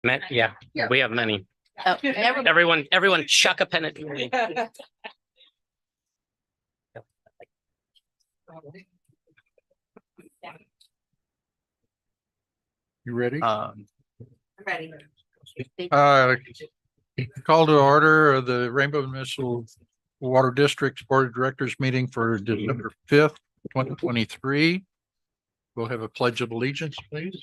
Yeah, we have many. Oh, Everyone chuck a pen at me. You ready? ready. Call to order of the Rainbow Municipal Water District Board of Directors meeting for December 5th, 2023. We'll have a pledge of allegiance, please.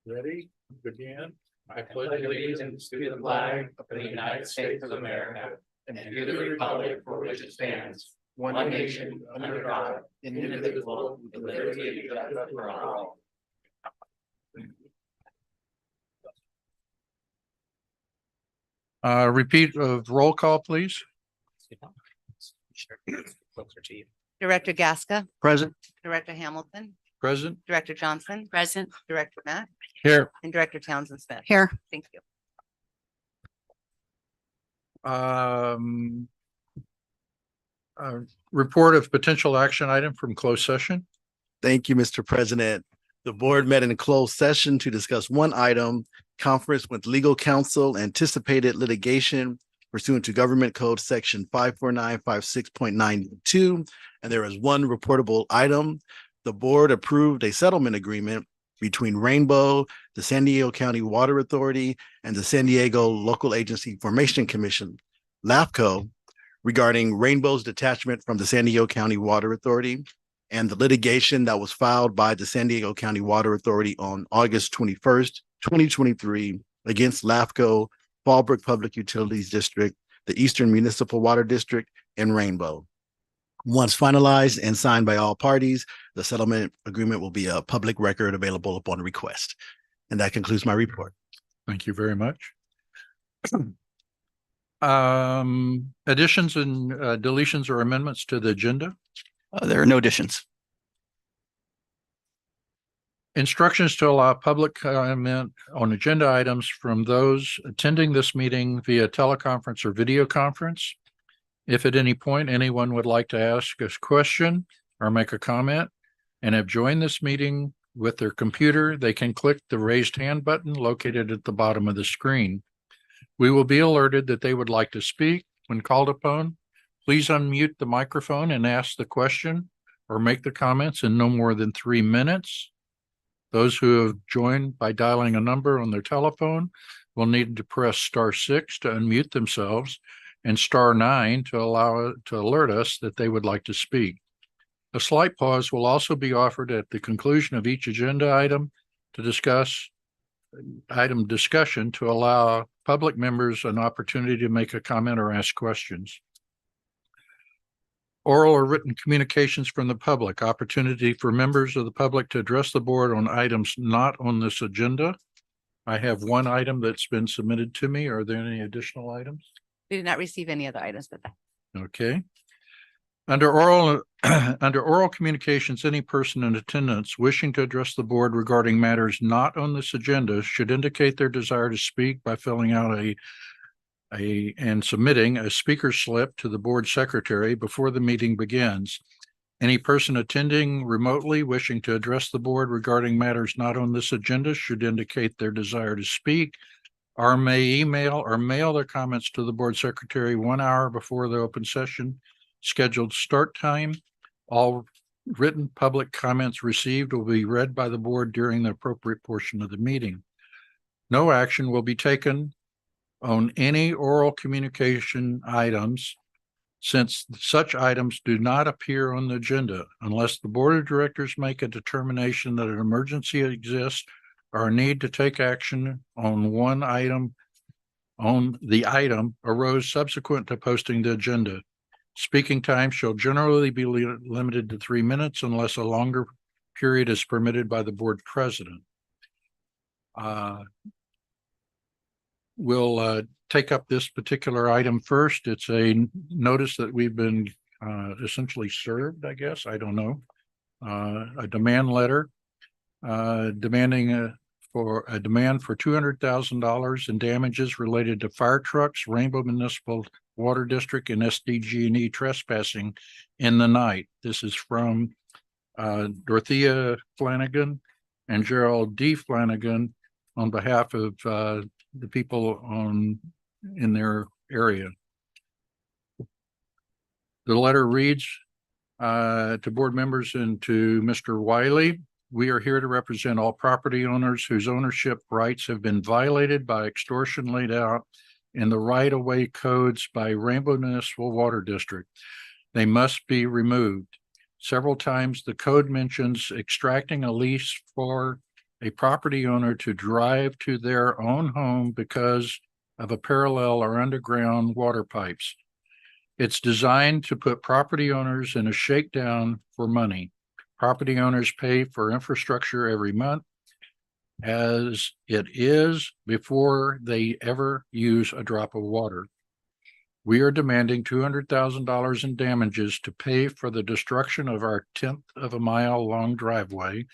Ready? Begin. I pledge allegiance to the flag of the United States of America and to the republic for which it stands, one nation under God, indivisible, with liberty and justice for all. Repeat of roll call, please. Director Gasca, Present. Director Hamilton, Present. Director Johnson. Present. Director Mack Here. and Director Townsend Smith. Here. Thank you. Report of potential action item from closed session. Thank you, Mr. President. The board met in closed session to discuss one item, conference with legal counsel, anticipated litigation pursuant to Government Code Section 54956.92. And there is one reportable item. The board approved a settlement agreement between Rainbow, the San Diego County Water Authority, and the San Diego Local Agency Formation Commission, LAFCO, regarding Rainbow's detachment from the San Diego County Water Authority and the litigation that was filed by the San Diego County Water Authority on August 21st, 2023 against LAFCO, Fallbrook Public Utilities District, the Eastern Municipal Water District, and Rainbow. Once finalized and signed by all parties, the settlement agreement will be a public record available upon request. And that concludes my report. Thank you very much. Additions and deletions or amendments to the agenda. There are no additions. Instructions to allow public comment on agenda items from those attending this meeting via teleconference or video conference. If at any point anyone would like to ask a question or make a comment and have joined this meeting with their computer, they can click the raised hand button located at the bottom of the screen. We will be alerted that they would like to speak. When called upon, please unmute the microphone and ask the question or make the comments in no more than 3 minutes. Those who have joined by dialing a number on their telephone will need to press *6 to unmute themselves and *9 to alert us that they would like to speak. A slight pause will also be offered at the conclusion of each agenda item to discuss item discussion to allow public members an opportunity to make a comment or ask questions. Oral or written communications from the public, opportunity for members of the public to address the board on items not on this agenda. I have one item that's been submitted to me. Are there any additional items? We did not receive any other items but that. Okay. Under oral communications, any person in attendance wishing to address the board regarding matters not on this agenda should indicate their desire to speak by filling out and submitting a speaker slip to the board secretary before the meeting begins. Any person attending remotely wishing to address the board regarding matters not on this agenda should indicate their desire to speak, or may email or mail their comments to the board secretary 1 hour before the open session scheduled start time. All written public comments received will be read by the board during the appropriate portion of the meeting. No action will be taken on any oral communication items since such items do not appear on the agenda unless the board of directors make a determination that an emergency exists or a need to take action on one item arose subsequent to posting the agenda. Speaking time shall generally be limited to 3 minutes unless a longer period is permitted by the board president. We'll take up this particular item first. It's a notice that we've been essentially served, I guess. I don't know. A demand letter demanding for $200,000 in damages related to fire trucks, Rainbow Municipal Water District, and SDG&E trespassing in the night. This is from Dorothea Flanagan and Gerald D. Flanagan on behalf of the people in their area. The letter reads to board members and to Mr. Wiley. We are here to represent all property owners whose ownership rights have been violated by extortion laid out in the right-of-way codes by Rainbow Municipal Water District. They must be removed. Several times the code mentions extracting a lease for a property owner to drive to their own home because of a parallel or underground water pipes. It's designed to put property owners in a shakedown for money. Property owners pay for infrastructure every month as it is before they ever use a drop of water. We are demanding $200,000 in damages to pay for the destruction of our 1/10 of a mile long driveway,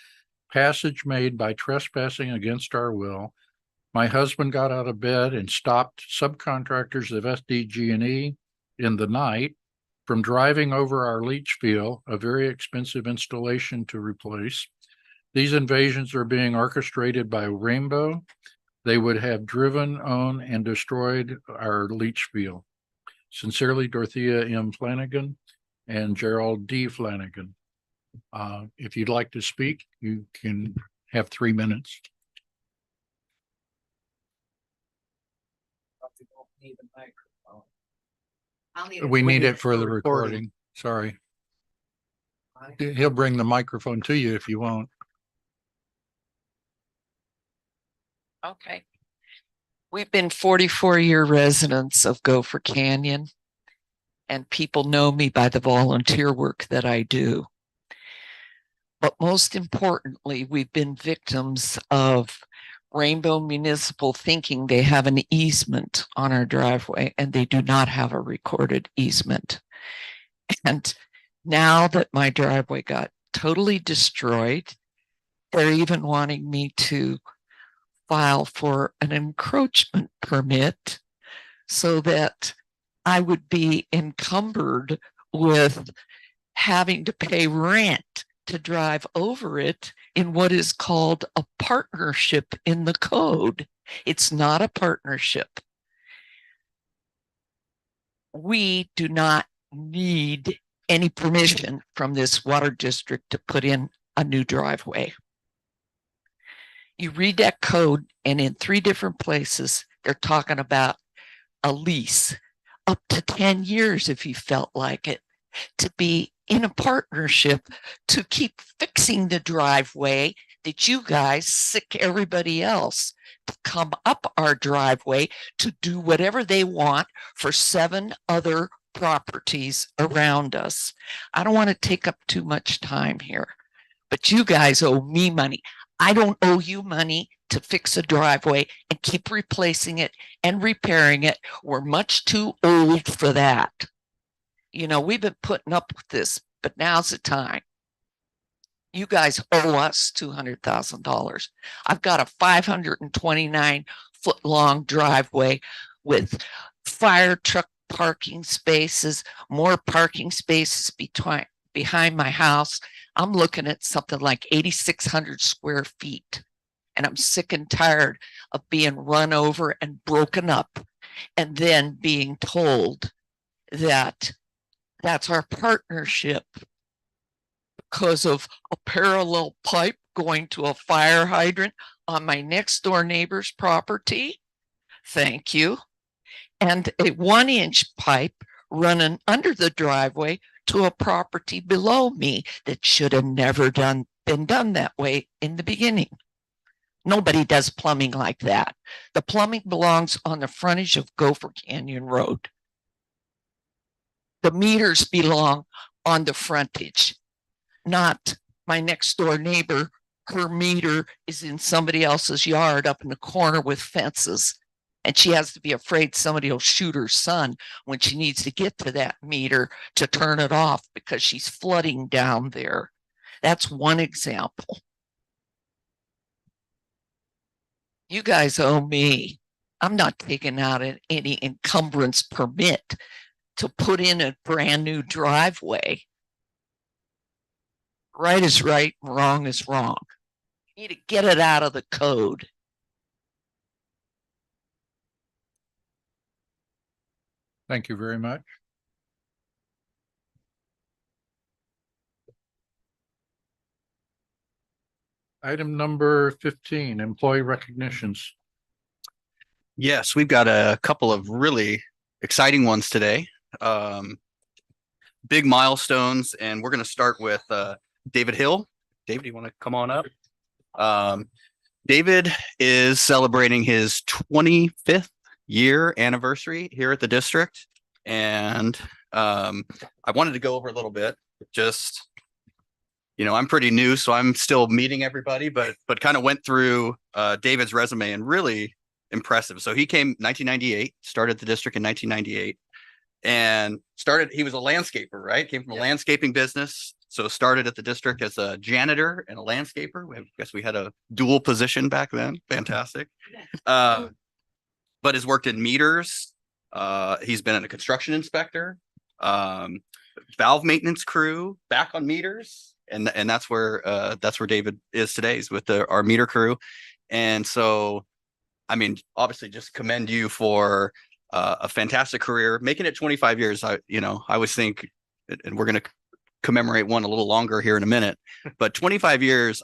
passage made by trespassing against our will. My husband got out of bed and stopped subcontractors of SDG&E in the night from driving over our leach field, a very expensive installation to replace. These invasions are being orchestrated by Rainbow. They would have driven on and destroyed our leach field. Sincerely, Dorothea M. Flanagan and Gerald D. Flanagan. If you'd like to speak, you can have 3 minutes. We need it for the recording. Sorry. He'll bring the microphone to you if you want. Okay. We've been 44-year residents of Gopher Canyon, and people know me by the volunteer work that I do. But most importantly, we've been victims of Rainbow Municipal thinking they have an easement on our driveway, and they do not have a recorded easement. And now that my driveway got totally destroyed, they're even wanting me to file for an encroachment permit so that I would be encumbered with having to pay rent to drive over it in what is called a partnership in the code. It's not a partnership. We do not need any permission from this water district to put in a new driveway. You read that code, and in 3 different places, they're talking about a lease up to 10 years if you felt like it, to be in a partnership to keep fixing the driveway that you guys sick everybody else to come up our driveway to do whatever they want for 7 other properties around us. I don't want to take up too much time here, but you guys owe me money. I don't owe you money to fix a driveway and keep replacing it and repairing it. We're much too old for that. You know, we've been putting up with this, but now's the time. You guys owe us $200,000. I've got a 529-foot long driveway with fire truck parking spaces, more parking spaces behind my house. I'm looking at something like 8,600 square feet. And I'm sick and tired of being run over and broken up and then being told that that's our partnership because of a parallel pipe going to a fire hydrant on my next door neighbor's property. Thank you. And a 1-inch pipe running under the driveway to a property below me that should have never been done that way in the beginning. Nobody does plumbing like that. The plumbing belongs on the frontage of Gopher Canyon Road. The meters belong on the frontage, not my next door neighbor. Her meter is in somebody else's yard up in the corner with fences. And she has to be afraid somebody will shoot her son when she needs to get to that meter to turn it off because she's flooding down there. That's one example. You guys owe me. I'm not taking out any encumbrance permit to put in a brand new driveway. Right is right, wrong is wrong. Need to get it out of the code. Thank you very much. Item number 15, employee recognitions. Yes, we've got a couple of really exciting ones today. Big milestones, and we're going to start with David Hill. David, you want to come on up? David is celebrating his 25th year anniversary here at the district, and I wanted to go over a little bit. Just, you know, I'm pretty new, so I'm still meeting everybody, but kind of went through David's resume, and really impressive. So he came 1998, started the district in 1998, and he was a landscaper, right? Came from a landscaping business. So started at the district as a janitor and a landscaper. I guess we had a dual position back then. Fantastic. But has worked in meters. He's been a construction inspector, valve maintenance crew, back on meters. And that's where David is today. He's with our meter crew. And so, I mean, obviously just commend you for a fantastic career, making it 25 years. I always think, and we're going to commemorate one a little longer here in a minute, but 25 years,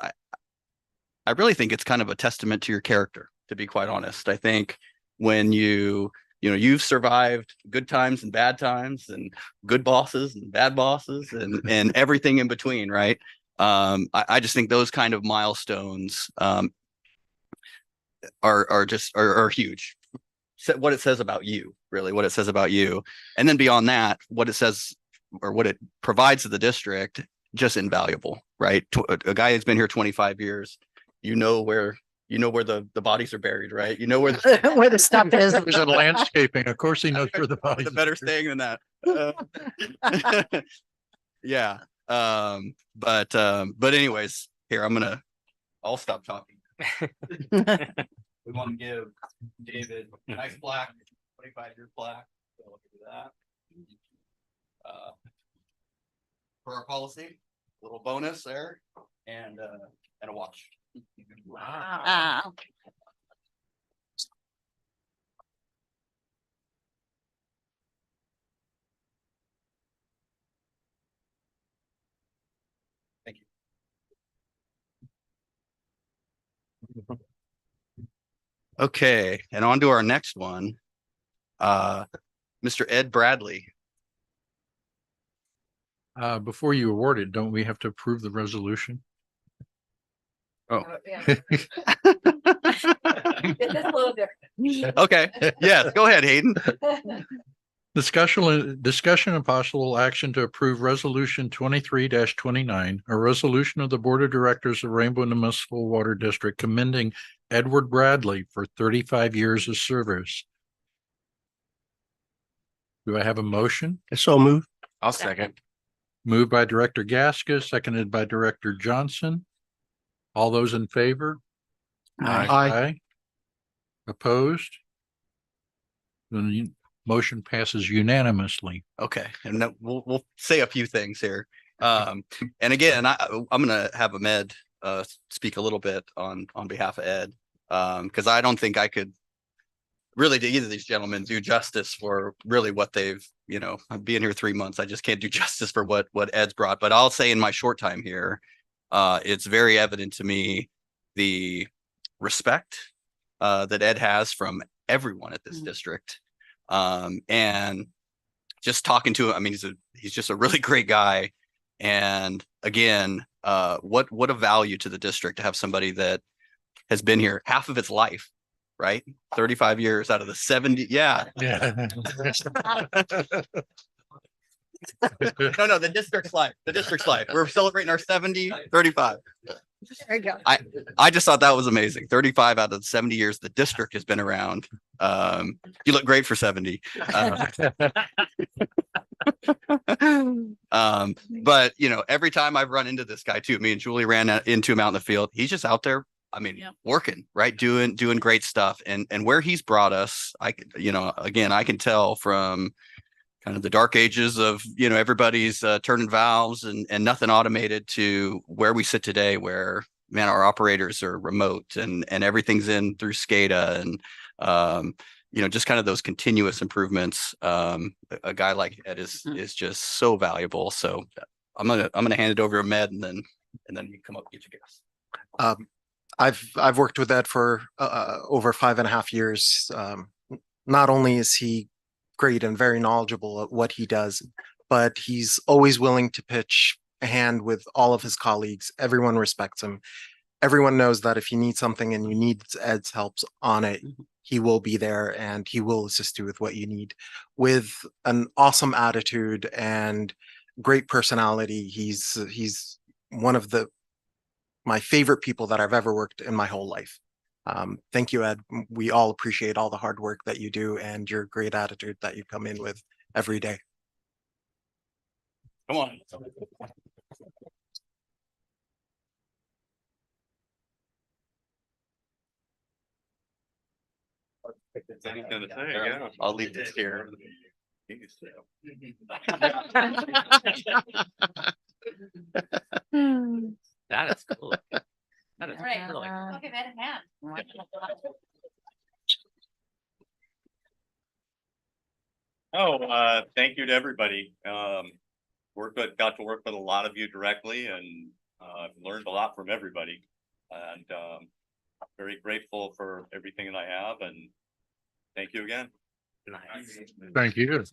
I really think it's kind of a testament to your character, to be quite honest. I think when you've survived good times and bad times, and good bosses and bad bosses, and everything in between, right? I just think those kind of milestones are huge. What it says about you, really, what it says about you, and then beyond that, what it says or what it provides to the district, just invaluable, right? A guy who's been here 25 years, you know where the bodies are buried, right? You know where Where the stuff is. He was in landscaping. Of course he knows where the bodies the better are. saying than that. Yeah. But anyways, here I'll stop talking. We want to give David a nice plaque, 25-year plaque. So look at that. For our policy, a little bonus there, and a watch. Wow. Thank you. Okay, and on to our next one. Mr. Ed Bradley. Before you award it, don't we have to approve the resolution? Oh, It's a little different. okay. Yes, go ahead, Hayden. Discussion and possible action to approve resolution 23-29, a resolution of the Board of Directors of Rainbow Municipal Water District commending Edward Bradley for 35 years of service. Do I have a motion? So move. I'll second. Moved by Director Gasca, seconded by Director Johnson. All those in favor? Aye. Opposed? The motion passes unanimously. Okay, and then we'll say a few things here. And again, I'm gonna have Ahmed speak a little bit on behalf of Ed, because I don't think I could really, to either of these gentlemen, do justice for really what they've, being here 3 months, I just can't do justice for what Ed's brought. But I'll say in my short time here, it's very evident to me the respect that Ed has from everyone at this district. And just talking to him, I mean, he's just a really great guy. And again, what a value to the district to have somebody that has been here half of its life, right? 35 years out of the 70. Yeah. Yeah. No, the district's life. We're celebrating our 35. There you go. I just thought that was amazing. 35 out of the 70 years the district has been around. You look great for 70. But every time I've run into this guy too, me and Julie ran into him out in the field. He's just out there, working, right? Doing great stuff. And where he's brought us, I can tell from kind of the dark ages of, everybody's turning valves and nothing automated to where we sit today, where, man, our operators are remote and everything's in through SCADA and just kind of those continuous improvements. A guy like Ed is just so valuable. So I'm gonna hand it over to Med and then you come up and get your guess. I've worked with Ed for over 5.5 years. Not only is he great and very knowledgeable at what he does, but he's always willing to pitch a hand with all of his colleagues. Everyone respects him. Everyone knows that if you need something and you need Ed's help on it, he will be there and he will assist you with what you need. With an awesome attitude and great personality, he's one of my favorite people that I've ever worked in my whole life. Thank you, Ed. We all appreciate all the hard work that you do and your great attitude that you come in with every day. Come on. I'll leave this here. That is cool. That is Right. really cool. Look at that in hand. Thank you to everybody. Got to work with a lot of you directly and learned a lot from everybody. And very grateful for everything that I have and thank you again. Nice. Thank you.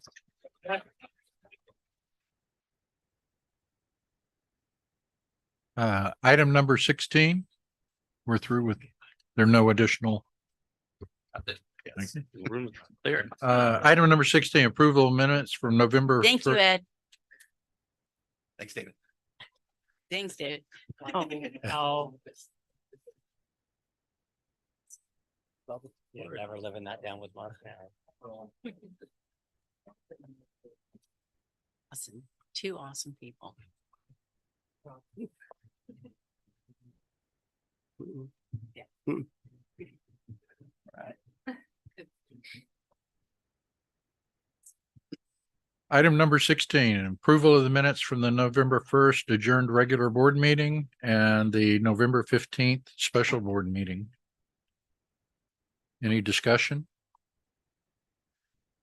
Item number 16. We're through with, there are no additional. Thank you. Room clear. Item number 16, approval of minutes from November. Thank you, Ed. Thanks, David. Thanks, David. Oh. You're never living that down with Mark. Awesome. Two awesome people. Item number 16, approval of the minutes from the November 1st adjourned regular board meeting and the November 15th special board meeting. Any discussion?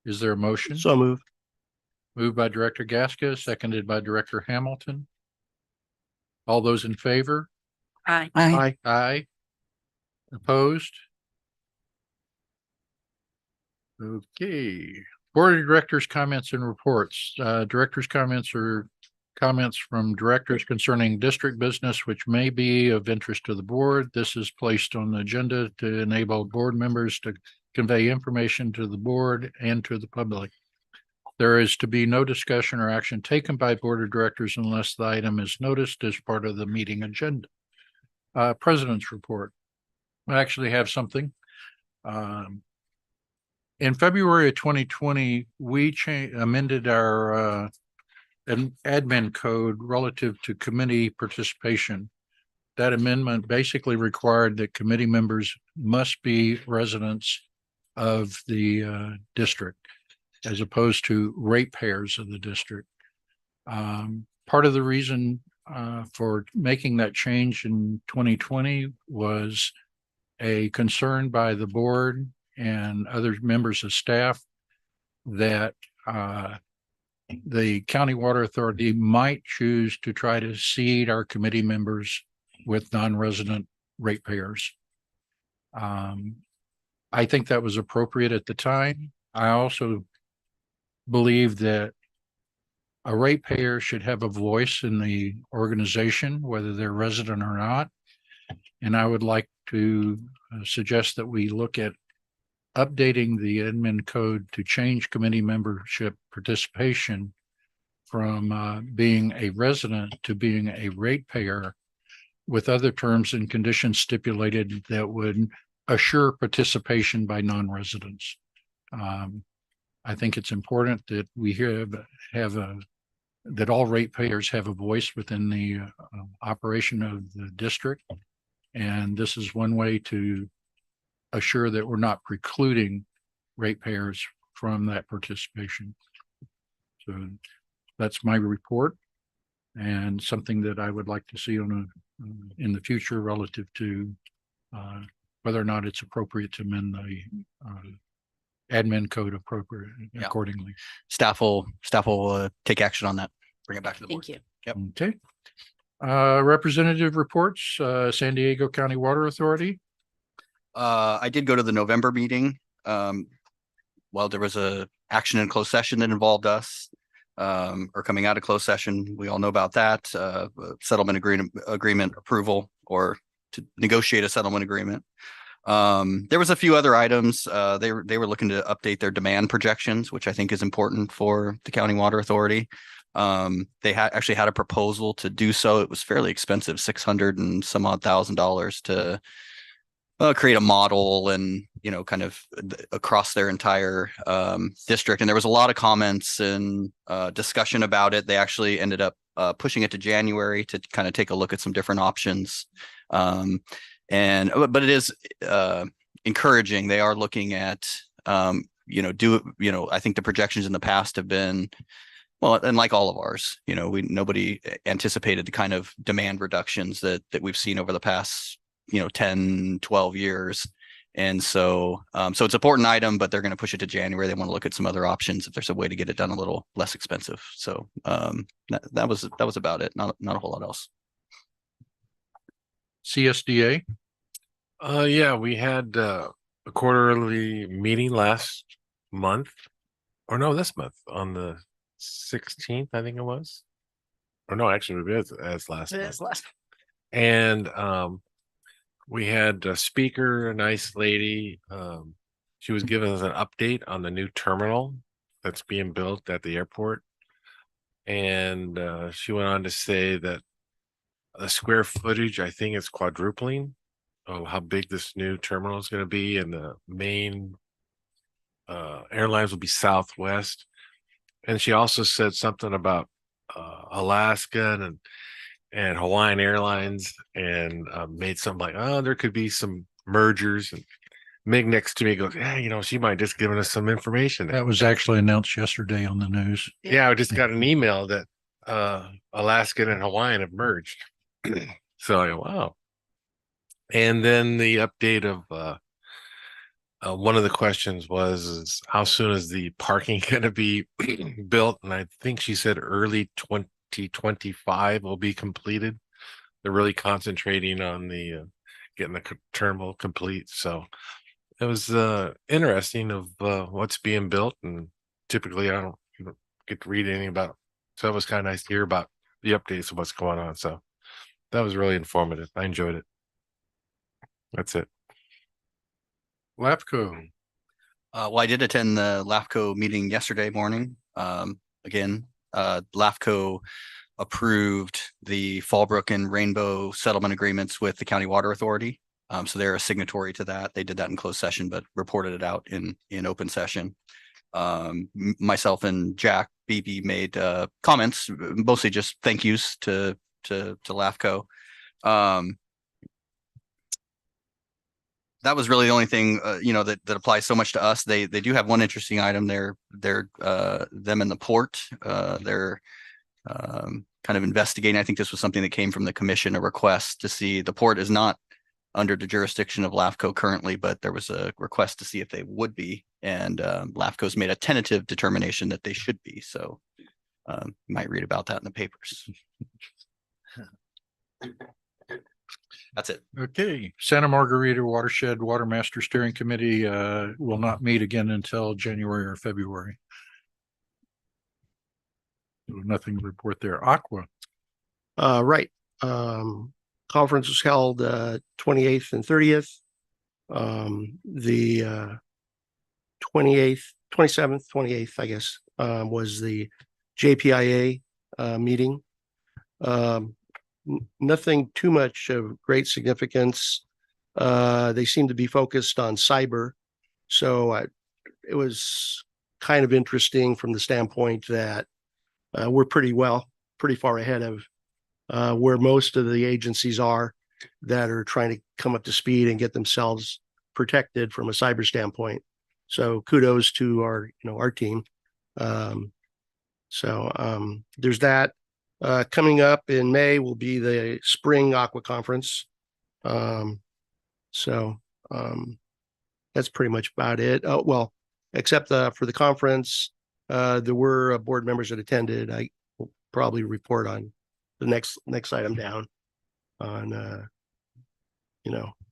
Is there a motion? So moved. Moved by Director Gasca, seconded by Director Hamilton. All those in favor? Aye. Aye. Aye. Opposed? Okay. Board of Directors comments and reports. Directors comments are comments from directors concerning district business which may be of interest to the board. This is placed on the agenda to enable board members to convey information to the board and to the public. There is to be no discussion or action taken by board of directors unless the item is noticed as part of the meeting agenda. President's report. I actually have something. In February of 2020, we amended our admin code relative to committee participation. That amendment basically required that committee members must be residents of the district as opposed to ratepayers of the district. Part of the reason for making that change in 2020 was a concern by the board and other members of staff that the County Water Authority might choose to try to seed our committee members with non-resident ratepayers. I think that was appropriate at the time. I also believe that a ratepayer should have a voice in the organization, whether they're resident or not. And I would like to suggest that we look at updating the admin code to change committee membership participation from being a resident to being a ratepayer with other terms and conditions stipulated that would assure participation by non-residents. I think it's important that we that all ratepayers have a voice within the operation of the district. And this is one way to assure that we're not precluding ratepayers from that participation. So that's my report. and something that I would like to see on in the future relative to whether or not it's appropriate to amend the admin code appropriate Yeah. accordingly. Staff will take action on that, bring it back to the board. Thank you. Yep. Okay. Representative reports, San Diego County Water Authority. I did go to the November meeting. Well, there was a action in closed session that involved us, or coming out of closed session. We all know about that, settlement agreement approval, or to negotiate a settlement agreement. There was a few other items. They were looking to update their demand projections, which I think is important for the County Water Authority. They actually had a proposal to do so. It was fairly expensive, $600 and some odd $1,000 to create a model and, kind of across their entire district. And there was a lot of comments and discussion about it. They actually ended up pushing it to January to kind of take a look at some different options. But it is encouraging. They are looking at, I think the projections in the past have been, well, and like all of ours, nobody anticipated the kind of demand reductions that we've seen over the past 10, 12 years. And so it's an important item, but they're going to push it to January. They want to look at some other options if there's a way to get it done a little less expensive. So that was about it. Not a whole lot else. CSDA. Yeah, we had a quarterly meeting last month, or no, this month on the 16th, I think it was. Or no, actually, it was as last month. And we had a speaker, a nice lady. She was giving us an update on the new terminal that's being built at the airport. And she went on to say that the square footage, I think, is quadrupling of how big this new terminal is going to be. And the main airlines will be Southwest. And she also said something about Alaska and Hawaiian Airlines, and made something like, oh, there could be some mergers. And Mig next to me goes, yeah, she might just giving us some information. That was actually announced yesterday on the news. Yeah, I just got an email that Alaskan and Hawaiian have merged. So I go, wow. And then the update of one of the questions is how soon is the parking going to be built? And I think she said early 2025 will be completed. They're really concentrating on the getting the terminal complete. So it was interesting of what's being built. And typically I don't get to read anything about it. So it was kind of nice to hear about the updates of what's going on. So that was really informative. I enjoyed it. That's it. LAFCO. Well, I did attend the LAFCO meeting yesterday morning. Again, LAFCO approved the Fallbrook and Rainbow settlement agreements with the County Water Authority. So they're a signatory to that. They did that in closed session, but reported it out in open session. Myself and Jack Beebe made comments, mostly just thank yous to LAFCO. That was really the only thing, that applies so much to us. They do have one interesting item. They're them in the port. They're kind of investigating. I think this was something that came from the commission, a request to see the port is not under the jurisdiction of LAFCO currently, but there was a request to see if they would be. And LAFCO's made a tentative determination that they should be. So you might read about that in the papers. That's it. Okay, Santa Margarita Watershed Water Master Steering Committee will not meet again until January or February. So nothing to report there. Aqua. Right. Conference was held 28th and 30th. The 28th, 27th, 28th, I guess, was the JPIA meeting. Nothing too much of great significance. They seem to be focused on cyber. So it was kind of interesting from the standpoint that we're pretty far ahead of where most of the agencies are that are trying to come up to speed and get themselves protected from a cyber standpoint. So kudos to our team. There's that. Coming up in May will be the Spring Aqua Conference. So that's pretty much about it. Oh, well, except for the conference, there were board members that attended. I will probably report on the next item down on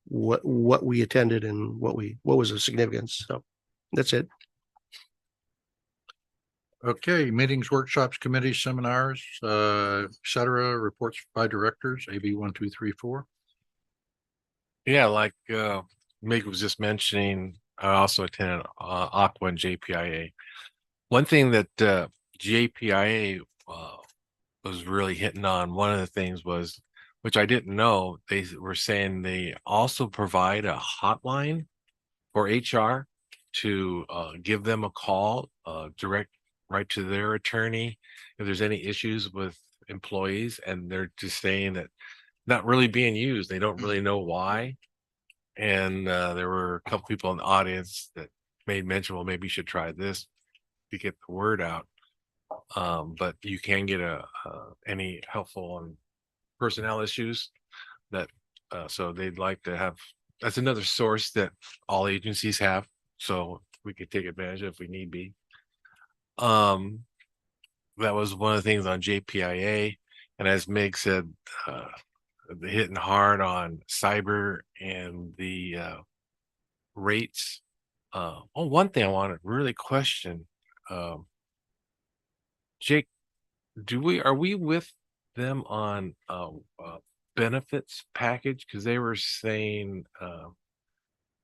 what we attended and what was the significance. So that's it. Okay, meetings, workshops, committees, seminars, et cetera, reports by directors, AB 1, 2, 3, 4. Yeah, like Meg was just mentioning, I also attended Aqua and JPIA. One thing that JPIA was really hitting on, one of the things was, which I didn't know, they were saying they also provide a hotline for HR to give them a call direct right to their attorney if there's any issues with employees, and they're just saying that not really being used. They don't really know why. And there were a couple people in the audience that made mention, well, maybe you should try this to get the word out. But you can get any helpful on personnel issues that so they'd like to have. That's another source that all agencies have, so we could take advantage of if we need be. That was one of the things on JPIA, and as Meg said, hitting hard on cyber and the rates. One thing I want to really question, Jake, are we with them on benefits package? Because they were saying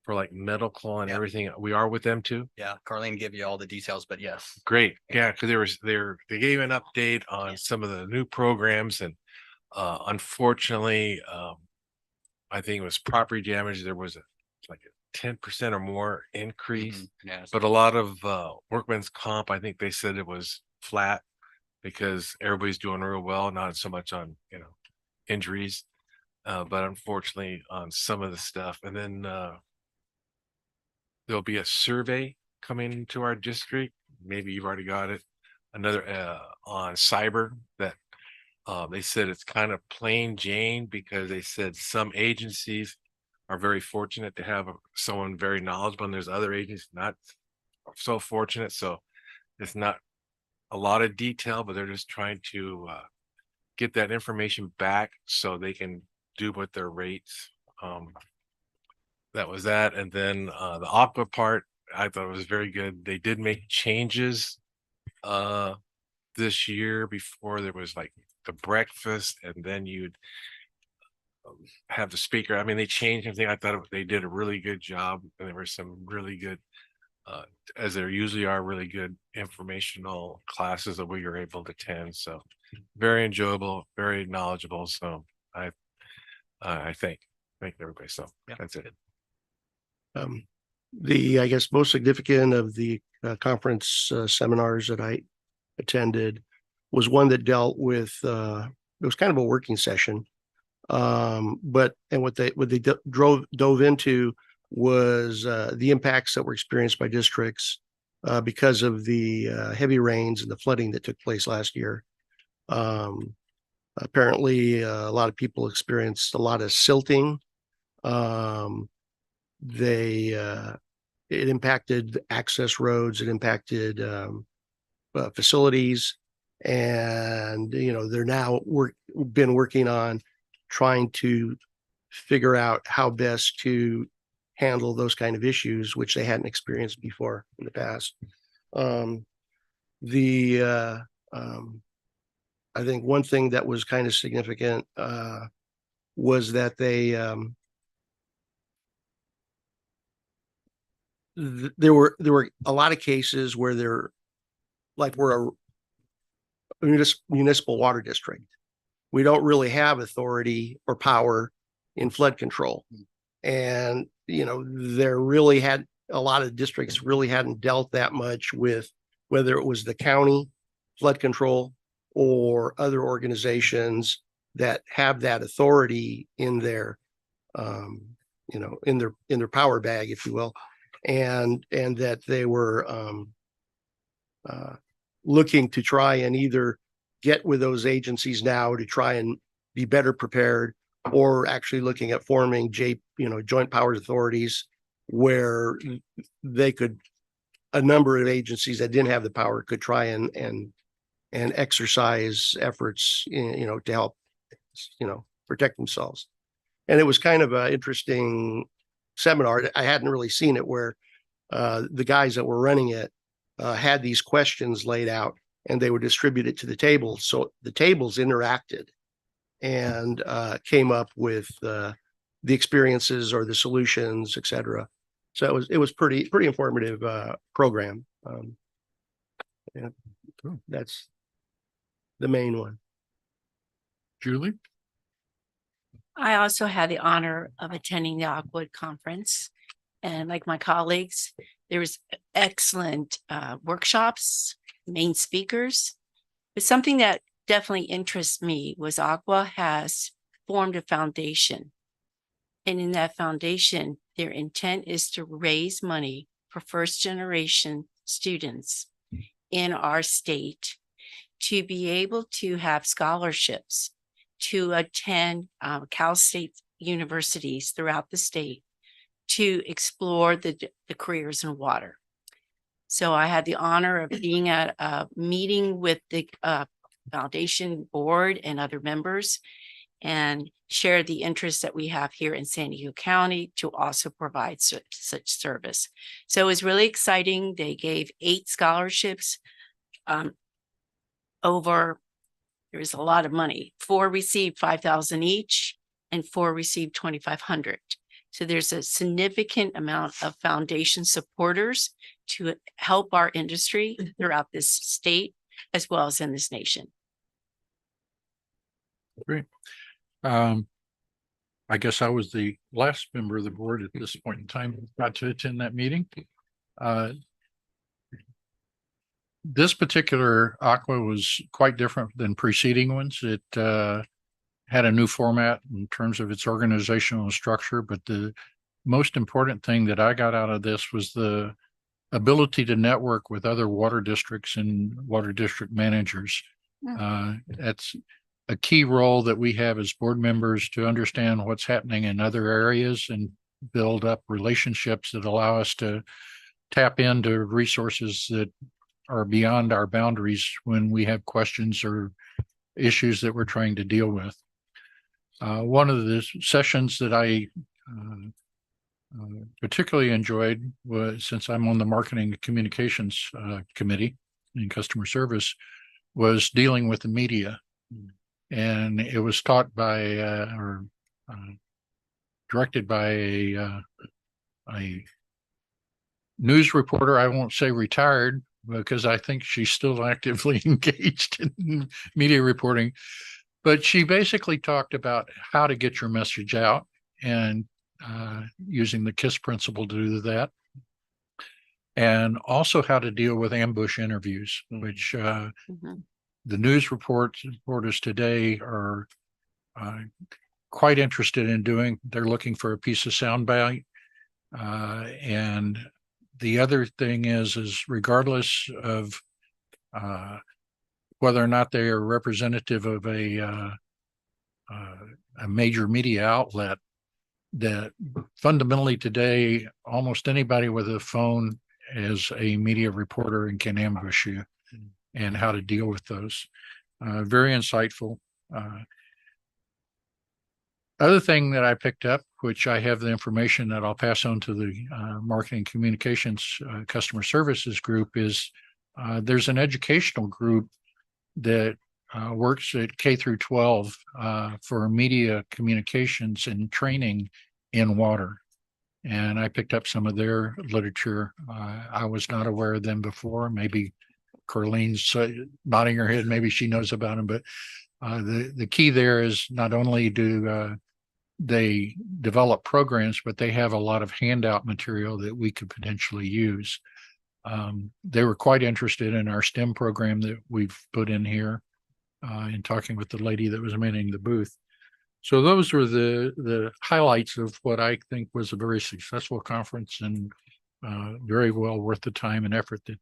for like medical and everything, we are with them too. Yeah, Carlene give you all the details, but yes. Great. Yeah, because they gave an update on some of the new programs, and unfortunately, I think it was property damage. There was like a 10% or more increase, Yes. but a lot of workman's comp, I think they said it was flat because everybody's doing real well, not so much on injuries, but unfortunately on some of the stuff. And then there'll be a survey coming to our district. Maybe you've already got it. Another on cyber that they said it's kind of plain Jane, because they said some agencies are very fortunate to have someone very knowledgeable, and there's other agencies not so fortunate. So it's not a lot of detail, but they're just trying to get that information back so they can do with their rates. That was that. And then the Aqua part, I thought it was very good. They did make changes this year. Before there was like the breakfast, and then you'd have the speaker. I mean, they changed everything. I thought they did a really good job, and there were some really good as there usually are, really good informational classes that we were able to attend. So very enjoyable, very knowledgeable. So I thank everybody. So that's it. I guess most significant of the conference seminars that I attended was one that dealt with it was kind of a working session, but what they dove into was the impacts that were experienced by districts because of the heavy rains and the flooding that took place last year. Apparently, a lot of people experienced a lot of silting. It impacted access roads. It impacted facilities, and they're now been working on trying to figure out how best to handle those kind of issues, which they hadn't experienced before in the past. I think one thing that was kind of significant was that there were a lot of cases where we're a municipal water district. We don't really have authority or power in flood control. And, there really had a lot of districts really hadn't dealt that much with whether it was the county flood control or other organizations that have that authority in their, in their power bag, if you will. And that they were looking to try and either get with those agencies now to try and be better prepared, or actually looking at forming joint powers authorities where they could, a number of agencies that didn't have the power could try and exercise efforts, to help, protect themselves. And it was kind of an interesting seminar. I hadn't really seen it where the guys that were running it had these questions laid out and they were distributed to the table. So the tables interacted and came up with the experiences or the solutions, et cetera. So it was pretty informative program. Yeah, that's the main one. Julie? I also had the honor of attending the Aquawood Conference. And like my colleagues, there was excellent workshops, main speakers. But something that definitely interests me was Aqua has formed a foundation. And in that foundation, their intent is to raise money for first generation students in our state to be able to have scholarships to attend Cal State universities throughout the state to explore the careers in water. So I had the honor of being at a meeting with the foundation board and other members and share the interest that we have here in San Diego County to also provide such service. So it was really exciting. They gave 8 scholarships over, there was a lot of money. 4 received $5,000 each and 4 received $2,500. So there's a significant amount of foundation supporters to help our industry throughout this state as well as in this nation. Great. I guess I was the last member of the board at this point in time who got to attend that meeting. This particular Aqua was quite different than preceding ones. It had a new format in terms of its organizational structure, but the most important thing that I got out of this was the ability to network with other water districts and water district managers. That's a key role that we have as board members, to understand what's happening in other areas and build up relationships that allow us to tap into resources that are beyond our boundaries when we have questions or issues that we're trying to deal with. One of the sessions that I particularly enjoyed was, since I'm on the marketing and communications committee in customer service, was dealing with the media. And it was taught by or directed by a news reporter. I won't say retired, because I think she's still actively engaged in media reporting. But she basically talked about how to get your message out and using the KISS principle to do that. And also how to deal with ambush interviews, which the news reporters today are quite interested in doing. They're looking for a piece of soundbite. And the other thing is regardless of whether or not they are representative of a major media outlet, that fundamentally today, almost anybody with a phone is a media reporter and can ambush you, and how to deal with those. Very insightful. Other thing that I picked up, which I have the information that I'll pass on to the marketing communications customer services group, is there's an educational group that works at K through 12 for media communications and training in water. And I picked up some of their literature. I was not aware of them before. Maybe Carlene's nodding her head, maybe she knows about them, but the key there is not only do they develop programs, but they have a lot of handout material that we could potentially use. They were quite interested in our STEM program that we've put in here, in talking with the lady that was manning the booth. So those were the highlights of what I think was a very successful conference, and very well worth the time and effort that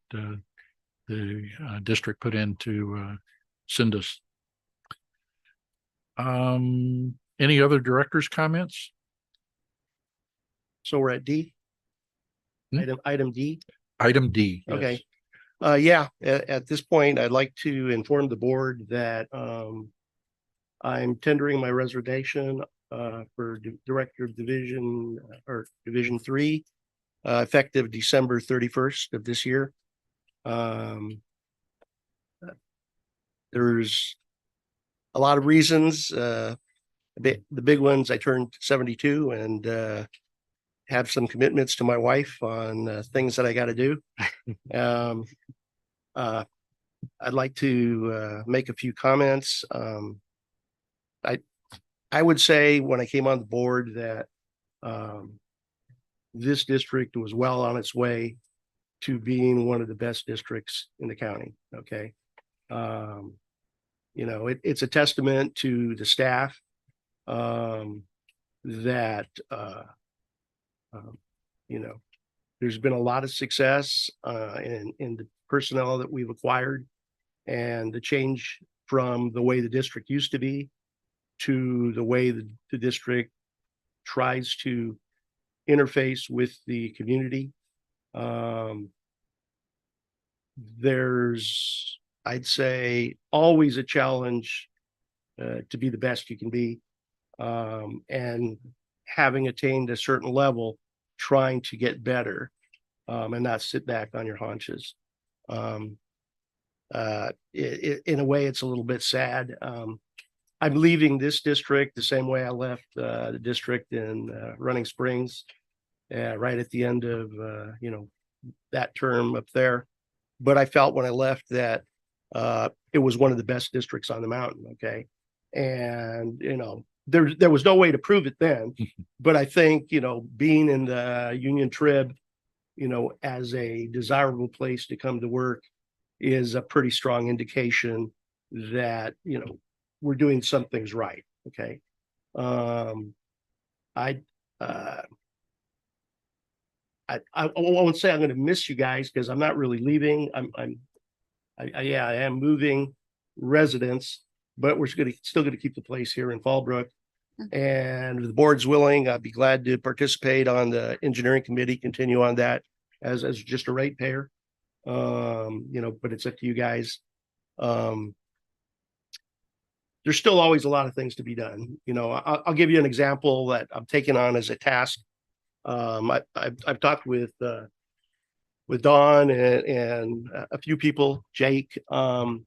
the district put into Cindus. Any other directors' comments? So we're at D. Hmm? Item D. Item D. yes. Okay. Yeah, at this point, I'd like to inform the board that I'm tendering my resignation for Director of Division or Division 3 effective December 31st of this year. There's a lot of reasons. The big ones, I turned 72 and have some commitments to my wife on things that I got to do. I'd like to make a few comments. I would say when I came on the board that this district was well on its way to being one of the best districts in the county. Okay. You know, it's a testament to the staff that you know, there's been a lot of success in the personnel that we've acquired, and the change from the way the district used to be to the way the district tries to interface with the community. There's, I'd say, always a challenge to be the best you can be, and having attained a certain level, trying to get better and not sit back on your haunches. In a way, it's a little bit sad. I'm leaving this district the same way I left the district in Running Springs, right at the end of you know, that term up there. But I felt when I left that it was one of the best districts on the mountain. Okay, and you know, there was no way to prove it then, but I think, you know, being in the Union Trib, you know, as a desirable place to come to work is a pretty strong indication that, you know, we're doing some things right. Okay. I won't say I'm going to miss you guys because I'm not really leaving. I am moving residence, but we're still going to keep the place here in Fallbrook. And if the board's willing, I'd be glad to participate on the engineering committee, continue on that as just a ratepayer. You know, but it's up to you guys. There's still always a lot of things to be done. You know, I'll give you an example that I'm taking on as a task. I've talked with Don and a few people, Jake. When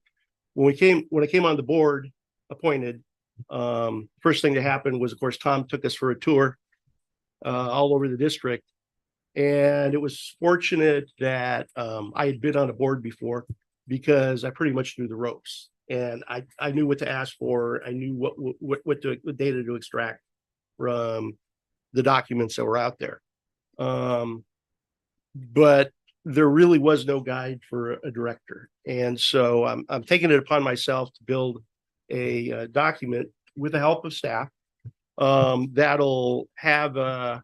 I came on the board, appointed, first thing that happened was, of course, Tom took us for a tour all over the district. And it was fortunate that I had been on a board before because I pretty much knew the ropes and I knew what to ask for. I knew what data to extract from the documents that were out there. But there really was no guide for a director. And so I'm taking it upon myself to build a document with the help of staff that'll have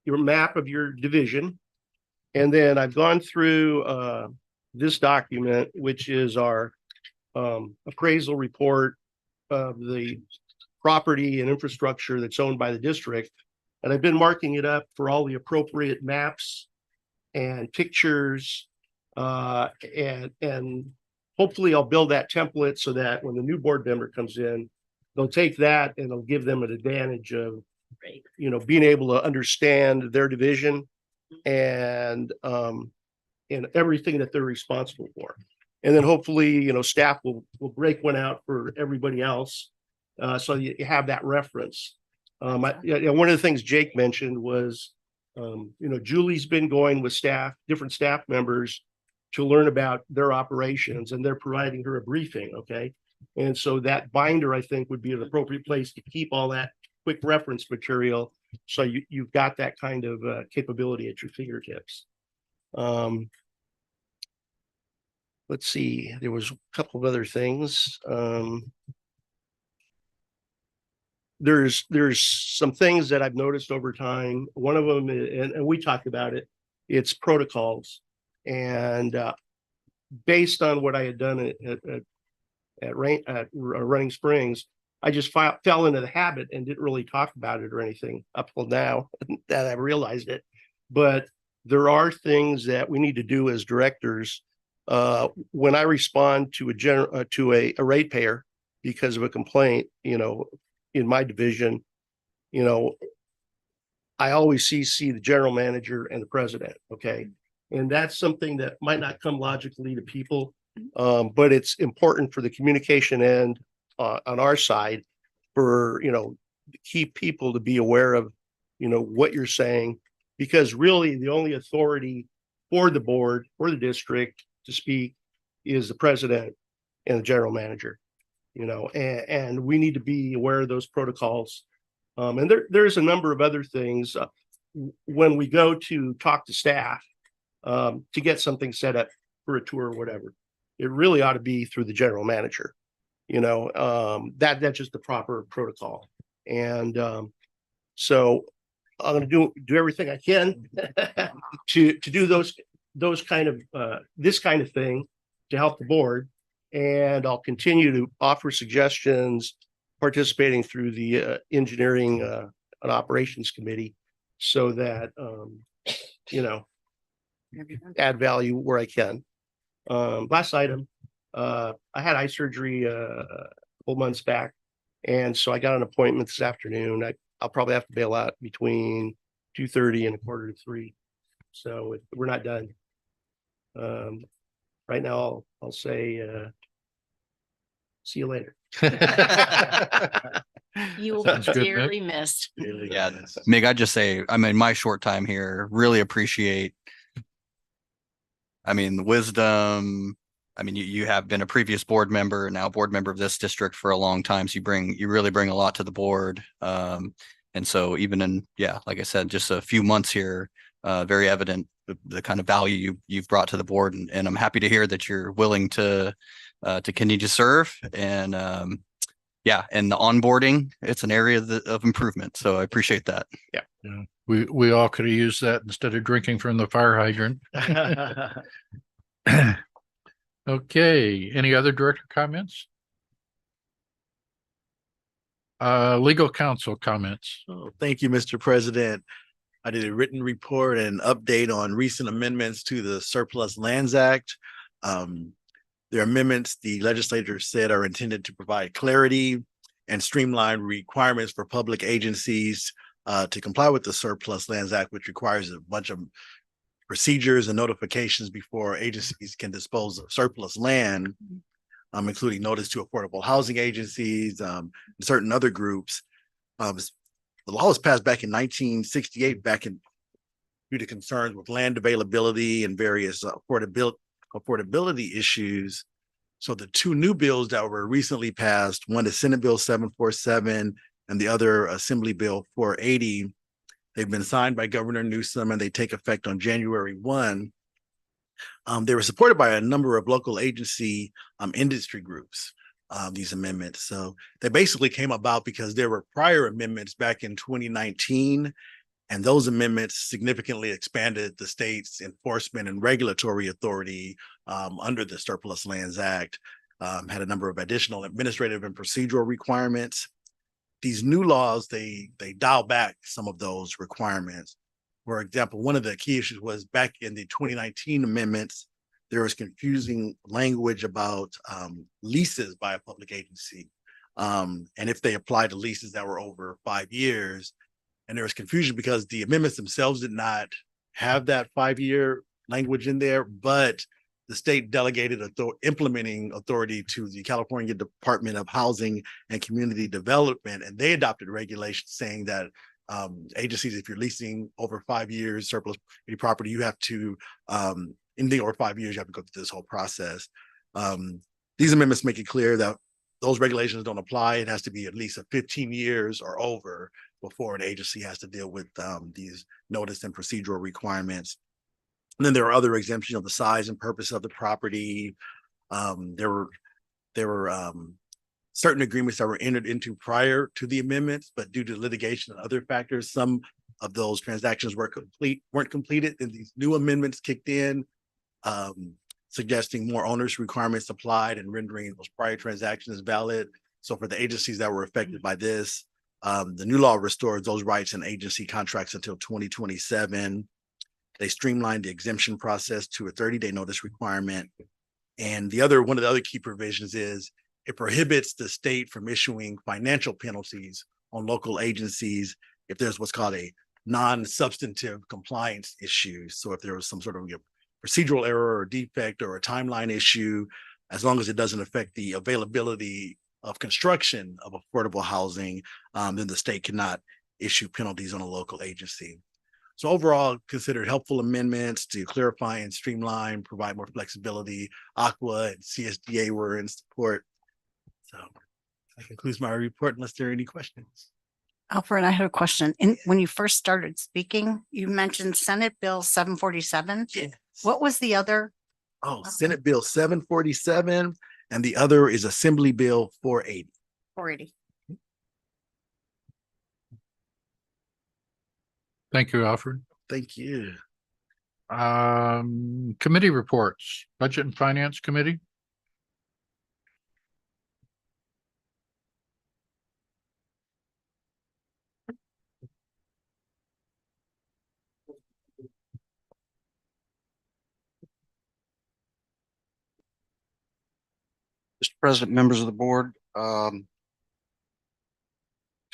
your map of your division. And then I've gone through this document, which is our appraisal report of the property and infrastructure that's owned by the district. And I've been marking it up for all the appropriate maps and pictures. And hopefully I'll build that template so that when the new board member comes in, they'll take that and it'll give them an advantage of, you know, being able to understand their division and everything that they're responsible for. And then hopefully, you know, staff will break one out for everybody else. So you have that reference. One of the things Jake mentioned was, you know, Julie's been going with different staff members to learn about their operations, and they're providing her a briefing. Okay. And so that binder, I think, would be an appropriate place to keep all that quick reference material. So you've got that kind of capability at your fingertips. Let's see, there was a couple of other things. There's some things that I've noticed over time. One of them, and we talked about it, it's protocols. And based on what I had done at Running Springs, I just fell into the habit and didn't really talk about it or anything up till now that I realized it. But there are things that we need to do as directors. When I respond to a ratepayer because of a complaint, in my division, I always CC the general manager and the president. Okay. And that's something that might not come logically to people. But it's important for the communication end on our side for, key people to be aware of, what you're saying, because really the only authority for the board or the district to speak is the president and the general manager, and we need to be aware of those protocols. And there's a number of other things when we go to talk to staff to get something set up for a tour or whatever. It really ought to be through the general manager, that's just the proper protocol. And so I'm going to do everything I can to do those kind of this kind of thing to help the board. And I'll continue to offer suggestions, participating through the engineering and operations committee, so that add value where I can. Last item, I had eye surgery a couple months back, and so I got an appointment this afternoon. I'll probably have to bail out between 2:30 and 2:45. So we're not done. Right now, I'll say see you later. You will Sounds be good, dearly missed. Yeah, Mig, I just say, my short time here, really appreciate, the wisdom. You have been a previous board member, now board member of this district for a long time. So you really bring a lot to the board. And so even in, like I said, just a few months here, very evident the kind of value you've brought to the board. And I'm happy to hear that you're willing to continue to serve. And and the onboarding, it's an area of improvement. So I appreciate that. Yeah. We all could have used that instead of drinking from the fire hydrant. Okay, any other director comments? Legal counsel comments. Oh, thank you, Mr. President. I did a written report and update on recent amendments to the Surplus Lands Act. Their amendments, the legislature said, are intended to provide clarity and streamline requirements for public agencies to comply with the Surplus Lands Act, which requires a bunch of procedures and notifications before agencies can dispose of surplus land, including notice to affordable housing agencies, and certain other groups. The law was passed back in 1968, due to concerns with land availability and various affordability issues. So the two new bills that were recently passed, one is Senate Bill 747 and the other Assembly Bill 480. They've been signed by Governor Newsom and they take effect on January 1. They were supported by a number of local agency industry groups, these amendments. So they basically came about because there were prior amendments back in 2019, and those amendments significantly expanded the state's enforcement and regulatory authority under the Surplus Lands Act, had a number of additional administrative and procedural requirements. These new laws, they dial back some of those requirements. For example, one of the key issues was back in the 2019 amendments, there was confusing language about leases by a public agency. And if they applied to leases that were over 5 years, and there was confusion because the amendments themselves did not have that 5-year language in there, but the state delegated implementing authority to the California Department of Housing and Community Development, and they adopted regulations saying that agencies, if you're leasing over 5 years surplus property, you have to anything over 5 years, you have to go through this whole process. These amendments make it clear that those regulations don't apply. It has to be at least 15 years or over before an agency has to deal with these notice and procedural requirements. And then there are other exemptions of the size and purpose of the property. There were certain agreements that were entered into prior to the amendments, but due to litigation and other factors, some of those transactions weren't completed, and these new amendments kicked in. suggesting more onerous requirements applied and rendering those prior transactions valid. So for the agencies that were affected by this, the new law restores those rights and agency contracts until 2027. They streamlined the exemption process to a 30-day notice requirement. And one of the other key provisions is it prohibits the state from issuing financial penalties on local agencies if there's what's called a non-substantive compliance issue. So if there was some sort of procedural error or defect or a timeline issue, as long as it doesn't affect the availability of construction of affordable housing, then the state cannot issue penalties on a local agency. So overall, considered helpful amendments to clarify and streamline, provide more flexibility. Aqua and CSDA were in support. So that concludes my report unless there are any questions. Alfred, I had a question. When you first started speaking, you mentioned Senate Bill 747. Yes. What was the other? Oh, Senate Bill 747, and the other is Assembly Bill 480. 480. Thank you, Alfred. Thank you. Committee reports, Budget and Finance Committee. Mr. President, members of the board, just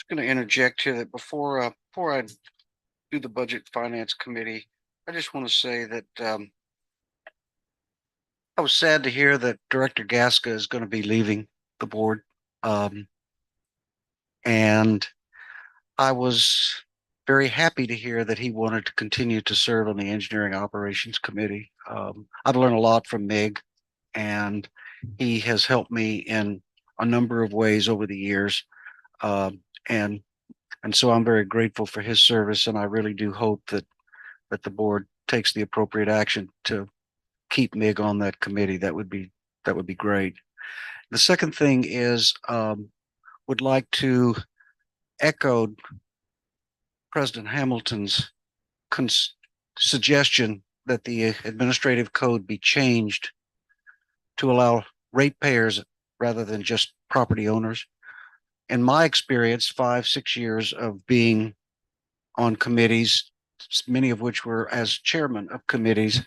going to interject here that before I do the Budget Finance Committee, I just want to say that I was sad to hear that Director Gasca is going to be leaving the board. And I was very happy to hear that he wanted to continue to serve on the Engineering Operations Committee. I've learned a lot from Mig, and he has helped me in a number of ways over the years. And so I'm very grateful for his service, and I really do hope that the board takes the appropriate action to keep Mig on that committee. That would be great. The second thing is would like to echo President Hamilton's suggestion that the administrative code be changed to allow ratepayers rather than just property owners. In my experience, 5-6 years of being on committees, many of which were as chairman of committees,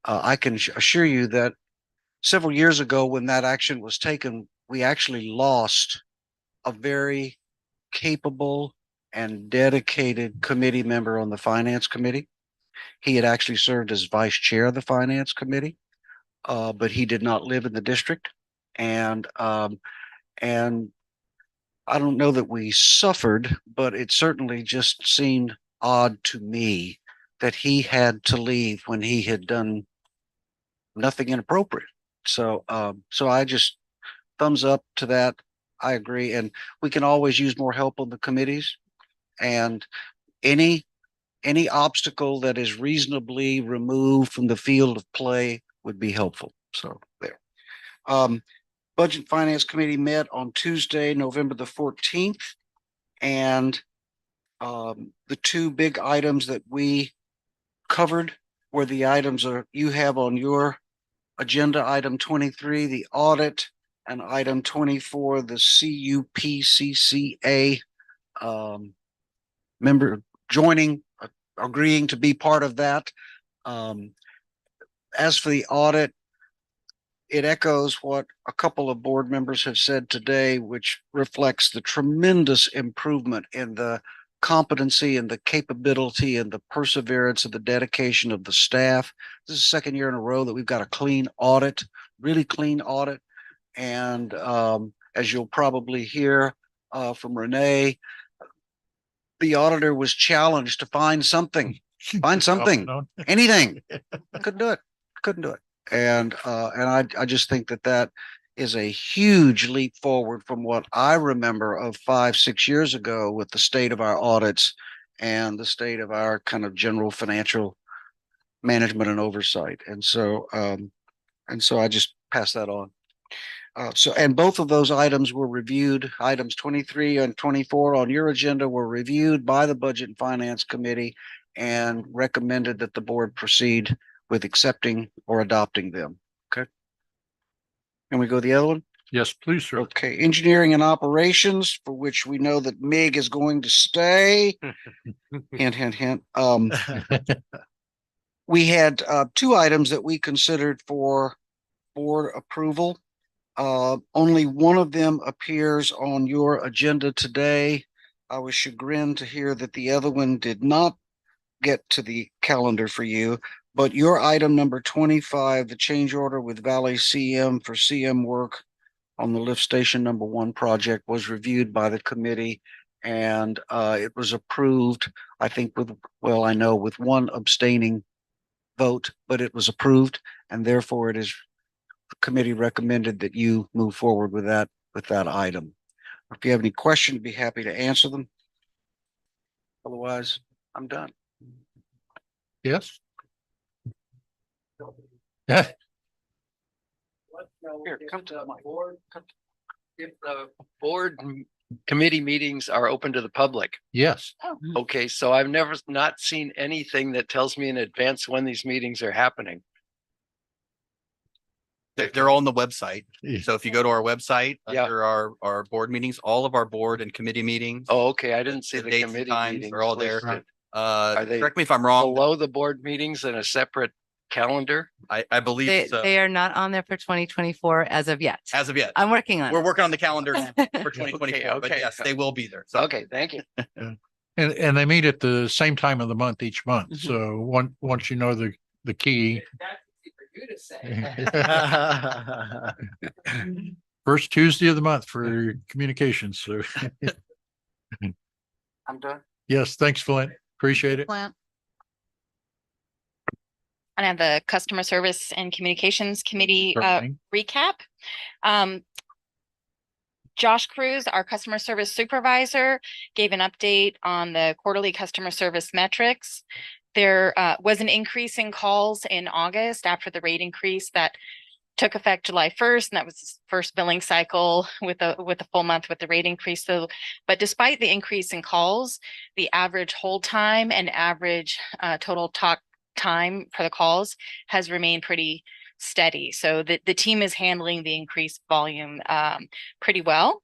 I can assure you that several years ago when that action was taken, we actually lost a very capable and dedicated committee member on the Finance Committee. He had actually served as vice chair of the Finance Committee, but he did not live in the district. And I don't know that we suffered, but it certainly just seemed odd to me that he had to leave when he had done nothing inappropriate. So I just thumbs up to that. I agree. And we can always use more help on the committees, and any obstacle that is reasonably removed from the field of play would be helpful. So there. Budget Finance Committee met on Tuesday, November the 14th. And the two big items that we covered were the items you have on your agenda, item 23, the audit, and item 24, the CUPCCA member agreeing to be part of that. As for the audit, it echoes what a couple of board members have said today, which reflects the tremendous improvement in the competency and the capability and the perseverance and the dedication of the staff. This is the second year in a row that we've got a clean audit, really clean audit. And as you'll probably hear from Renee, the auditor was challenged to find something, anything. Couldn't do it. And I just think that is a huge leap forward from what I remember of 5-6 years ago with the state of our audits and the state of our kind of general financial management and oversight. And so I just pass that on. And both of those items were reviewed. Items 23 and 24 on your agenda were reviewed by the Budget and Finance Committee and recommended that the board proceed with accepting or adopting them. Okay. Can we go the other one? Yes, please, sir. Okay, engineering and operations, for which we know that Mig is going to stay. Hint, hint, hint. We had two items that we considered for board approval. Only one of them appears on your agenda today. I was chagrined to hear that the other one did not get to the calendar for you. But your item number 25, the change order with Valley CM for CM work on the lift station number 1 project, was reviewed by the committee, and it was approved, I think with, well, I know with one abstaining vote, but it was approved, and therefore it is, the committee recommended that you move forward with that item. If you have any questions, be happy to answer them. Otherwise, I'm done. Yes. Yeah. Here, come to the mic. If the board committee meetings are open to the public. Yes. Okay, so I've never not seen anything that tells me in advance when these meetings are happening. They're all on the website. Yeah. So if you go to our website, Yeah. under our board meetings, all of our board and committee meetings. Oh, okay, I didn't see The the dates and committee times meetings are all there. listed. they Correct me if I'm wrong. Below the board meetings in a separate calendar? I believe They, so. they are not on there for 2024 as of yet. As of yet, I'm working on we're it. working on the calendar for 2024, but okay. yes, they will be there. So Okay, thank you. And they meet at the same time of the month each month. Mhm. So once you know the key, That's easy for you to say. first Tuesday of the month for communications. So I'm done. yes, thanks, Flint. Appreciate it. Plant. I have the Customer Service and Communications Committee Certainly. recap. Josh Cruz, our customer service supervisor, gave an update on the quarterly customer service metrics. There was an increase in calls in August after the rate increase that took effect July 1st, and that was his first billing cycle with a full month with the rate increase. So, but despite the increase in calls, the average hold time and average total talk time for the calls has remained pretty steady. So the team is handling the increased volume pretty well.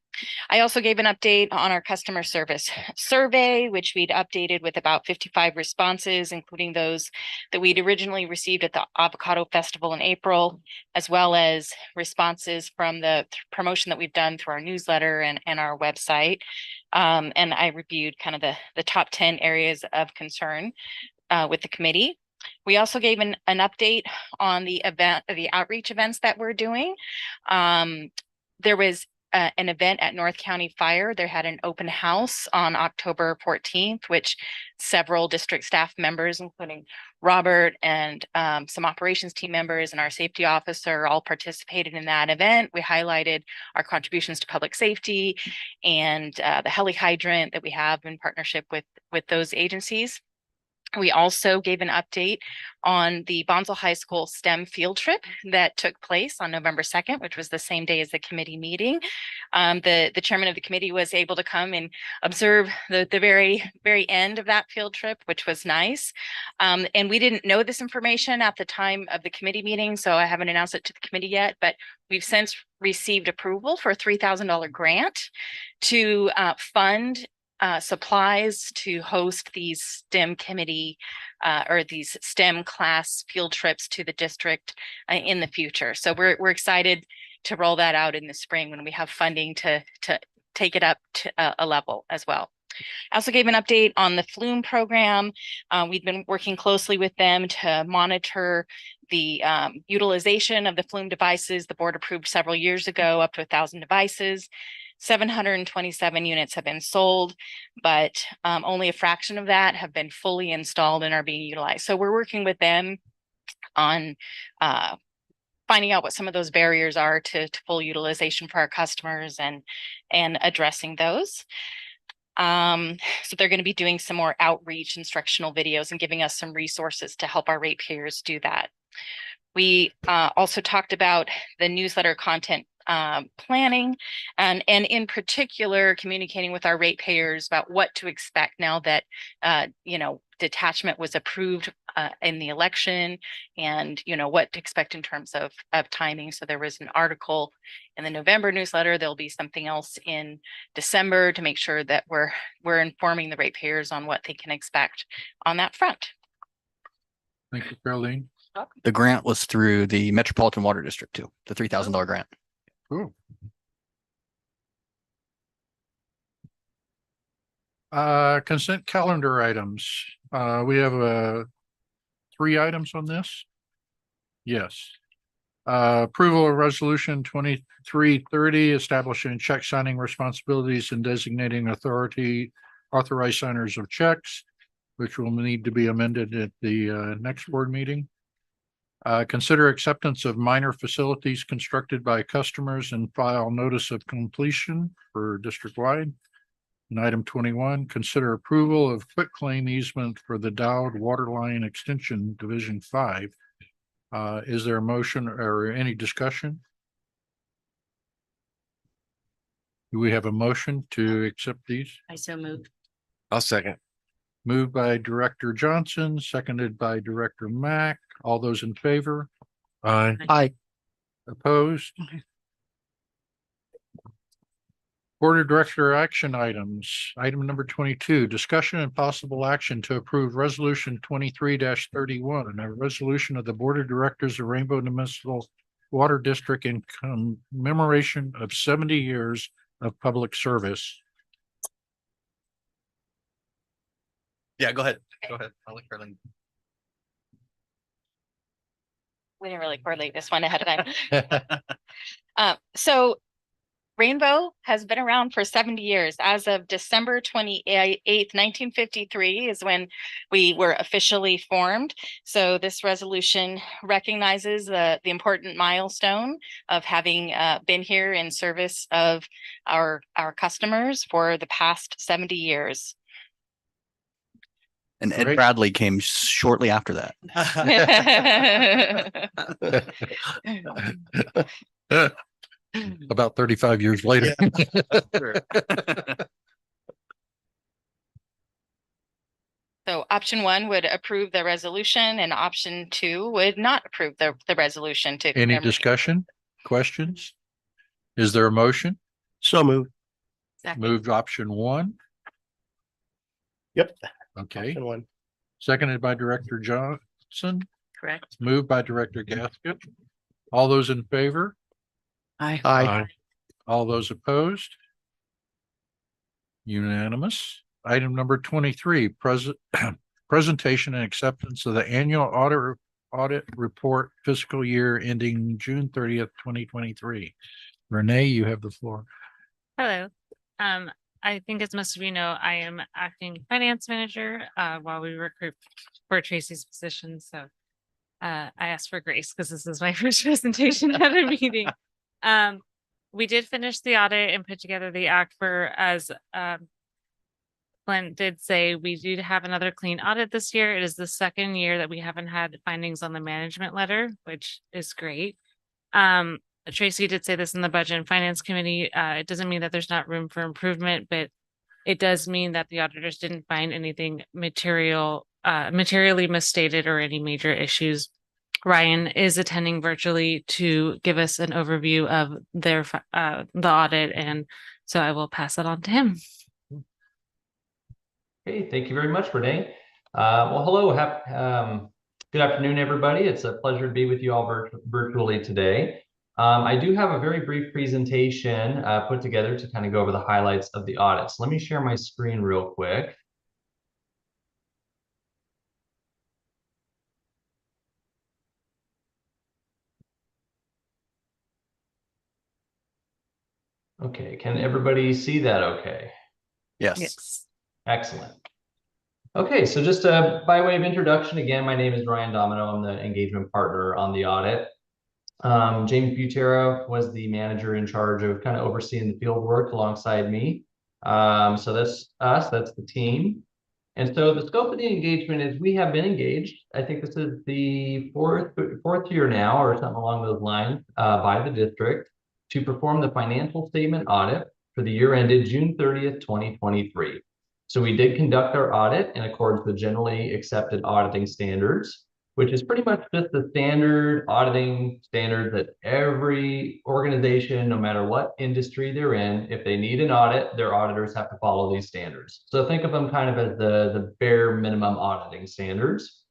I also gave an update on our customer service survey, which we'd updated with about 55 responses, including those that we'd originally received at the Avocado Festival in April, as well as responses from the promotion that we've done through our newsletter and our website. And I reviewed kind of the top 10 areas of concern with the committee. We also gave an update on the outreach events that we're doing. There was an event at North County Fire. They had an open house on October 14th, which several district staff members, including Robert and some operations team members and our safety officer, all participated in that event. We highlighted our contributions to public safety and the heli hydrant that we have in partnership with those agencies. We also gave an update on the Bonsall High School STEM field trip that took place on November 2nd, which was the same day as the committee meeting. The chairman of the committee was able to come and observe the very end of that field trip, which was nice. And we didn't know this information at the time of the committee meeting, so I haven't announced it to the committee yet, but we've since received approval for a $3,000 grant to fund supplies to host these STEM committee or these STEM class field trips to the district in the future. So we're excited to roll that out in the spring when we have funding to take it up to a level as well. I also gave an update on the Flume program. We've been working closely with them to monitor the utilization of the Flume devices. The board approved several years ago up to 1,000 devices. 727 units have been sold, but only a fraction of that have been fully installed and are being utilized. So we're working with them on finding out what some of those barriers are to full utilization for our customers and addressing those. So they're going to be doing some more outreach instructional videos and giving us some resources to help our ratepayers do that. We also talked about the newsletter content planning and in particular communicating with our ratepayers about what to expect now that detachment was approved in the election, and what to expect in terms of timing. So there was an article in the November newsletter. There'll be something else in December to make sure that we're informing the ratepayers on what they can expect on that front. Thank you, Caroline. The grant was through the Metropolitan Water District too, the $3,000 grant. Cool. Consent calendar items. We have 3 items on this. Yes. Approval of resolution 2330, establishing check signing responsibilities and designating authorized signers of checks, which will need to be amended at the next board meeting. Consider acceptance of minor facilities constructed by customers and file notice of completion for district-wide. And item 21, consider approval of quitclaim easement for the Dowd Waterline Extension Division 5. Is there a motion or any discussion? Do we have a motion to accept these? I so moved. I'll second. Moved by Director Johnson, seconded by Director Mack. All those in favor? Aye. Aye. Opposed? Board of Director action items. Item number 22, discussion and possible action to approve resolution 23-31, a resolution of the Board of Directors of Rainbow Municipal Water District in commemoration of 70 years of public service. Yeah, go ahead. Go ahead. I'll let Caroline. We didn't really correlate this one ahead of time. So Rainbow has been around for 70 years. As of December 28th, 1953 is when we were officially formed. So this resolution recognizes the important milestone of having been here in service of our customers for the past 70 years. And Ed Great. Bradley came shortly after that. About 35 years later. So option 1 would approve the resolution and option 2 would not approve the resolution to. Any discussion, questions? Is there a motion? So moved. Moved option 1. Yep. Okay. Option 1. Seconded by Director Johnson, Correct. moved by Director Gasket. All those in favor? Aye. Aye. All those opposed? Unanimous. Item number 23, presentation and acceptance of the annual audit report fiscal year ending June 30th, 2023. Renee, you have the floor. Hello. I think as most of you know, I am acting finance manager while we recruit for Tracy's position. So I asked for grace because this is my first presentation at a meeting. We did finish the audit and put together the ACFR. As Clint did say, we do have another clean audit this year. It is the second year that we haven't had findings on the management letter, which is great. Tracy did say this in the Budget and Finance Committee. It doesn't mean that there's not room for improvement, but it does mean that the auditors didn't find anything materially misstated or any major issues. Ryan is attending virtually to give us an overview of the audit, and so I will pass it on to him. Okay, thank you very much, Renee. Well, hello, good afternoon, everybody. It's a pleasure to be with you all virtually today. I do have a very brief presentation put together to kind of go over the highlights of the audit. So let me share my screen real quick. Okay, can everybody see that okay? Yes. Yes. Excellent. Okay, so just by way of introduction, again, my name is Ryan Domino. I'm the engagement partner on the audit. James Butera was the manager in charge of kind of overseeing the field work alongside me. So that's us, that's the team. And so the scope of the engagement is we have been engaged. I think this is the fourth year now or something along those lines by the district to perform the financial statement audit for the year ended June 30th, 2023. So we did conduct our audit in accordance with generally accepted auditing standards, which is pretty much just the standard auditing standard that every organization, no matter what industry they're in, if they need an audit, their auditors have to follow these standards. So think of them kind of as the bare minimum auditing standards.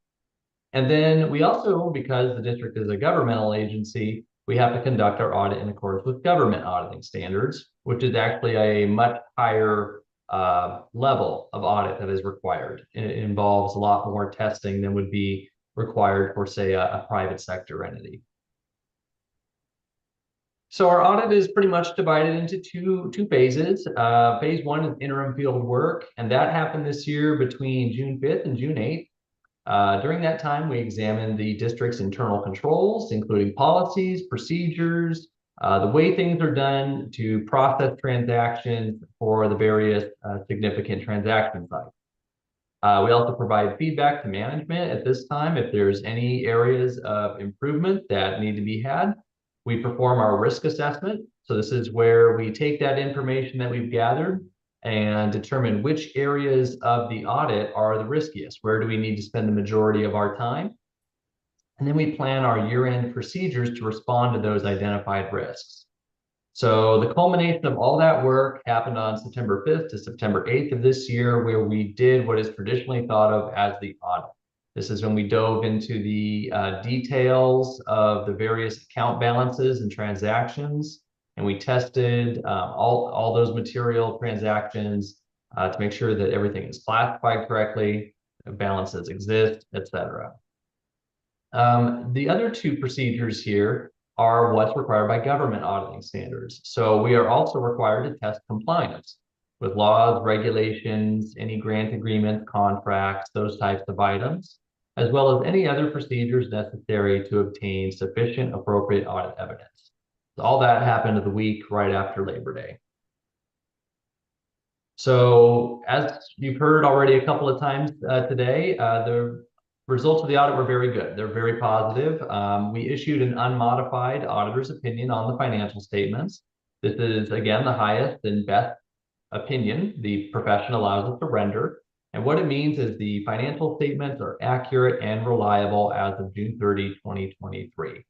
And then we also, because the district is a governmental agency, we have to conduct our audit in accordance with government auditing standards, which is actually a much higher level of audit that is required. It involves a lot more testing than would be required for, say, a private sector entity. So our audit is pretty much divided into two phases. Phase one is interim field work, and that happened this year between June 5th and June 8th. During that time, we examined the district's internal controls, including policies, procedures, the way things are done to process transactions for the various significant transaction sites. We also provide feedback to management at this time if there's any areas of improvement that need to be had. We perform our risk assessment. So this is where we take that information that we've gathered and determine which areas of the audit are the riskiest. Where do we need to spend the majority of our time? And then we plan our year-end procedures to respond to those identified risks. So the culmination of all that work happened on September 5th to September 8th of this year, where we did what is traditionally thought of as the audit. This is when we dove into the details of the various account balances and transactions, and we tested all those material transactions to make sure that everything is classified correctly, balances exist, etc. The other two procedures here are what's required by government auditing standards. So we are also required to test compliance with laws, regulations, any grant agreement, contracts, those types of items, as well as any other procedures necessary to obtain sufficient appropriate audit evidence. So all that happened the week right after Labor Day. So as you've heard already a couple of times today, the results of the audit were very good. They're very positive. We issued an unmodified auditor's opinion on the financial statements. This is, again, the highest and best opinion the profession allows us to render. And what it means is the financial statements are accurate and reliable as of June 30, 2023.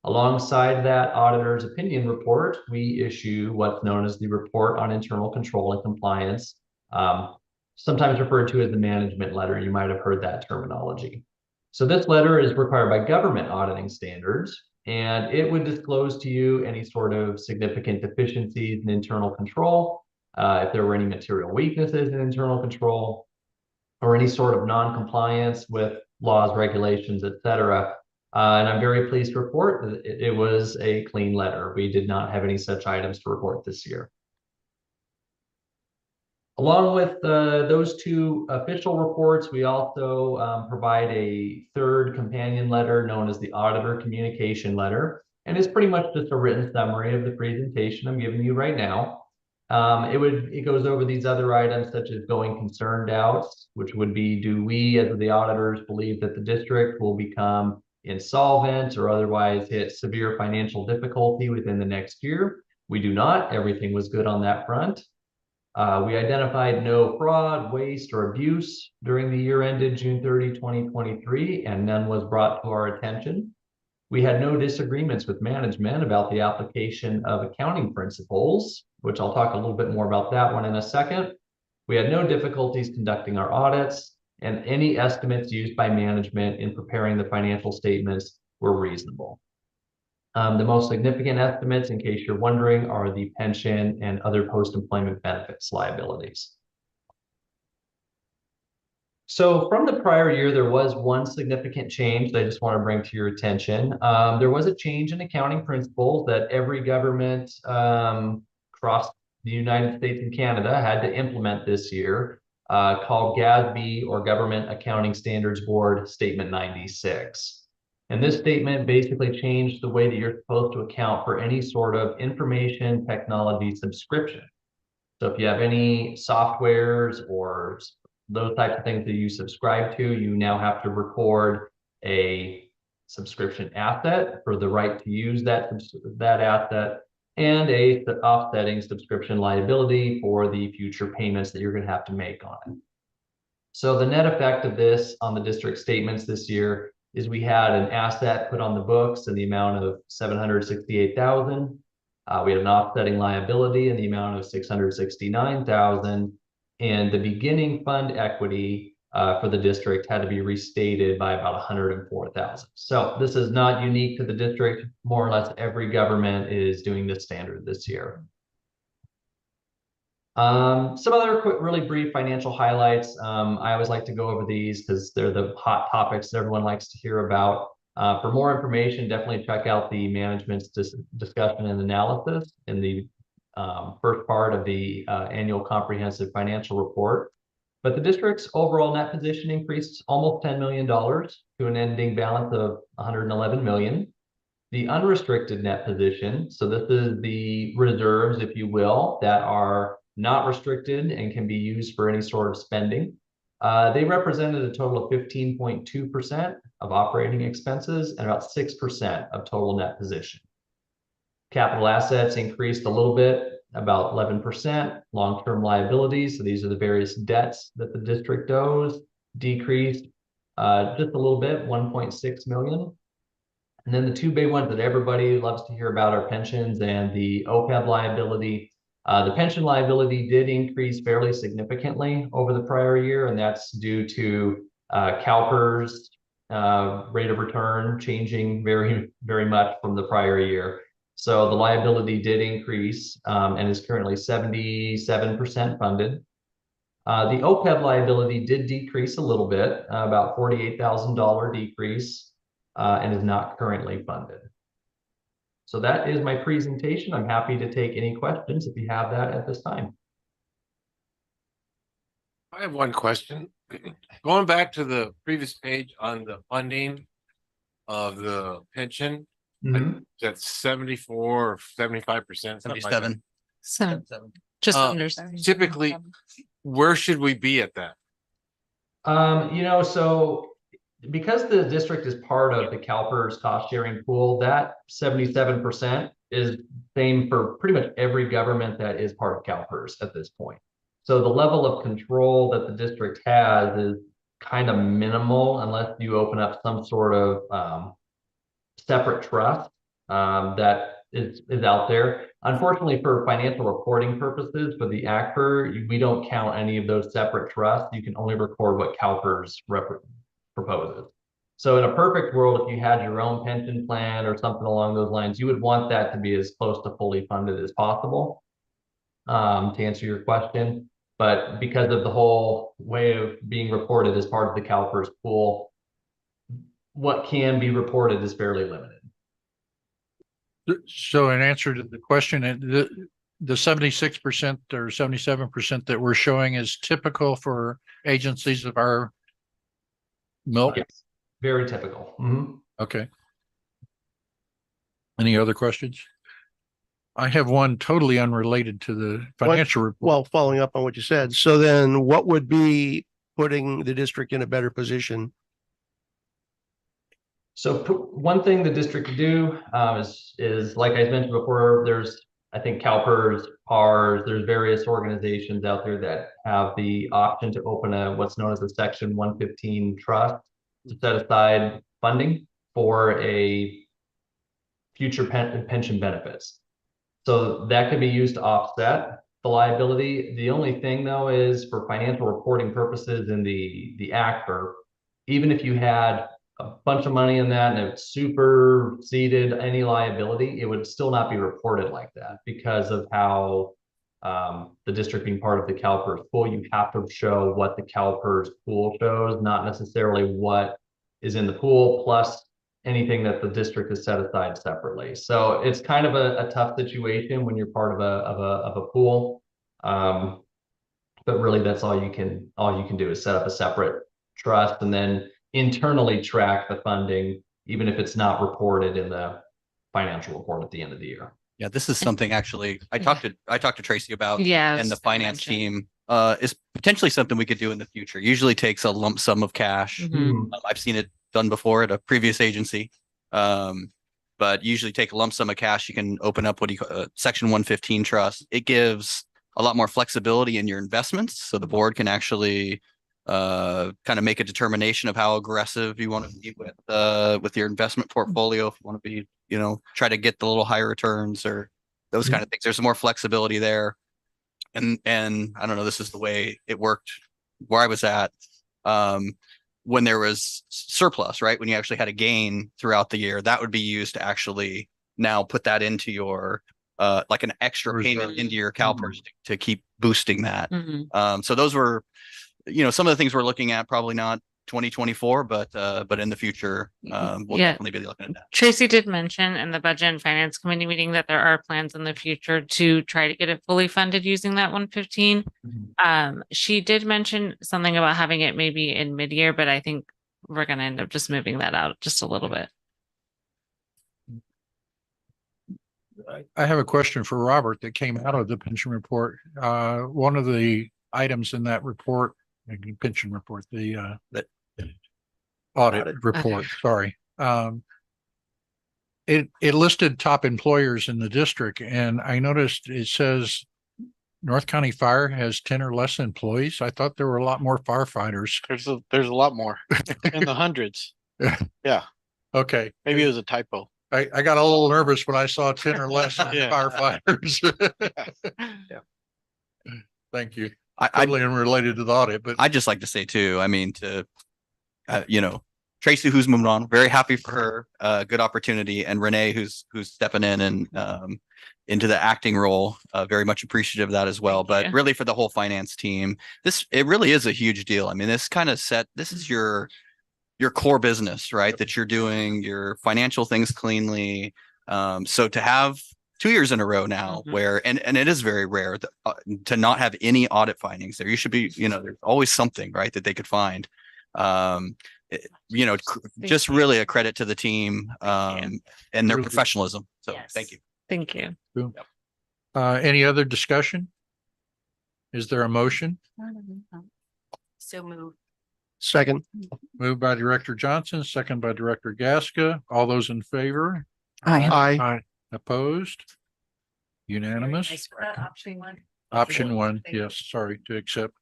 Alongside that auditor's opinion report, we issue what's known as the report on internal control and compliance, sometimes referred to as the management letter. You might have heard that terminology. So this letter is required by government auditing standards, and it would disclose to you any sort of significant deficiencies in internal control, if there were any material weaknesses in internal control, or any sort of non-compliance with laws, regulations, etc. And I'm very pleased to report that it was a clean letter. We did not have any such items to report this year. Along with those two official reports, we also provide a third companion letter known as the Auditor Communication Letter. And it's pretty much just a written summary of the presentation I'm giving you right now. It goes over these other items such as going concern doubts, which would be, do we as the auditors believe that the district will become insolvent or otherwise hit severe financial difficulty within the next year? We do not. Everything was good on that front. We identified no fraud, waste, or abuse during the year ended June 30, 2023, and none was brought to our attention. We had no disagreements with management about the application of accounting principles, which I'll talk a little bit more about that one in a second. We had no difficulties conducting our audits, and any estimates used by management in preparing the financial statements were reasonable. The most significant estimates, in case you're wondering, are the pension and other post-employment benefits liabilities. So from the prior year, there was one significant change that I just want to bring to your attention. There was a change in accounting principles that every government across the United States and Canada had to implement this year, called GASB, or Government Accounting Standards Board Statement 96. And this statement basically changed the way that you're supposed to account for any sort of information technology subscription. So if you have any softwares or those types of things that you subscribe to, you now have to record a subscription asset for the right to use that asset, and a offsetting subscription liability for the future payments that you're going to have to make on it. So the net effect of this on the district statements this year is we had an asset put on the books in the amount of $768,000. We had an offsetting liability in the amount of $669,000, and the beginning fund equity for the district had to be restated by about $104,000. So this is not unique to the district. More or less every government is doing this standard this year. Some other quick, really brief financial highlights. I always like to go over these because they're the hot topics that everyone likes to hear about. For more information, definitely check out the management's discussion and analysis in the first part of the annual comprehensive financial report. But the district's overall net position increased almost $10 million to an ending balance of $111 million. The unrestricted net position, so this is the reserves, if you will, that are not restricted and can be used for any sort of spending. They represented a total of 15.2% of operating expenses and about 6% of total net position. Capital assets increased a little bit, about 11%. Long-term liabilities, so these are the various debts that the district owes, decreased just a little bit, 1.6 million. And then the two big ones that everybody loves to hear about are pensions and the OPEB liability. The pension liability did increase fairly significantly over the prior year, and that's due to CalPERS rate of return changing very, very much from the prior year. So the liability did increase and is currently 77% funded. The OPEB liability did decrease a little bit, about $48,000 decrease, and is not currently funded. So that is my presentation. I'm happy to take any questions if you have that at this time. I have one question. Going back to the previous page on the funding of the pension, that's 74 or 75%. 77. Just Uh, under. Typically, where should we be at that? You know, so because the district is part of the CalPERS cost sharing pool, that 77% is same for pretty much every government that is part of CalPERS at this point. So the level of control that the district has is kind of minimal unless you open up some sort of separate trust that is out there. Unfortunately, for financial reporting purposes for the ACPR, we don't count any of those separate trusts. You can only record what CalPERS proposes. So in a perfect world, if you had your own pension plan or something along those lines, you would want that to be as close to fully funded as possible, to answer your question. But because of the whole way of being reported as part of the CalPERS pool, what can be reported is fairly limited. So in answer to the question, the 76% or 77% that we're showing is typical for agencies of our milk? Yes, very typical. Okay. Any other questions? I have one totally unrelated to the financial report. Well, following up on what you said, so then what would be putting the district in a better position? So one thing the district could do is like I mentioned before, there's, I think CalPERS, PARS, there's various organizations out there that have the option to open a what's known as a Section 115 trust to set aside funding for a future pension benefits. So that could be used to offset the liability. The only thing though is for financial reporting purposes in the ACPR, even if you had a bunch of money in that and it superseded any liability, it would still not be reported like that because of how the district being part of the CalPERS pool, you have to show what the CalPERS pool shows, not necessarily what is in the pool plus anything that the district has set aside separately. So it's kind of a tough situation when you're part of a pool. But really that's all you can do is set up a separate trust and then internally track the funding, even if it's not reported in the financial report at the end of the year. Yeah, this is something actually I talked to Tracy about, and the finance team is potentially something we could do in the future. Usually takes a lump sum of cash. I've seen it done before at a previous agency. but usually take a lump sum of cash. You can open up what you call a Section 115 trust. It gives a lot more flexibility in your investments. So the board can actually kind of make a determination of how aggressive you want to be with your investment portfolio. If you want to be, try to get the little higher returns or those kind of things. There's some more flexibility there. And I don't know, this is the way it worked where I was at. When there was surplus, right? When you actually had a gain throughout the year, that would be used to actually now put that into your like an extra payment into your CalPERS to keep boosting that. So those were, some of the things we're looking at, probably not 2024, but in the future, we'll definitely be looking at that. Tracy did mention in the Budget and Finance Committee meeting that there are plans in the future to try to get it fully funded using that 115. She did mention something about having it maybe in mid-year, but I think we're going to end up just moving that out just a little bit. I have a question for Robert that came out of the pension report. One of the items in that report, pension report, the audit report, sorry. It listed top employers in the district, and I noticed it says North County Fire has 10 or less employees. I thought there were a lot more firefighters. There's a lot more in the hundreds. Yeah. Okay. Maybe it was a typo. I got a little nervous when I saw 10 or less firefighters. Thank you. Totally unrelated to the audit, but I'd just like to say too, I mean, Tracy, who's moving on, very happy for her, good opportunity, and Renee, who's stepping in and into the acting role, very much appreciative of that as well. But really for the whole finance team, it really is a huge deal. I mean, this is your core business, right? That you're doing your financial things cleanly. So to have 2 years in a row now where, and it is very rare to not have any audit findings there. You should be, there's always something, right, that they could find. Just really a credit to the team and their professionalism. So thank you. Thank you. Any other discussion? Is there a motion? So move. Second. Moved by Director Johnson, second by Director Gasca. All those in favor? Aye. Opposed? Unanimous? Option one. Option one, yes, sorry, to accept.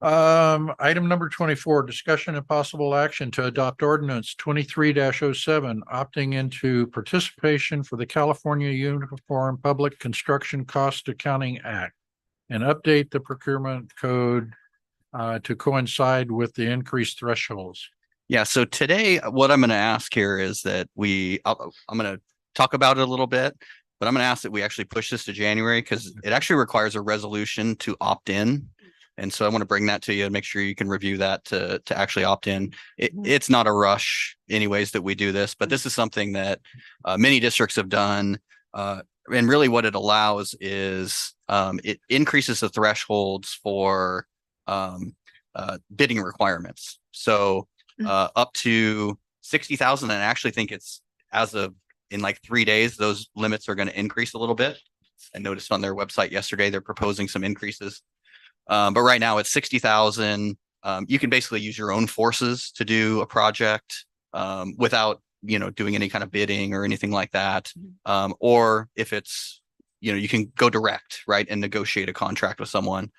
Item number 24, discussion and possible action to adopt ordinance 23-07, opting into participation for the California Uniform Public Construction Cost Accounting Act and update the procurement code to coincide with the increased thresholds. Yeah, so today, what I'm going to ask here is that I'm going to talk about it a little bit, but I'm going to ask that we actually push this to January because it actually requires a resolution to opt in. And so I want to bring that to you and make sure you can review that to actually opt in. It's not a rush anyways that we do this, but this is something that many districts have done. And really what it allows is it increases the thresholds for bidding requirements. So up to 60,000, and I actually think it's as of in like 3 days, those limits are going to increase a little bit. I noticed on their website yesterday, they're proposing some increases. But right now it's 60,000. You can basically use your own forces to do a project without, doing any kind of bidding or anything like that. Or if it's, you can go direct, right, and negotiate a contract with someone.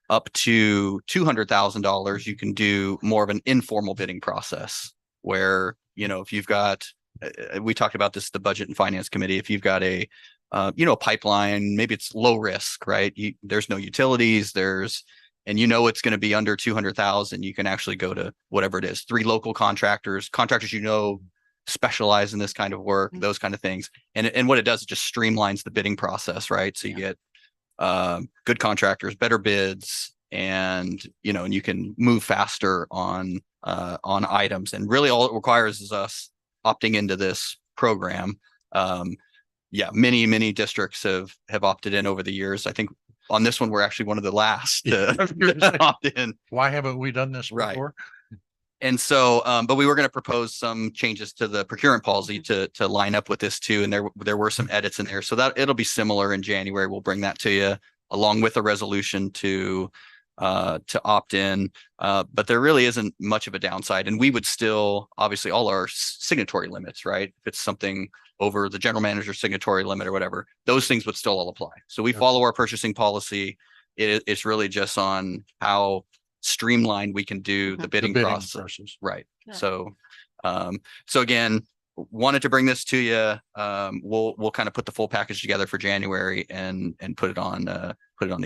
Up to $200,000, you can do more of an informal bidding process where, if you've got, we talked about this, the Budget and Finance Committee, if you've got a pipeline, maybe it's low risk, right? There's no utilities, and it's going to be under 200,000. You can actually go to whatever it is, 3 local contractors specialize in this kind of work, those kind of things. And what it does, it just streamlines the bidding process, right? So you get good contractors, better bids, and and you can move faster on items. And really all it requires is us opting into this program. Many districts have opted in over the years. I think on this one, we're actually one of the last to opt in. Why haven't we done this before? Right. And so, but we were going to propose some changes to the procurement policy to line up with this too. And there were some edits in there. So that it'll be similar in January. We'll bring that to you along with a resolution to to opt in. But there really isn't much of a downside. And we would still, obviously, all our signatory limits, right? If it's something over the general manager signatory limit or whatever, those things would still all apply. So we follow our purchasing policy. It's really just on how streamlined we can do the bidding process. Right. Yeah. So, so again, wanted to bring this to you. We'll kind of put the full package together for January and put it on the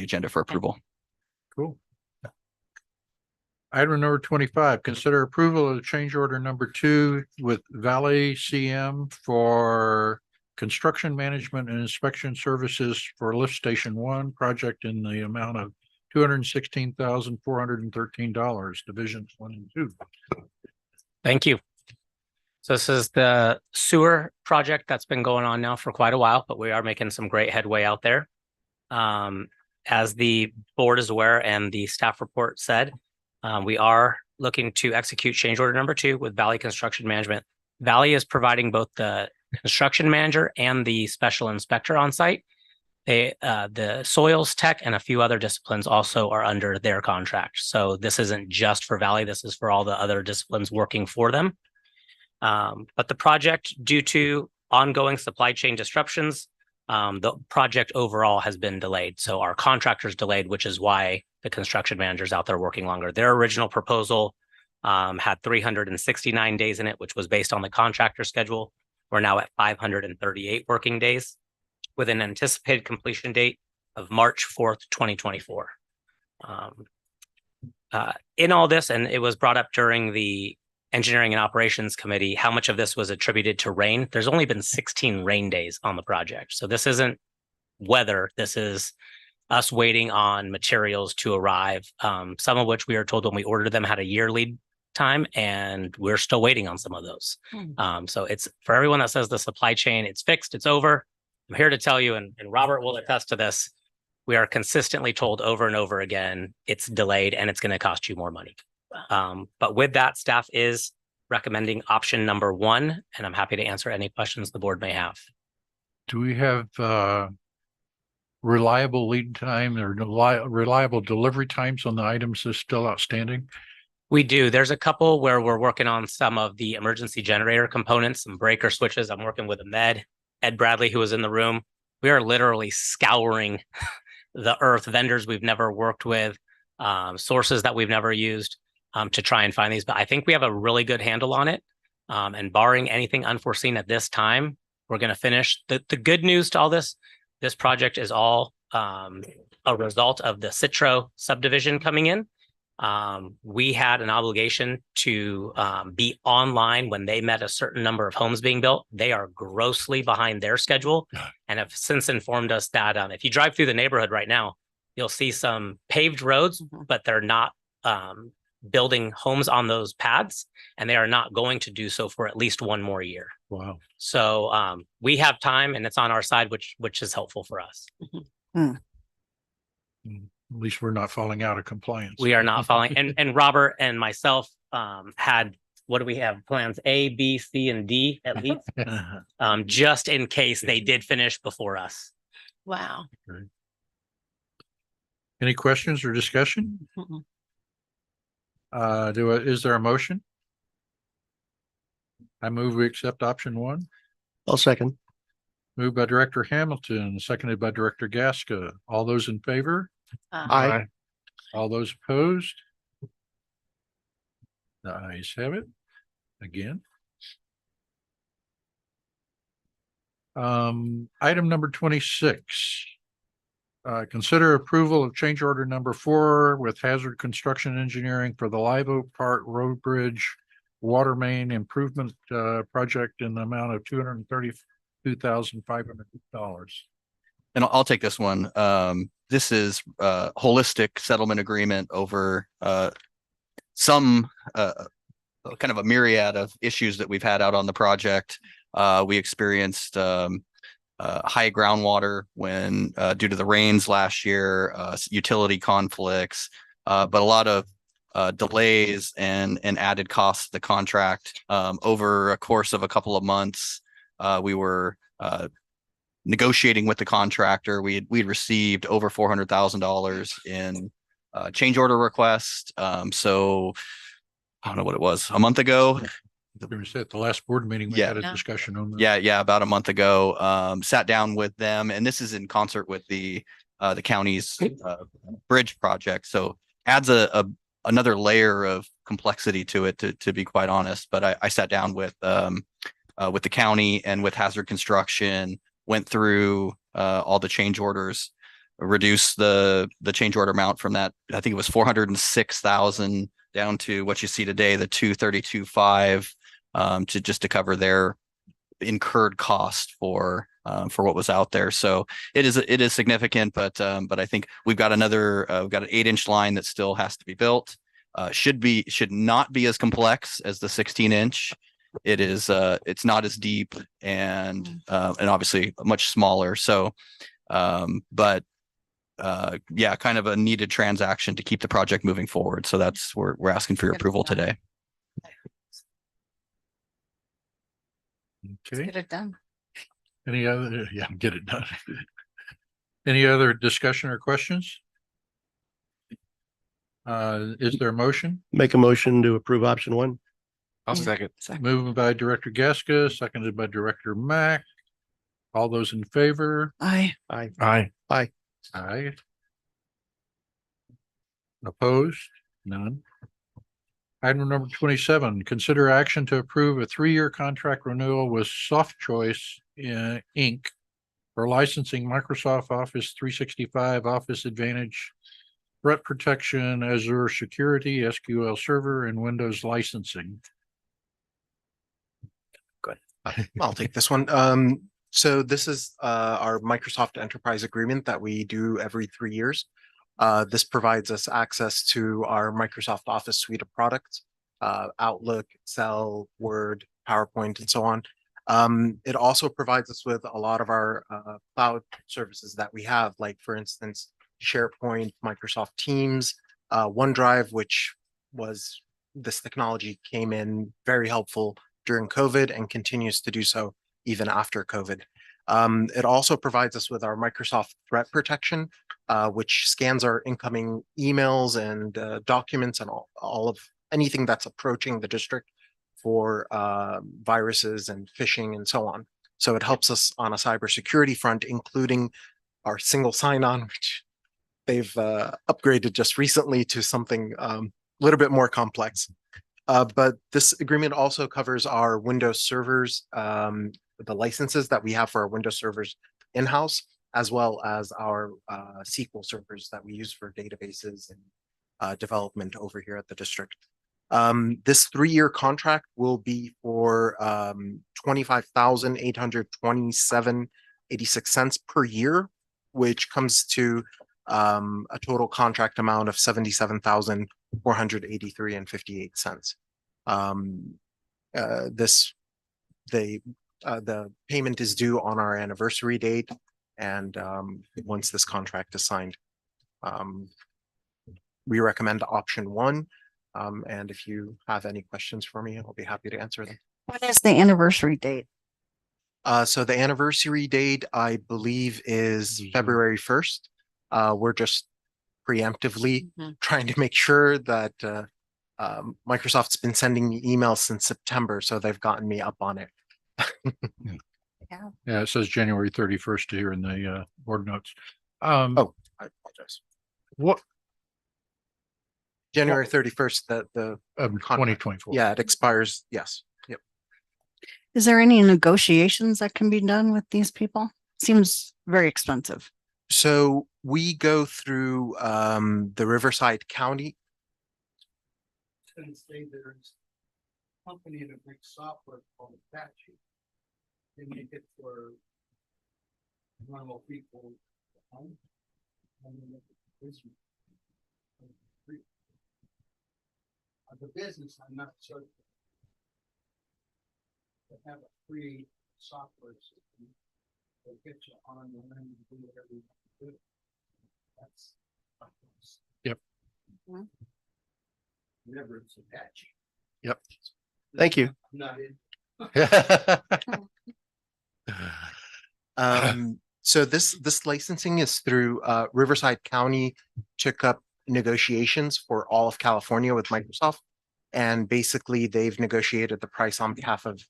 agenda for approval. Cool. Item number 25, consider approval of change order number 2 with Valley CM for construction management and inspection services for Lift Station 1 project in the amount of $216,413, divisions 1 and 2. Thank you. So this is the sewer project that's been going on now for quite a while, but we are making some great headway out there. As the board is aware and the staff report said, we are looking to execute change order number 2 with Valley Construction Management. Valley is providing both the construction manager and the special inspector on site. The soils tech and a few other disciplines also are under their contract. So this isn't just for Valley. This is for all the other disciplines working for them. But the project, due to ongoing supply chain disruptions, the project overall has been delayed. So our contractor's delayed, which is why the construction manager's out there working longer. Their original proposal had 369 days in it, which was based on the contractor schedule. We're now at 538 working days with an anticipated completion date of March 4th, 2024. In all this, and it was brought up during the Engineering and Operations Committee, how much of this was attributed to rain. There's only been 16 rain days on the project. So this isn't weather. This is us waiting on materials to arrive, some of which we are told when we ordered them had a year lead time, and we're still waiting on some of those. So it's for everyone that says the supply chain, it's fixed, it's over. I'm here to tell you, and Robert will attest to this, we are consistently told over and over again, it's delayed and it's going to cost you more money. But with that, staff is recommending option number 1, and I'm happy to answer any questions the board may have. Do we have reliable lead time or reliable delivery times on the items that's still outstanding? We do. There's a couple where we're working on some of the emergency generator components, some breaker switches. I'm working with Ed Bradley, who was in the room. We are literally scouring the earth, vendors we've never worked with, sources that we've never used, to try and find these. But I think we have a really good handle on it. And barring anything unforeseen at this time, we're going to finish. The good news to all this project is all a result of the Citro subdivision coming in. We had an obligation to be online when they met a certain number of homes being built. They are grossly behind their schedule and have since informed us that if you drive through the neighborhood right now, you'll see some paved roads, but they're not building homes on those paths, and they are not going to do so for at least 1 more year. Wow. So we have time, and it's on our side, which is helpful for us. At least we're not falling out of compliance. We are not falling. And Robert and myself had, what do we have? Plans A, B, C, and D at least, just in case they did finish before us. Wow. Any questions or discussion? Is there a motion? I move we accept option 1. I'll second. Moved by Director Hamilton, seconded by Director Gasca. All those in favor? Aye. All those opposed? The ayes have it. Again. Item number 26. Consider approval of change order number 4 with Hazard Construction Engineering for the Live Oak Park Road Bridge Water Main Improvement Project in the amount of $232,500. And I'll take this one. This is a holistic settlement agreement over some kind of a myriad of issues that we've had out on the project. We experienced high groundwater when due to the rains last year, utility conflicts, but a lot of delays and added costs to the contract. Over a course of a couple of months, we were negotiating with the contractor. We'd received over $400,000 in change order request. So I don't know what it was, a month ago. At the last board meeting, we Yeah. had a discussion on that. Yeah, about a month ago. Sat down with them, and this is in concert with the county's bridge project. So adds another layer of complexity to it, to be quite honest. But I sat down with the county and with Hazard Construction, went through all the change orders, reduced the change order amount from that. I think it was 406,000 down to what you see today, the 232.5, to cover their incurred cost for what was out there. So it is significant, but I think we've got we've got an 8-inch line that still has to be built. Should not be as complex as the 16-inch. It is it's not as deep and obviously much smaller. So but yeah, kind of a needed transaction to keep the project moving forward. So that's we're asking for your approval today. Okay. Get it done. Any other, yeah, get it done. Any other discussion or questions? Is there a motion? Make a motion to approve option one. I'll second. Moved by Director Gaska, seconded by Director Mack. All those in favor? Aye. Aye. Aye. Aye. Aye. Opposed? None. Item number 27, consider action to approve a 3-year contract renewal with Soft Choice Inc. for licensing Microsoft Office 365, Office Advantage, threat protection, Azure security, SQL Server, and Windows licensing. I'll take this one. So this is our Microsoft Enterprise Agreement that we do every 3 years. This provides us access to our Microsoft Office suite of products, Outlook, Excel, Word, PowerPoint, and so on. It also provides us with a lot of our cloud services that we have, like, for instance, SharePoint, Microsoft Teams, OneDrive, which was this technology came in very helpful during COVID and continues to do so even after COVID. It also provides us with our Microsoft Threat Protection, which scans our incoming emails and documents and all of anything that's approaching the district for viruses and phishing and so on. So it helps us on a cybersecurity front, including our single sign-on, which they've upgraded just recently to something a little bit more complex. But this agreement also covers our Windows servers, the licenses that we have for our Windows servers in-house, as well as our SQL servers that we use for databases and development over here at the district. This 3-year contract will be for $25,827.86 per year, which comes to a total contract amount of $77,483.58. The payment is due on our anniversary date, and once this contract is signed, we recommend option one. And if you have any questions for me, I'll be happy to answer them. What is the anniversary date? So the anniversary date, I believe, is February 1st. We're just preemptively trying to make sure that Microsoft's been sending me emails since September, so they've gotten me up on it. Yeah, it says January 31st here in the board notes. Oh, I apologize. What? January 31st, the 2024. Yeah, it expires. Yes. Yep. Is there any negotiations that can be done with these people? Seems very expensive. So we go through the Riverside County. Say there's a company that makes software called Apache. They make it for normal people. The business, I'm not certain. They have a free software system that gets you on the line to do whatever you want to do. That's. Yep. Never it's Apache. Yep. Thank you. I'm not in. So this licensing is through Riverside County took up negotiations for all of California with Microsoft. And basically, they've negotiated the price on behalf of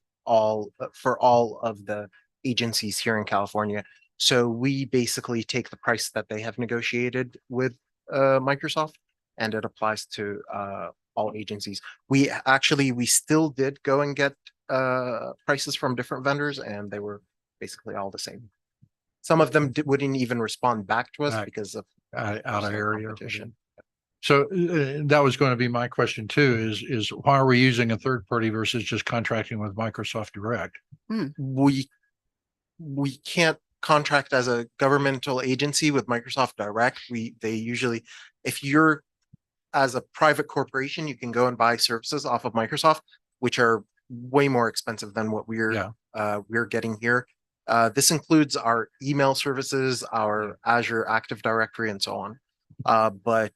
for all of the agencies here in California. So we basically take the price that they have negotiated with Microsoft, and it applies to all agencies. We still did go and get prices from different vendors, and they were basically all the same. Some of them wouldn't even respond back to us because of out of area. competition. So that was going to be my question too, is why are we using a third party versus just contracting with Microsoft Direct? We can't contract as a governmental agency with Microsoft Direct. They usually, if you're as a private corporation, you can go and buy services off of Microsoft, which are way more expensive than what we're getting here. This includes our email services, our Azure Active Directory, and so on. But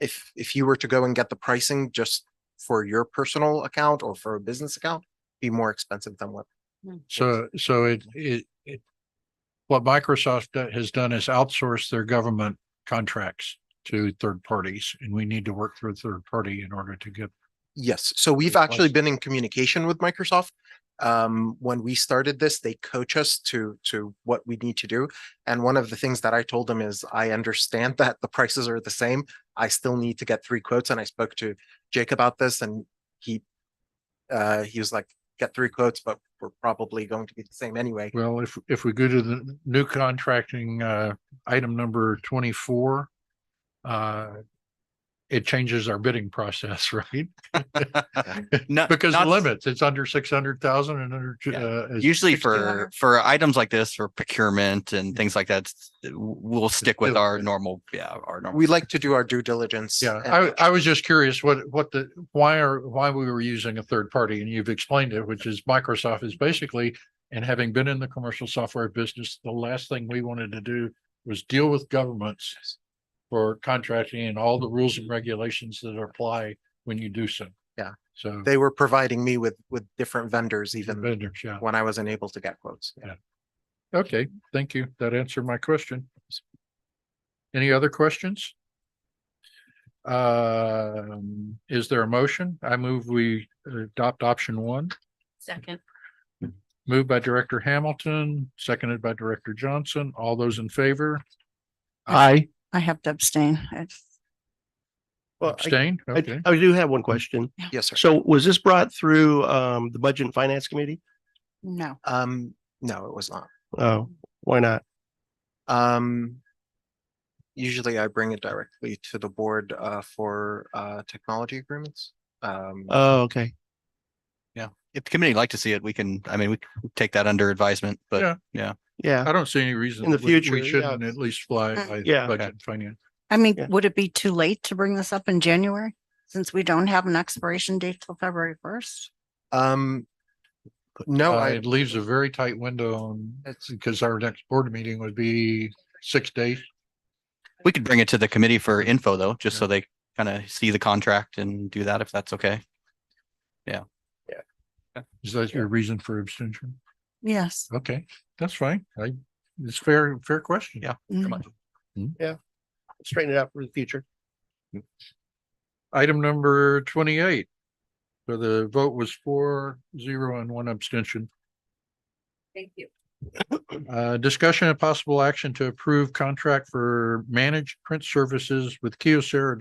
if you were to go and get the pricing just for your personal account or for a business account, it'd be more expensive than what. So what Microsoft has done is outsource their government contracts to third parties, and we need to work through a third party in order to get. Yes, so we've actually been in communication with Microsoft. When we started this, they coach us to what we need to do. And one of the things that I told them is, I understand that the prices are the same. I still need to get 3 quotes. And I spoke to Jake about this, and he was like, get 3 quotes, but we're probably going to be the same anyway. Well, if we go to the new contracting item number 24, it changes our bidding process, right? Because the limits, it's under 600,000 and under usually for items like this, for procurement and things like that, we'll stick with our normal. We like to do our due diligence. Yeah, I was just curious why we were using a third party, and you've explained it, which is Microsoft is basically, and having been in the commercial software business, the last thing we wanted to do was deal with governments for contracting and all the rules and regulations that apply when you do so. Yeah. So they were providing me with different vendors, even yeah, when I wasn't able to get quotes. Yeah. Okay, thank you. That answered my question. Any other questions? Is there a motion? I move we adopt option 1. Second. Moved by Director Hamilton, seconded by Director Johnson. All those in favor? Aye. I have to abstain. Well, Abstain? Okay. I do have one question. Yes, sir. So was this brought through the Budget and Finance Committee? No. No, it was not. Oh, why not? Usually I bring it directly to the board for technology agreements. Oh, okay. Yeah, if the committee would like to see it, we can take that under advisement, but yeah. Yeah. I don't see any reason In the that future, we shouldn't at least fly by Yeah. Budget and Finance. I mean, would it be too late to bring this up in January, since we don't have an expiration date till February 1st? No, It leaves a very tight window on, because our next board meeting would be 6 days. We could bring it to the committee for info though, just so they kind of see the contract and do that, if that's okay. Yeah. Is that your reason for abstention? Yes. Okay, that's fine. It's fair question. Yeah. Yeah. Straighten it out for the future. Item number 28. So the vote was 4-0 and 1 abstention. Thank you. Discussion and possible action to approve contract for managed print services with Kyocera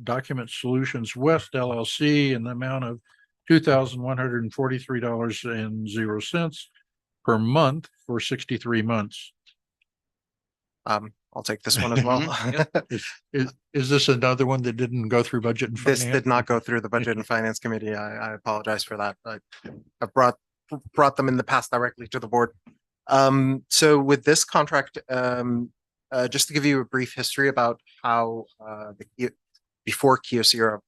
Document Solutions West LLC in the amount of $2,143.00 per month for 63 months. I'll take this one as well. Is this another one that didn't go through Budget and Finance? This did not go through the Budget and Finance Committee. I apologize for that. I brought them in the past directly to the board. So with this contract, just to give you a brief history about how before Kyocera,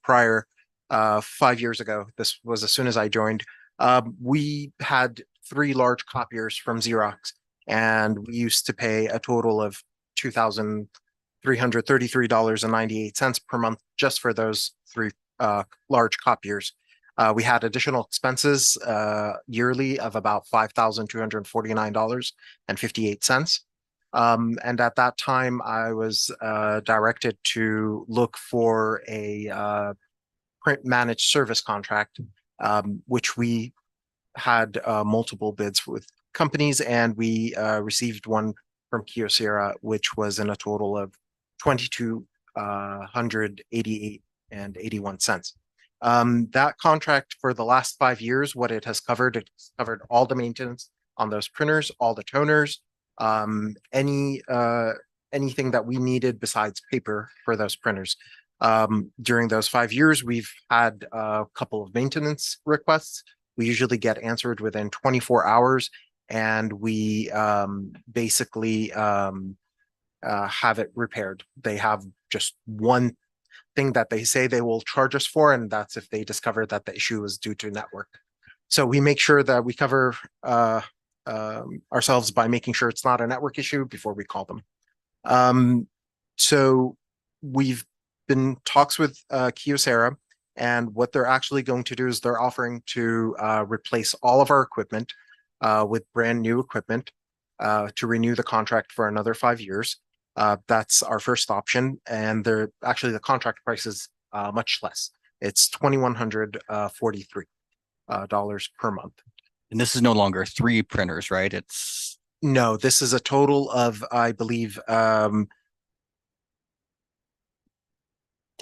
prior 5 years ago, this was as soon as I joined, we had 3 large copiers from Xerox, and we used to pay a total of $2,333.98 per month just for those 3 large copiers. We had additional expenses yearly of about $5,249.58. And at that time, I was directed to look for a print managed service contract, which we had multiple bids with companies, and we received one from Kyocera, which was in a total of 2,288.81 cents. That contract for the last 5 years, what it has covered, it's covered all the maintenance on those printers, all the toners, anything that we needed besides paper for those printers. During those 5 years, we've had a couple of maintenance requests. We usually get answered within 24 hours, and we basically have it repaired. They have just one thing that they say they will charge us for, and that's if they discover that the issue is due to network. So we make sure that we cover ourselves by making sure it's not a network issue before we call them. So we've been talks with Kyocera, and what they're actually going to do is they're offering to replace all of our equipment with brand new equipment to renew the contract for another 5 years. That's our first option, and they're actually the contract price is much less. It's $2,143 per month. And this is no longer 3 printers, right? It's No, this is a total of, I believe, I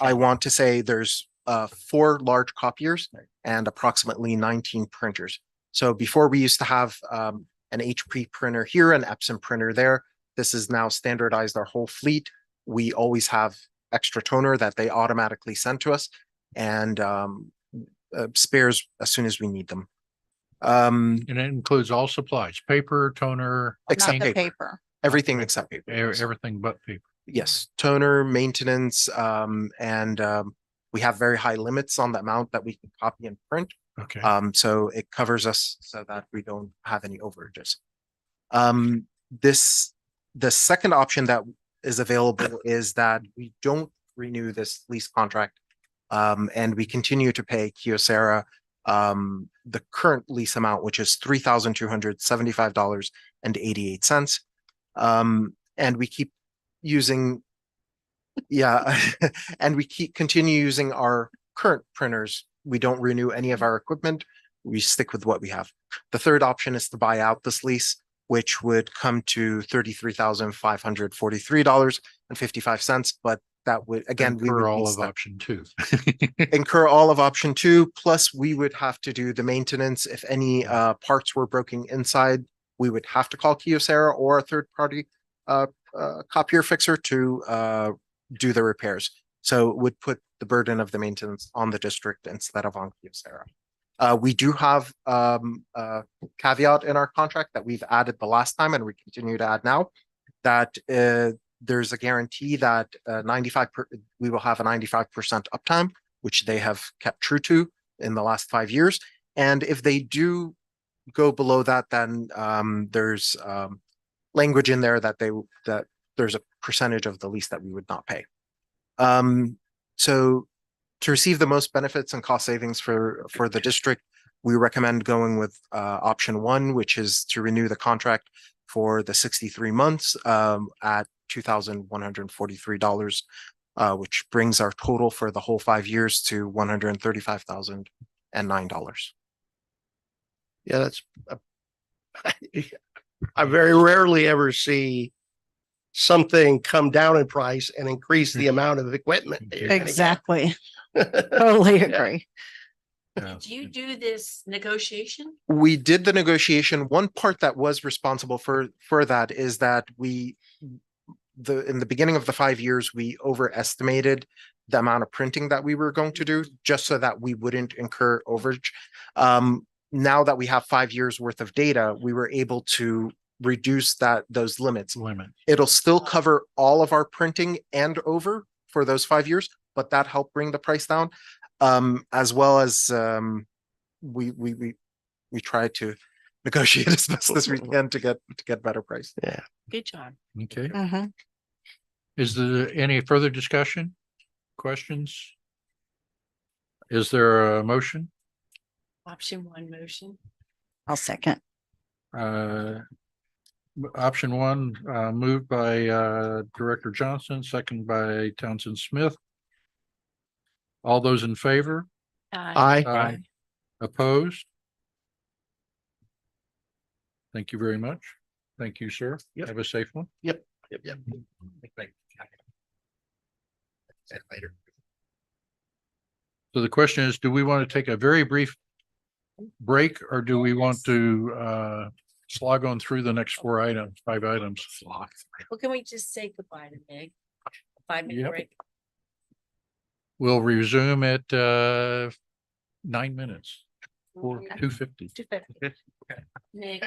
want to say there's 4 large copiers and approximately 19 printers. So before we used to have an HP printer here, an Epson printer there. This is now standardized our whole fleet. We always have extra toner that they automatically send to us, and spares as soon as we need them. And it includes all supplies, paper, toner. Except Not the paper. paper. Everything except paper. Everything but paper. Yes, toner, maintenance, and we have very high limits on the amount that we can copy and print. Okay. So it covers us so that we don't have any overages. The second option that is available is that we don't renew this lease contract, and we continue to pay Kyocera the current lease amount, which is $3,275.88. And we keep using, and we continue using our current printers. We don't renew any of our equipment. We stick with what we have. The third option is to buy out this lease, which would come to $33,543.55. But that would, again, we would all lease of that. option 2. Incur all of option 2, plus we would have to do the maintenance. If any parts were broken inside, we would have to call Kyocera or a third party copier fixer to do the repairs. So it would put the burden of the maintenance on the district instead of on Kyocera. We do have a caveat in our contract that we've added the last time, and we continue to add now, that there's a guarantee that we will have a 95% uptime, which they have kept true to in the last 5 years. And if they do go below that, then there's language in there that there's a percentage of the lease that we would not pay. So to receive the most benefits and cost savings for the district, we recommend going with option 1, which is to renew the contract for the 63 months at $2,143, which brings our total for the whole 5 years to $135,009. Yeah, that's, I very rarely ever see something come down in price and increase the amount of equipment. that you're gonna get. Exactly. Totally agree. Did you do this negotiation? We did the negotiation. One part that was responsible for that is that in the beginning of the 5 years, we overestimated the amount of printing that we were going to do, just so that we wouldn't incur overage. Now that we have 5 years worth of data, we were able to reduce those limits. It'll still cover all of our printing and over for those 5 years, but that helped bring the price down. As well as we try to negotiate as best as we can to get better price. Yeah. Good job. Okay. Mm-hmm. Is there any further discussion? Questions? Is there a motion? Option 1 motion. I'll second. Option one, moved by Director Johnson, second by Townsend Smith. All those in favor? Aye. Opposed? Thank you very much. Thank you, sir. Yep. Have a safe one. Yep. Later. So the question is, do we want to take a very brief break or do we want to slog on through the next 5 items? Well, can we just say goodbye to Meg? 5-minute Yep. break. We'll resume at 9 minutes or Okay. 2:50. 2:50. Meg.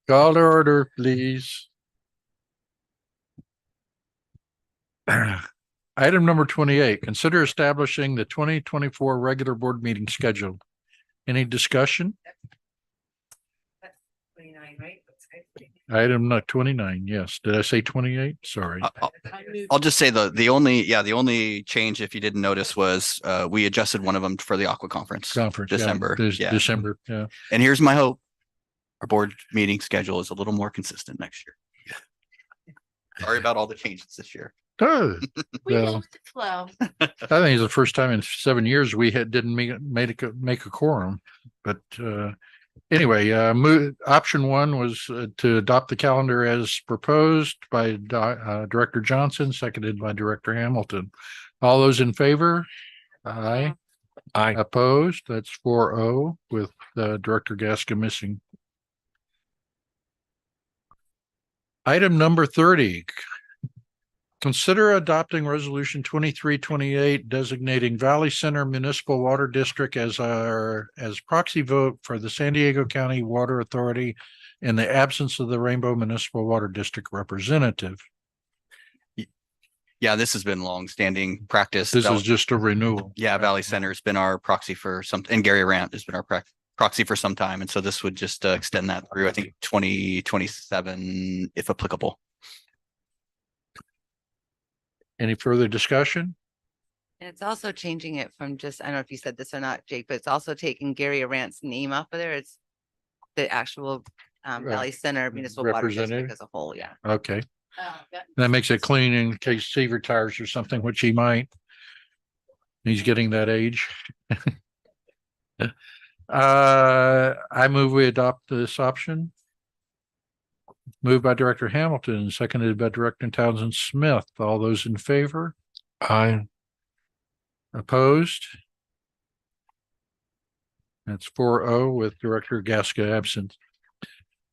Call to order, please. Item number 28, consider establishing the 2024 regular board meeting schedule. Any discussion? 29, right? Item not 29, yes. Did I say 28? Sorry. I'll just say the only change, if you didn't notice, was we adjusted one of them for the Aqua Conference. Conference, yeah, December. Yeah. December, yeah. And here's my hope. Our board meeting schedule is a little more consistent next year. Sorry about all the changes this year. Oh, We go well, with the flow. I think it's the first time in 7 years we didn't make a quorum, but anyway, option one was to adopt the calendar as proposed by Director Johnson, seconded by Director Hamilton. All those in favor? Aye. Aye. Opposed? That's 4-0 with Director Gasca missing. Item number 30. Consider adopting resolution 2328 designating Valley Center Municipal Water District as proxy vote for the San Diego County Water Authority in the absence of the Rainbow Municipal Water District representative. Yeah, this has been long-standing practice. This is just a renewal. Yeah, Valley Center has been our proxy for some, and Gary Rant has been our proxy for some time. And so this would just extend that through, I think, 2027, if applicable. Any further discussion? And it's also changing it from just, I don't know if you said this or not, Jake, but it's also taking Gary Arant's name off of there. It's the actual Valley Center Municipal Water District Representative? as a whole, yeah. Okay. That makes it clean in case he retires or something, which he might. He's getting that age. I move we adopt this option. Moved by Director Hamilton, seconded by Director Townsend Smith. All those in favor? Aye. Opposed? That's 4-0 with Director Gasca absent.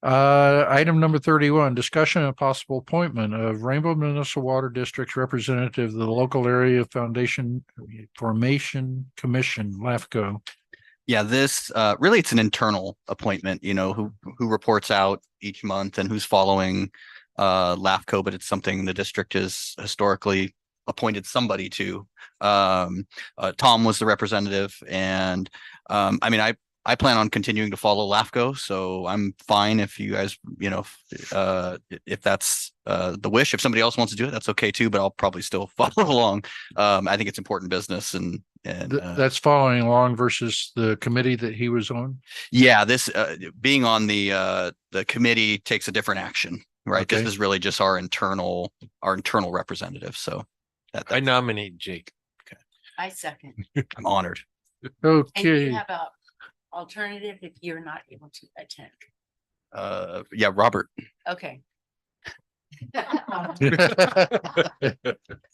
Item number 31, discussion and possible appointment of Rainbow Municipal Water District's representative of the local area formation commission, LAFCO. Yeah, this really it's an internal appointment, you know, who reports out each month and who's following LAFCO, but it's something the district has historically appointed somebody to. Tom was the representative, and I mean, I plan on continuing to follow LAFCO, so I'm fine if you guys, you know, if that's the wish. If somebody else wants to do it, that's okay too, but I'll probably still follow along. I think it's important business, and that's following along versus the committee that he was on. Yeah, this being on the committee takes a different action, right? Okay. This is really just our internal representative. So I nominate Jake. I second. I'm honored. And you Okay. have a alternative if you're not able to attend. Yeah, Robert. Okay.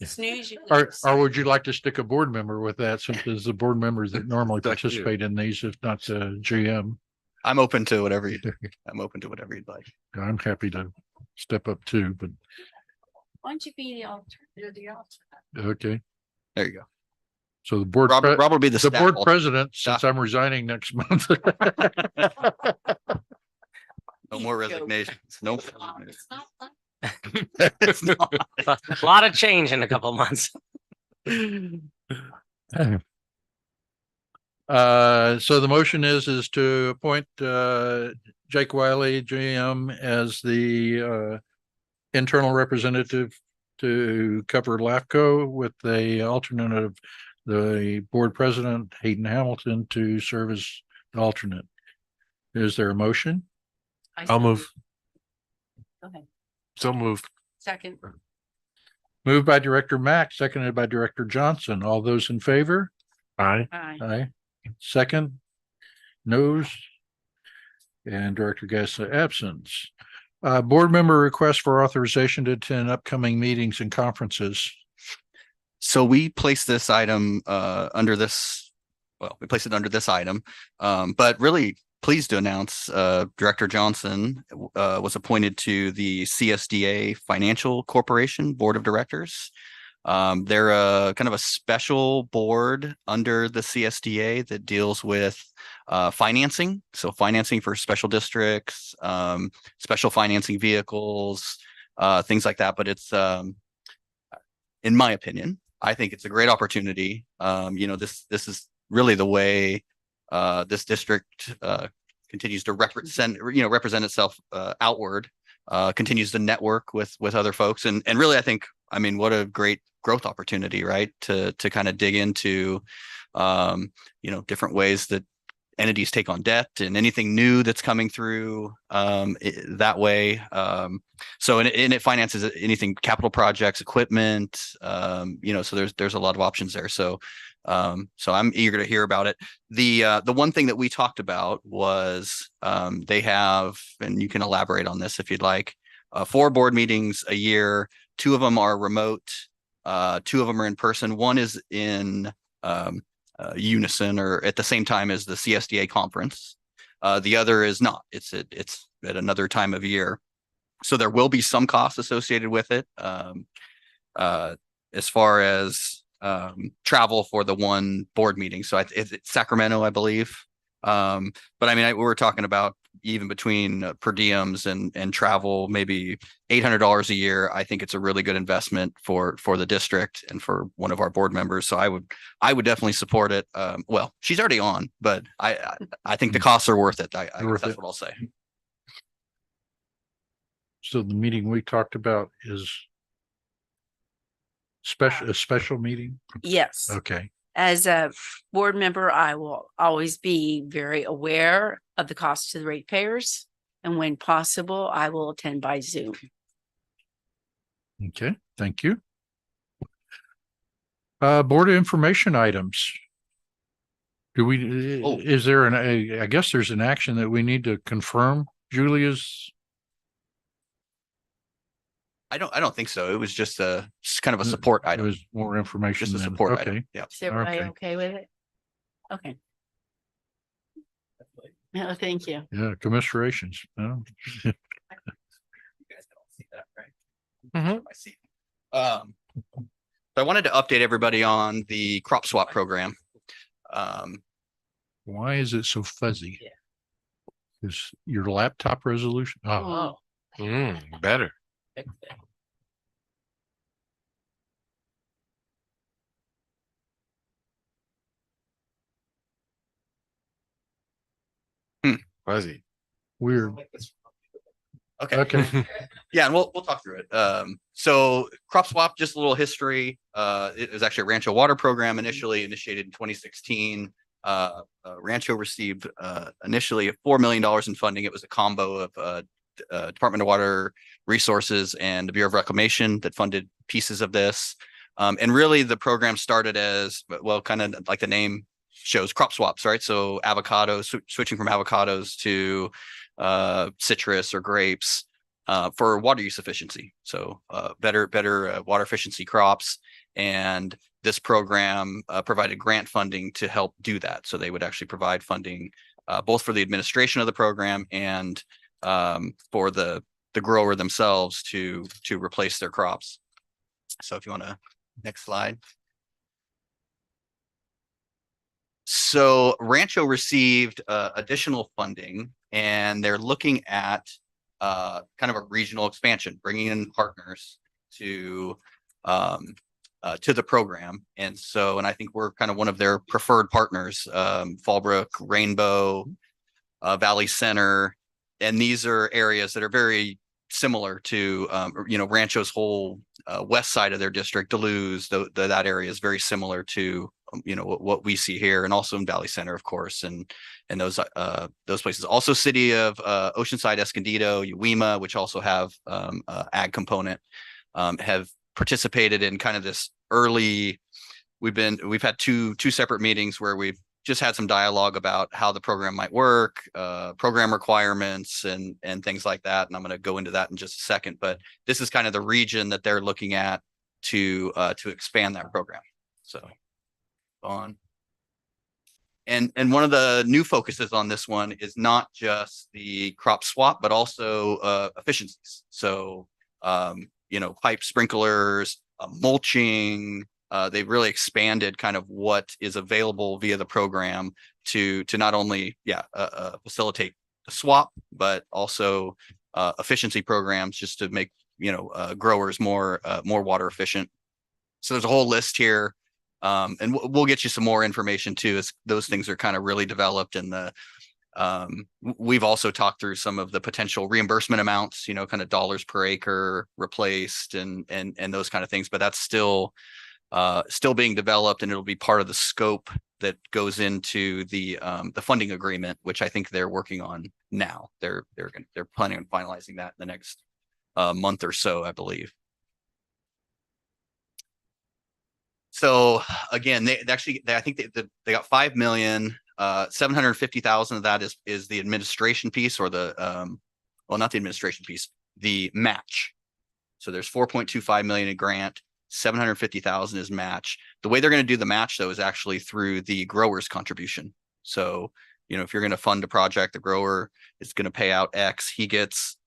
Snooze. You Or would you like to stick a board member with that, since it's the board members that normally Thank you. participate in these, if not the GM? I'm open to whatever you'd like. I'm happy to step up too, but Why don't you be the alternative? The alternate. okay. There you go. So the board. Robert will be the the staff board alternate. president, since I'm resigning next month. No more resignations. No. more resignations. It's not. A lot of change in a couple months. So the motion is to appoint Jake Wiley, GM, as the internal representative to cover LAFCO, with the alternate of the board president, Hayden Hamilton, to serve as the alternate. Is there a motion? I'll move. Go ahead. So moved. Second. Moved by Director Mack, seconded by Director Johnson. All those in favor? Aye. Aye. Aye. Second? Noes? And Director Gasca absence. Board member request for authorization to attend upcoming meetings and conferences. So we placed this item under this. Well, we placed it under this item, but really pleased to announce Director Johnson was appointed to the CSDA Financial Corporation Board of Directors. They're a kind of a special board under the CSDA that deals with financing. So financing for special districts, special financing vehicles, things like that. But it's, in my opinion, I think it's a great opportunity. This is really the way this district continues to represent itself outward, continues to network with other folks. And really, I think, what a great growth opportunity, right? To kind of dig into, different ways that entities take on debt and anything new that's coming through that way. So it finances anything, capital projects, equipment, so there's a lot of options there. So I'm eager to hear about it. The one thing that we talked about was they have, and you can elaborate on this if you'd like, 4 board meetings a year. 2 of them are remote. 2 of them are in person. One is in unison or at the same time as the CSDA conference. The other is not. It's at another time of year. So there will be some costs associated with it. As far as travel for the one board meeting. So it's Sacramento, I believe. But we're talking about even between per diems and travel, maybe $800 a year. I think it's a really good investment for the district and for one of our board members. So I would definitely support it. Well, she's already on, but I think the costs are worth it. I guess that's what I'll say. So the meeting we talked about is a special meeting? Yes. Okay. As a board member, I will always be very aware of the cost to the ratepayers. And when possible, I will attend by Zoom. Okay, thank you. Board information items. Is there I guess there's an action that we need to confirm Julia's? I don't think so. It was just kind of a support item. It was more information. Just a than- support okay. item. Yeah. Is everybody okay with it? Okay. No, thank you. Yeah, commiserations. Oh. You guys can all see that, right? I see. So I wanted to update everybody on the crop swap program. Why is it so fuzzy? Is your laptop resolution? Oh, Better. Fuzzy. Weird. Okay. Yeah, and we'll talk through it. So crop swap, just a little history. It was actually a Rancho water program initially initiated in 2016. Rancho received initially $4 million in funding. It was a combo of Department of Water Resources and the Bureau of Reclamation that funded pieces of this. And really the program started as, well, kind of like the name shows, crop swaps, right? So avocados, switching from avocados to citrus or grapes for water use efficiency. So better water efficiency crops. And this program provided grant funding to help do that. So they would actually provide funding both for the administration of the program and for the grower themselves to replace their crops. So if you want to, next slide. So Rancho received additional funding, and they're looking at kind of a regional expansion, bringing in partners to the program. And I think we're kind of one of their preferred partners, Fallbrook, Rainbow, Valley Center. And these are areas that are very similar to, Rancho's whole west side of their district, Duluth. That area is very similar to, what we see here, and also in Valley Center, of course, and those places. Also, city of Oceanside, Escondido, Uwima, which also have ag component, have participated in kind of this early. We've had two separate meetings where we've just had some dialogue about how the program might work, program requirements and things like that. And I'm going to go into that in just a second, but this is kind of the region that they're looking at to expand that program. So on. And one of the new focuses on this one is not just the crop swap, but also efficiencies. So, pipe sprinklers, mulching. They've really expanded kind of what is available via the program to not only, facilitate the swap, but also efficiency programs just to make, growers more water efficient. So there's a whole list here. And we'll get you some more information too, as those things are kind of really developed. And we've also talked through some of the potential reimbursement amounts, kind of dollars per acre replaced and those kind of things, but that's still being developed, and it'll be part of the scope that goes into the funding agreement, which I think they're working on now. They're planning on finalizing that in the next month or so, I believe. So again, I think they got 5 million, 750,000 of that is the administration piece, or the not the administration piece, the match. So there's 4.25 million in grant, 750,000 is match. The way they're going to do the match though is actually through the grower's contribution. So, if you're going to fund a project, the grower is going to pay out X, he gets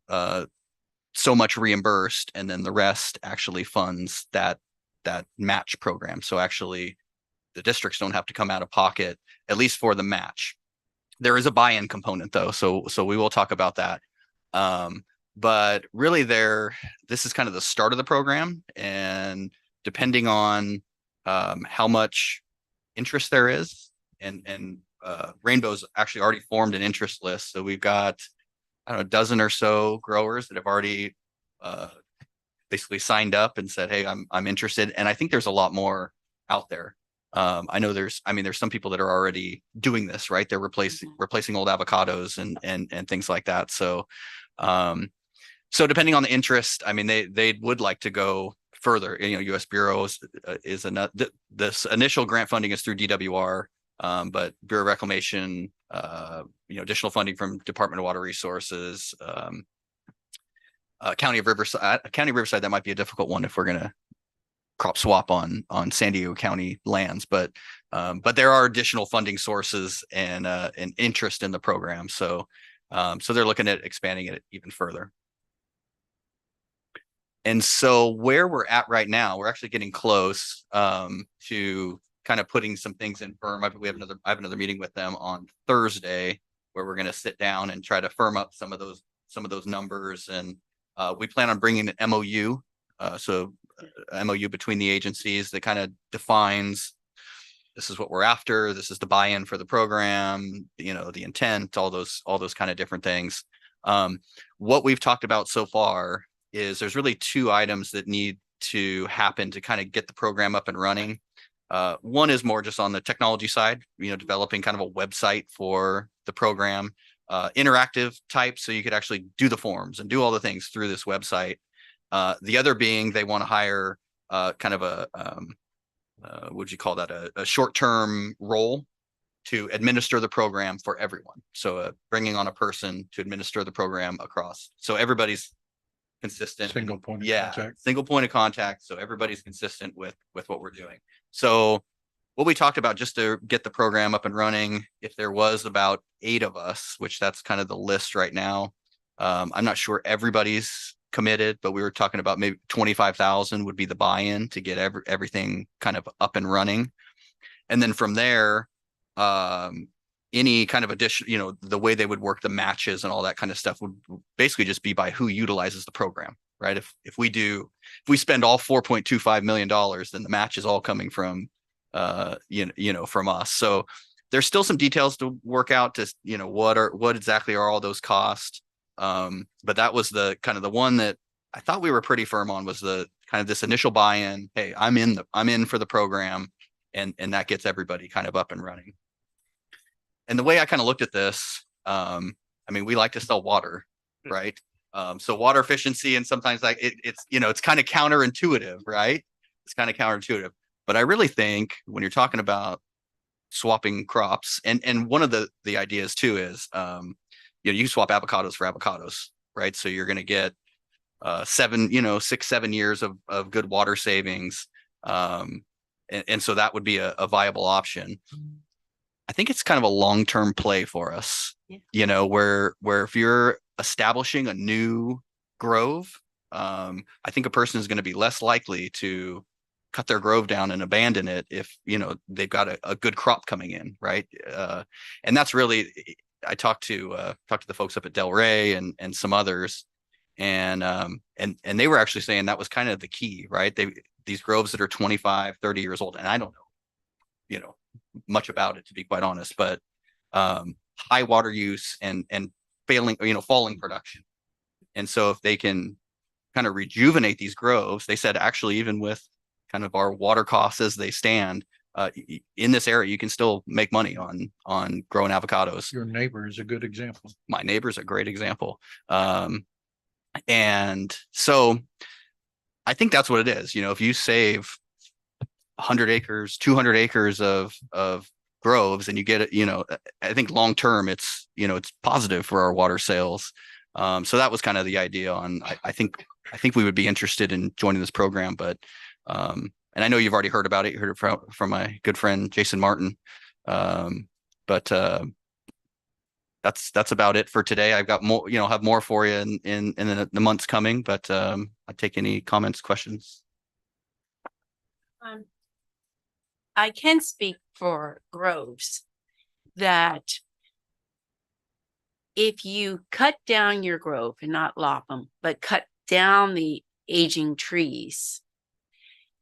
so much reimbursed, and then the rest actually funds that match program. So actually the districts don't have to come out of pocket, at least for the match. There is a buy-in component though. So we will talk about that. But really this is kind of the start of the program, and depending on how much interest there is, and Rainbow's actually already formed an interest list. So we've got, I don't know, a dozen or so growers that have already basically signed up and said, hey, I'm interested. And I think there's a lot more out there. I know there's some people that are already doing this, right? They're replacing old avocados and things like that. So so depending on the interest, they would like to go further. US Bureau is another, this initial grant funding is through DWR, but Bureau of Reclamation, additional funding from Department of Water Resources, County of Riverside, that might be a difficult one if we're going to crop swap on San Diego County lands, but there are additional funding sources and interest in the program. So they're looking at expanding it even further. And so where we're at right now, we're actually getting close to kind of putting some things in firm. I have another meeting with them on Thursday where we're going to sit down and try to firm up some of those numbers. And we plan on bringing an MOU. So MOU between the agencies that kind of defines, this is what we're after. This is the buy-in for the program, the intent, all those kind of different things. What we've talked about so far is there's really two items that need to happen to kind of get the program up and running. One is more just on the technology side, developing kind of a website for the program, interactive type, so you could actually do the forms and do all the things through this website. The other being they want to hire kind of a, would you call that, a short-term role to administer the program for everyone. So bringing on a person to administer the program across. So everybody's consistent. Single point of contact. Single point of contact. So everybody's consistent with what we're doing. So what we talked about, just to get the program up and running, if there was about 8 of us, which that's kind of the list right now. I'm not sure everybody's committed, but we were talking about maybe 25,000 would be the buy-in to get everything kind of up and running. And then from there, any kind of addition, the way they would work the matches and all that kind of stuff would basically just be by who utilizes the program, right? If we spend all $4.25 million, then the match is all coming from, from us. So there's still some details to work out to, what exactly are all those costs. But that was the kind of the one that I thought we were pretty firm on, was the kind of this initial buy-in. Hey, I'm in for the program, and that gets everybody kind of up and running. And the way I kind of looked at this, we like to sell water, right? So water efficiency, and sometimes it's kind of counterintuitive, right? It's kind of counterintuitive, but I really think when you're talking about swapping crops, and one of the ideas too is, you swap avocados for avocados, right? So you're going to get 6, 7 years of good water savings. And so that would be a viable option. I think it's kind of a long-term play for us, where if you're establishing a new grove, I think a person is going to be less likely to cut their grove down and abandon it if, you know, they've got a good crop coming in, right? And that's really, I talked to the folks up at Delray and some others, and they were actually saying that was kind of the key, right? These groves that are 25, 30 years old, and I don't know, you know, much about it, to be quite honest, but high water use and falling production. And so if they can kind of rejuvenate these groves, they said actually even with kind of our water costs as they stand, in this area, you can still make money on growing avocados. Your neighbor is a good example. My neighbor's a great example. And so I think that's what it is. You know, if you save 100 acres, 200 acres of groves and you get it, you know, I think long term it's, you know, it's positive for our water sales. So that was kind of the idea on, I think we would be interested in joining this program, but and I know you've already heard about it. You heard it from my good friend Jason Martin. But that's about it for today. I've got more, you know, have more for you in the months coming, but I'll take any comments, questions. I can speak for groves that if you cut down your grove and not lop them, but cut down the aging trees,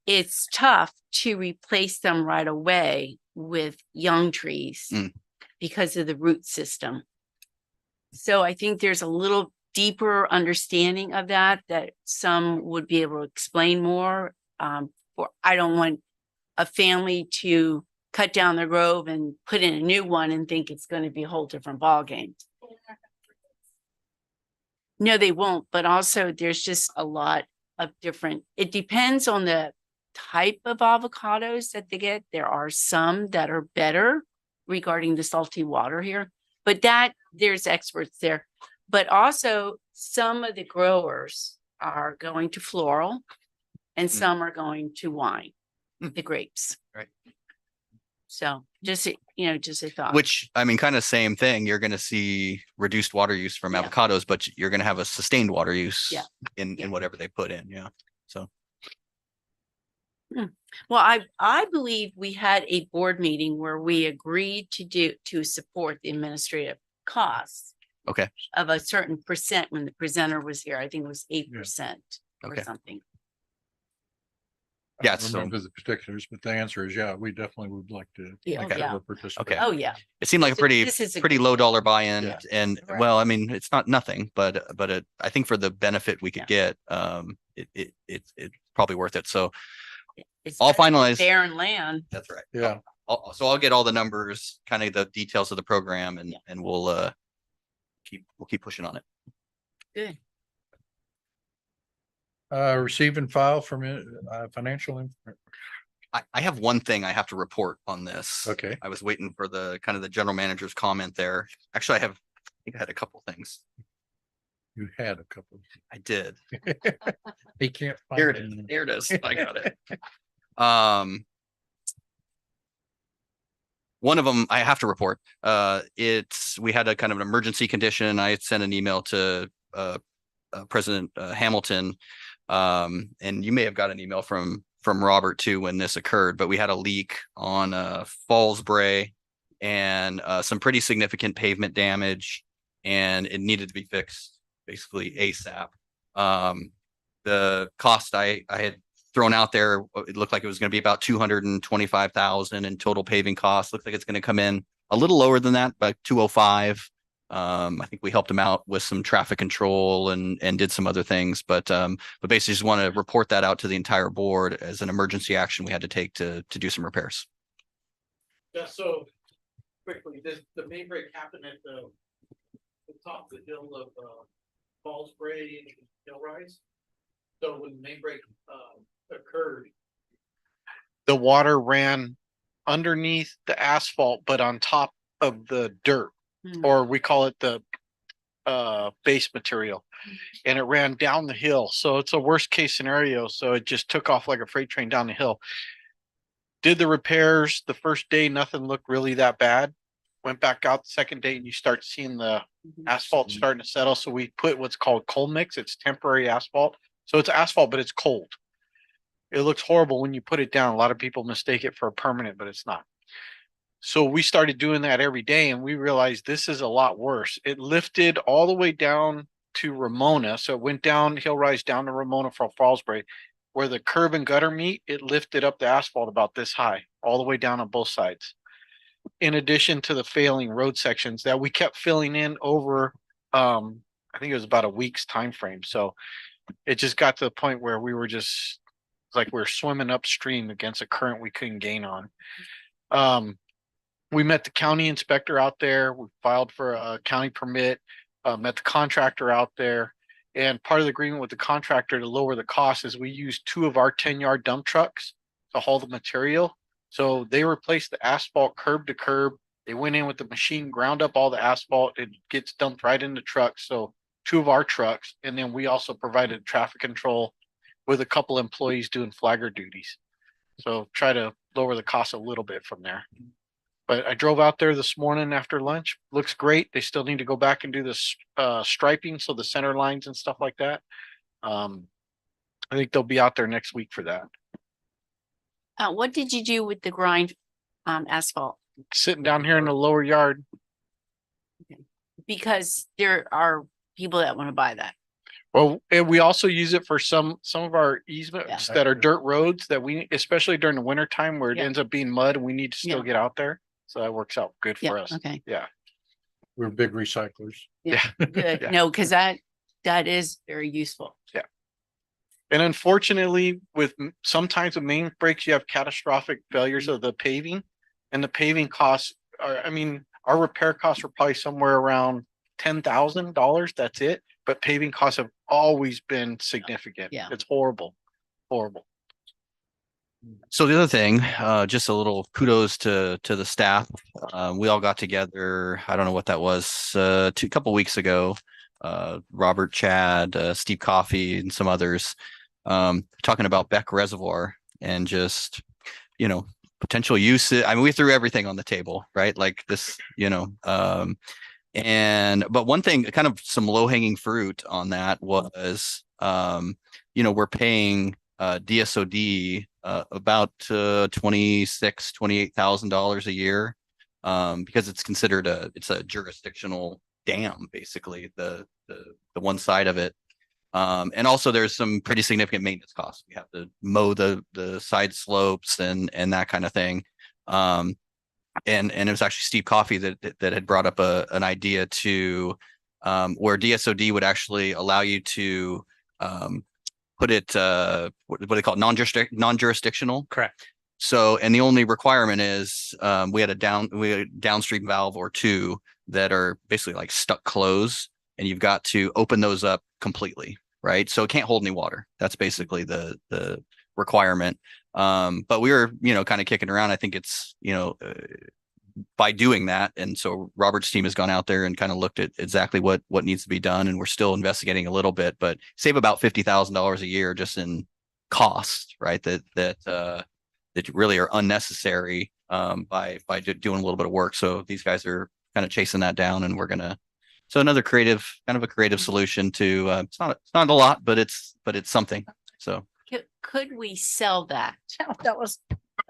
it's tough to replace them right away with young trees because of the root system. So I think there's a little deeper understanding of that some would be able to explain more. I don't want a family to cut down their grove and put in a new one and think it's going to be a whole different ballgame. No, they won't. But also there's just a lot of different, it depends on the type of avocados that they get. There are some that are better regarding the salty water here, but there's experts there. But also some of the growers are going to floral and some are going to wine, the grapes. Right. So just a thought. Which, I mean, kind of same thing. You're going to see reduced water use from avocados, but you're going to have a sustained water use in whatever they put in. Yeah. So. Well, I believe we had a board meeting where we agreed to support the administrative costs. Okay. Of a certain percent when the presenter was here. I think it was 8% or something. Yeah. I don't remember the particulars, but the answer is, we definitely would like to. Participate. Okay. Oh, yeah. It seemed like a pretty low dollar buy-in, Yeah. and well, I mean, it's not nothing, but I think for the benefit we could get, it's probably worth it. So I'll finalize. Barren land. That's right. Yeah. I'll get all the numbers, kind of the details of the program, and we'll keep pushing on it. Good. Receive and file from financial. I have one thing I have to report on this. Okay. I was waiting for the general manager's comment there. Actually, I think I had a couple things. You had a couple. I did. He can't find Here it is. There it is. I got it. One of them I have to report. We had a kind of an emergency condition. I had sent an email to President Hamilton, and you may have got an email from Robert too when this occurred. But we had a leak on Fallsbrae and some pretty significant pavement damage, and it needed to be fixed basically ASAP. The cost I had thrown out there, it looked like it was going to be about 225,000 in total paving costs. Looks like it's going to come in a little lower than that, but 205. I think we helped him out with some traffic control and did some other things, but basically just want to report that out to the entire board as an emergency action we had to take to do some repairs. Yeah, so quickly, the main break happened at the top of the hill of Fallsbrae and Hill Rise. So when the main break occurred, the water ran underneath the asphalt, but on top of the dirt, or we call it the base material, and it ran down the hill. So it's a worst case scenario. So it just took off like a freight train down the hill. Did the repairs the first day, nothing looked really that bad. Went back out the second day and you start seeing the asphalt starting to settle. So we put what's called cold mix. It's temporary asphalt. So it's asphalt, but it's cold. It looks horrible when you put it down. A lot of people mistake it for a permanent, but it's not. So we started doing that every day and we realized this is a lot worse. It lifted all the way down to Ramona. So it went down Hill Rise down to Ramona from Fallsbury, where the curb and gutter meet. It lifted up the asphalt about this high, all the way down on both sides. In addition to the failing road sections that we kept filling in over, I think it was about a week's time frame. So it just got to the point where we were just like we were swimming upstream against a current we couldn't gain on. We met the county inspector out there. We filed for a county permit, met the contractor out there. And part of the agreement with the contractor to lower the cost is we used 2 of our 10-yard dump trucks to haul the material. So they replaced the asphalt curb to curb. They went in with the machine, ground up all the asphalt. It gets dumped right into trucks. So 2 of our trucks. And then we also provided traffic control with a couple employees doing flagger duties. So try to lower the cost a little bit from there. But I drove out there this morning after lunch. Looks great. They still need to go back and do this striping. So the center lines and stuff like that. I think they'll be out there next week for that. What did you do with the grind asphalt? Sitting down here in the lower yard. Because there are people that want to buy that. Well, and we also use it for some of our easements that are dirt roads that we, especially during the winter time where it ends up being mud and we need to still get out there. So that works out good for us. Okay. Yeah. We're big recyclers. Yeah. Good. No, because that is very useful. Yeah. And unfortunately, with sometimes with main breaks, you have catastrophic failures of the paving, and the paving costs are, I mean, our repair costs are probably somewhere around $10,000. That's it. But paving costs have always been significant. Yeah. It's horrible. Horrible. So the other thing, just a little kudos to the staff. We all got together. I don't know what that was, a couple weeks ago. Robert, Chad, Steve Coffey, and some others, talking about Beck Reservoir and just, potential use. I mean, we threw everything on the table, right? Like this, but one thing, kind of some low hanging fruit on that was, we're paying DSOD about $28,000 a year, because it's considered it's a jurisdictional dam, basically the one side of it. And also there's some pretty significant maintenance costs. We have to mow the side slopes and that kind of thing. And it was actually Steve Coffey that had brought up an idea to where DSOD would actually allow you to put it what do they call it, non-jurisdictional. Correct. So, and the only requirement is we had a downstream valve or 2 that are basically like stuck closed, and you've got to open those up completely, right? So it can't hold any water. That's basically the requirement. But we were, kind of kicking around. I think it's, by doing that. And so Robert's team has gone out there and kind of looked at exactly what needs to be done. And we're still investigating a little bit, but save about $50,000 a year just in costs, right? That really are unnecessary by doing a little bit of work. So these guys are kind of chasing that down, and we're so another kind of a creative solution to it's not a lot, but it's something. So Could we sell that? That was.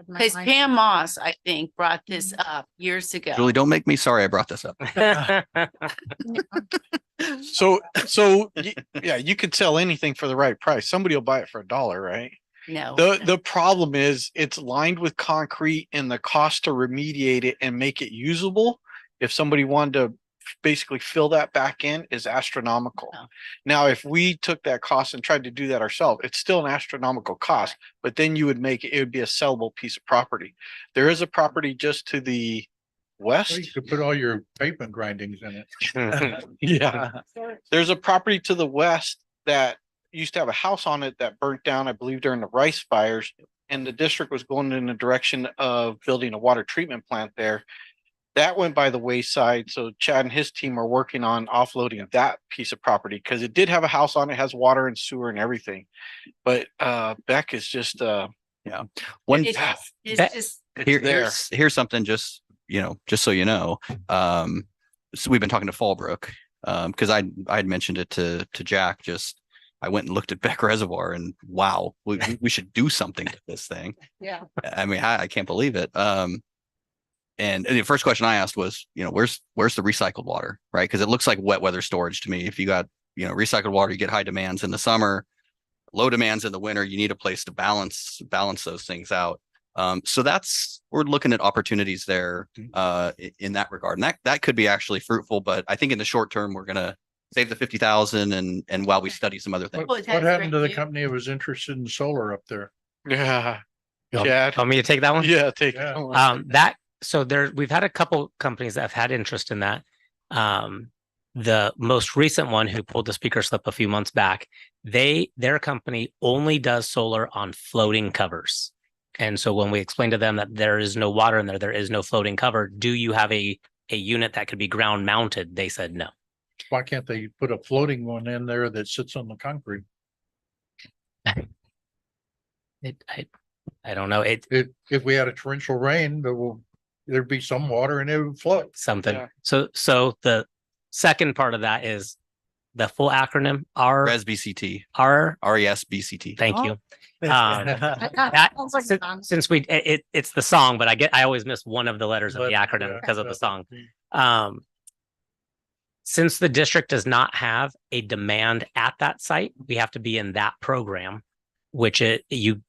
Because Pam Moss, I think, brought this up years ago. Julie, don't make me sorry I brought this up. So yeah, you could sell anything for the right price. Somebody will buy it for $1, right? No. The problem is it's lined with concrete, and the cost to remediate it and make it usable, if somebody wanted to basically fill that back in, is astronomical. Oh. Now, if we took that cost and tried to do that ourselves, it's still an astronomical cost, but then you would make it would be a sellable piece of property. There is a property just to the west. You could put all your pavement grindings in it. Yeah. There's a property to the west that used to have a house on it that burnt down, I believe, during the rice fires. And the district was going in the direction of building a water treatment plant there. That went by the wayside. So Chad and his team are working on offloading that piece of property, because it did have a house on it, has water and sewer and everything. But Beck is just yeah. One It's just here's something just so you know. So we've been talking to Fallbrook because I had mentioned it to Jack just I went and looked at Beck Reservoir and wow, we should do something with this thing. Yeah. I mean, I can't believe it. And the first question I asked was, where's the recycled water, right? Because it looks like wet weather storage to me. If you got, recycled water, you get high demands in the summer, low demands in the winter. You need a place to balance those things out. So we're looking at opportunities there in that regard, and that could be actually fruitful. But I think in the short term, we're gonna save the 50,000 and while we study some other things. What happened to the company that was interested in solar up there? Yeah. Chad? Want me to take that one? Yeah, take that one. So we've had a couple companies that have had interest in that. The most recent one who pulled the speaker slip a few months back, their company only does solar on floating covers. And so when we explained to them that there is no water in there is no floating cover, do you have a unit that could be ground mounted? They said no. Why can't they put a floating one in there that sits on the concrete? I don't know. If we had a torrential rain, there'd be some water and it would float. Something. Yeah. So the second part of that is the full acronym RESBCT. RESBCT. Thank you. Since it's the song, but I always miss one of the letters of the acronym because of the song. Since the district does not have a demand at that site, we have to be in that program, which you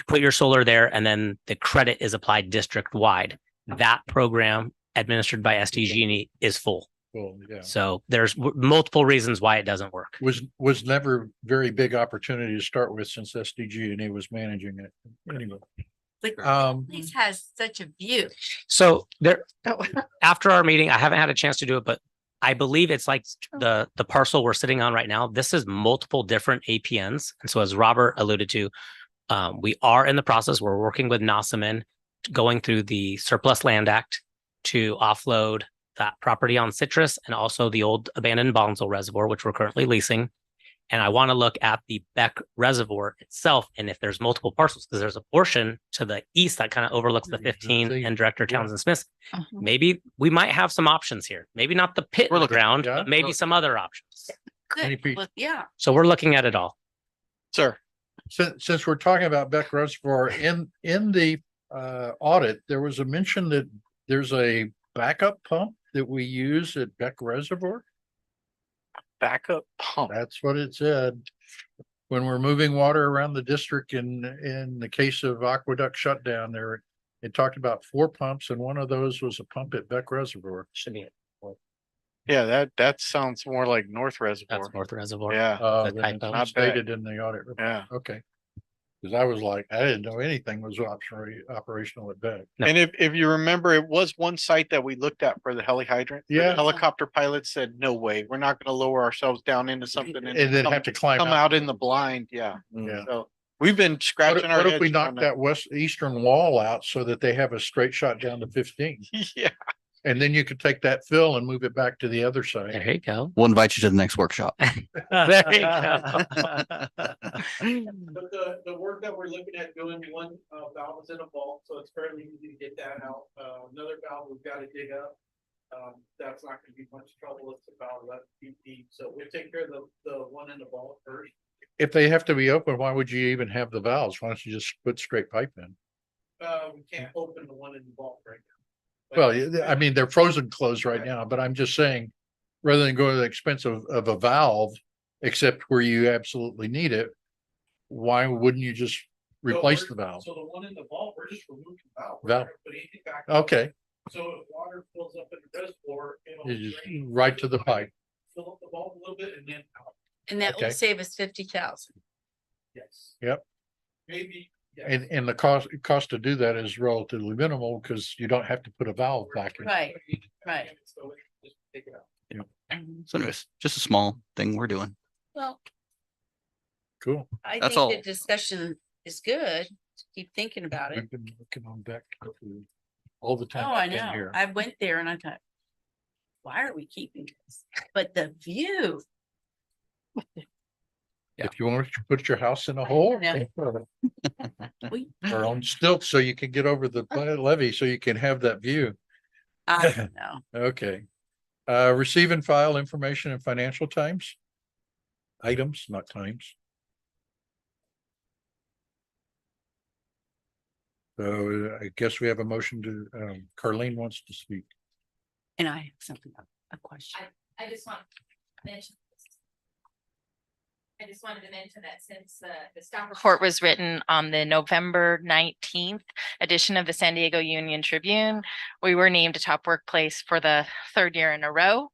put your solar there and then the credit is applied district wide. That program administered by SDG&E is full. Well, yeah. So there's multiple reasons why it doesn't work. Was never very big opportunity to start with since SDG&E was managing it. Anyway. This has such a view. So there, after our meeting, I haven't had a chance to do it, but I believe it's like the parcel we're sitting on right now. This is multiple different APNs. And so as Robert alluded to, we are in the process. We're working with Nossaman, going through the Surplus Land Act to offload that property on Citrus and also the old abandoned Bonsall Reservoir, which we're currently leasing. And I want to look at the Beck Reservoir itself. And if there's multiple parcels, because there's a portion to the east that kind of overlooks the 15 and Director Townsend Smith. Maybe we might have some options here. Maybe not the pit in the ground, but maybe some other options. Good. Well, yeah. So we're looking at it all. Sir, since we're talking about Beck Reservoir, in the audit, there was a mention that there's a backup pump that we use at Beck Reservoir. Backup pump. That's what it said. When we're moving water around the district in the case of aqueduct shutdown there, it talked about 4 pumps and one of those was a pump at Beck Reservoir. Should be it. Yeah, that sounds more like North Reservoir. That's North Reservoir. Yeah. It's not stated in the audit report. Yeah. Okay. Because I was like, I didn't know anything was operational at Beck. And if you remember, it was one site that we looked at for the heli hydrant. The Yeah. helicopter pilot said, no way, we're not gonna lower ourselves down into something And then have to climb come out in the blind. Yeah. Yeah. So we've been scratching our What if heads we knock trying to- that eastern wall out so that they have a straight shot down to 15? Yeah. And then you could take that fill and move it back to the other side. There you go. We'll invite you to the next workshop. There you go. But the work that we're looking at doing, one valve is in a vault, so it's fairly easy to get that out. Another valve we've got to dig up. That's not gonna be much trouble. It's about 11 feet deep. So we'll take care of the one in the vault first. If they have to be open, why would you even have the valves? Why don't you just put straight pipe in? We can't open the one in the vault right now. Well, I mean, they're frozen closed right now, but I'm just saying, rather than go to the expense of a valve, except where you absolutely need it, why wouldn't you just replace the valve? So the one in the vault, we're just removing the valve. Valve. Put anything back. Okay, So if water fills up in the reservoir, it'll you just drain right to the pipe. fill up the vault a little bit and then out. And that will Okay. save us 50,000. Yes. Yep. Maybe. yes. And the cost to do that is relatively minimal because you don't have to put a valve back in. Right, right. So just take it out. So anyways, just a small thing we're doing. Well, Cool. I That's think all. the discussion is good. Keep thinking about it. We've been looking on Beck all the time. Oh, I I've been know. here. I went there and I thought, why are we keeping this? But the view. If you want to put your house in a hole. know. We- Or on stilts so you can get over the levee so you can have that view. I don't know. Okay. Receive and file information and financial items, not times. So I guess we have a motion to, Carlene wants to speak. And I have something, a question. I just want to mention. I just wanted to mention that since the staff report was written on the November 19th edition of the San Diego Union Tribune, we were named a top workplace for the third year in a row.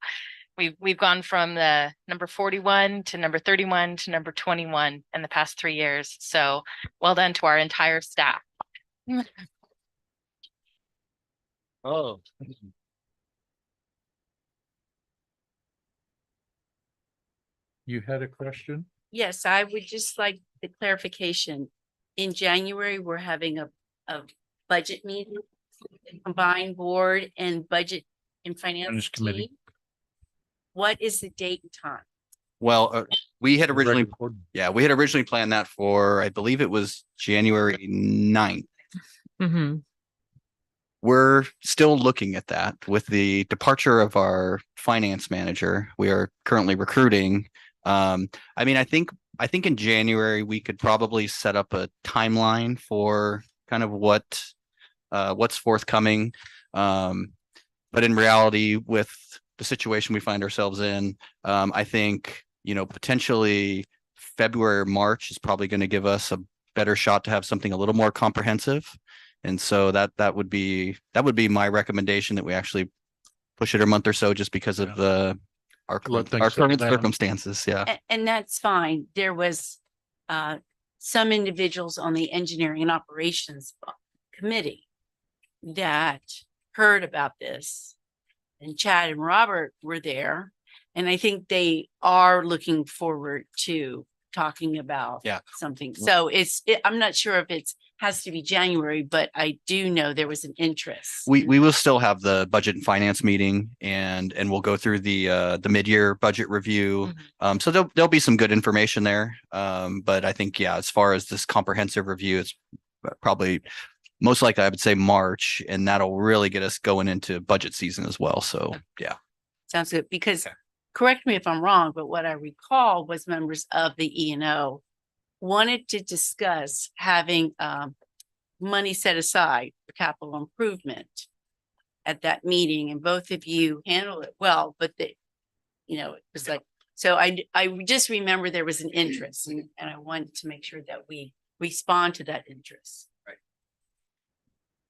We've gone from the number 41 to number 31 to number 21 in the past 3 years. So well done to our entire staff. Oh. You had a question? Yes, I would just like the clarification. In January, we're having a budget meeting, combined board and budget and finance Finance committee. team. What is the date and time? Well, we had originally, we had originally planned that for, I believe it was January 9th. Mm-hmm. We're still looking at that with the departure of our finance manager. We are currently recruiting. I mean, I think in January we could probably set up a timeline for kind of what's forthcoming. But in reality, with the situation we find ourselves in, I think, potentially February or March is probably going to give us a better shot to have something a little more comprehensive. And so that would be my recommendation, that we actually push it a month or so, just because of our current circumstances. Yeah. And that's fine. There was some individuals on the engineering and operations committee that heard about this, and Chad and Robert were there. And I think they are looking forward to talking about something. So I'm not sure if it has to be January, but I do know there was an interest. We will still have the budget and finance meeting, and we'll go through the mid-year budget review. So there'll be some good information there. But I think, as far as this comprehensive review, it's probably most likely, I would say, March, and that'll really get us going into budget season as well. So Sounds good, because correct me if I'm wrong, but what I recall was members of the E&O wanted to discuss having money set aside for capital improvement at that meeting, and both of you handled it well, but it was like, so I just remember there was an interest, and I wanted to make sure that we respond to that interest.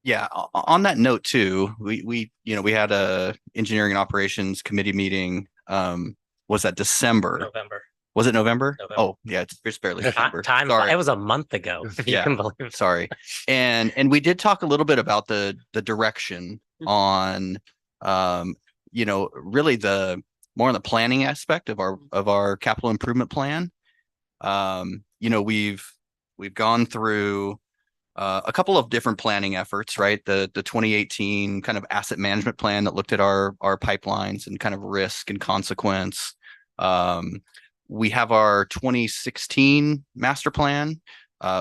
Yeah. On that note too, we had a engineering and operations committee meeting. Was that December? November. Was it November? November. Oh, yeah, it's barely December. Time, Sorry. it was a month ago. If you can believe it. Sorry. And we did talk a little bit about the direction on, really more on the planning aspect of our capital improvement plan. We've gone through a couple of different planning efforts, right? The 2018 kind of asset management plan that looked at our pipelines and kind of risk and consequence. We have our 2016 master plan,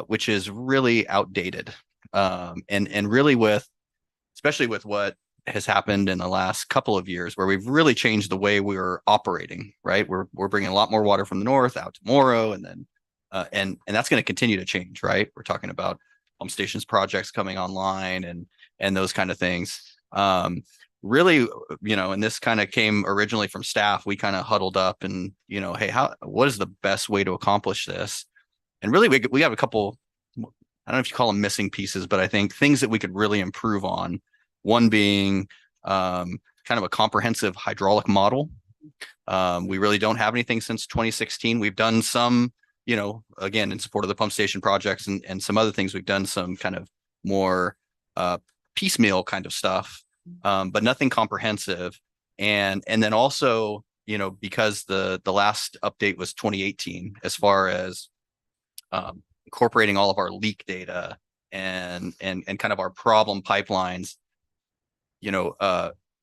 which is really outdated. And really especially with what has happened in the last couple of years, where we've really changed the way we were operating, right? We're bringing a lot more water from the north out to Morrow, and then and that's going to continue to change, right? We're talking about pump stations projects coming online and those kind of things. Really, and this kind of came originally from staff. We kind of huddled up and, hey, what is the best way to accomplish this? And really, we have a couple, I don't know if you call them missing pieces, but I think things that we could really improve on. One being kind of a comprehensive hydraulic model. We really don't have anything since 2016. We've done some, again, in support of the pump station projects and some other things. We've done some kind of more piecemeal kind of stuff. But nothing comprehensive. And then also, because the last update was 2018, as far as incorporating all of our leak data and kind of our problem pipelines,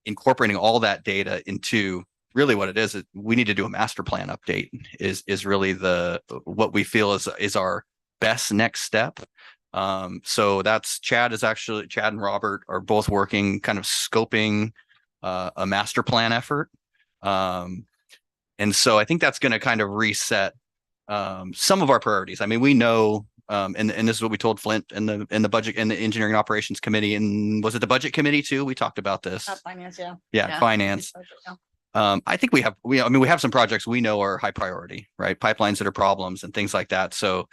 incorporating all that data into really what it is we need to do a master plan update is really what we feel is our best next step. So that's Chad and Robert are both working, kind of scoping a master plan effort. And so I think that's going to kind of reset some of our priorities. I mean, we know and this is what we told Flint in the budget and the engineering operations committee. And was it the budget committee too? We talked about this. Finance, yeah. Yeah, finance. I think we have some projects we know are high priority, right? Pipelines that are problems and things like that. So,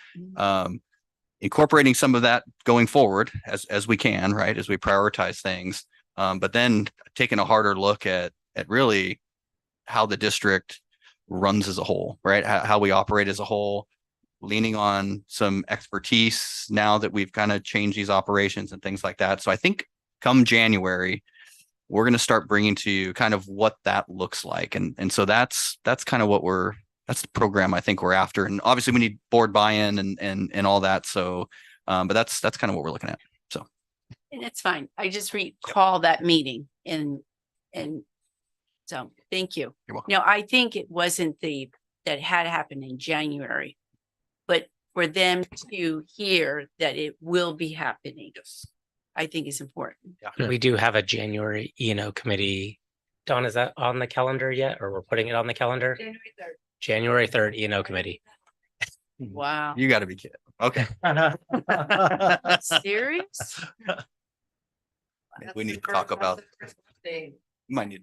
incorporating some of that going forward as we can, right? As we prioritize things. But then taking a harder look at really how the district runs as a whole, right? How we operate as a whole, leaning on some expertise now that we've kind of changed these operations and things like that. So I think come January, we're going to start bringing to you kind of what that looks like. And so that's kind of that's the program I think we're after. And obviously we need board buy-in and all that. So, but that's kind of what we're looking at. So. And it's fine. I just recall that meeting and so thank you. You're welcome. No, I think it wasn't that had happened in January, but for them to hear that it will be happening, I think is important. Yeah. We do have a January E&O committee. Dawn, is that on the calendar yet, or we're putting it on the calendar? January 3rd E&O committee. Wow. You got to be kidding. Okay. Serious? We need to talk about. Might need.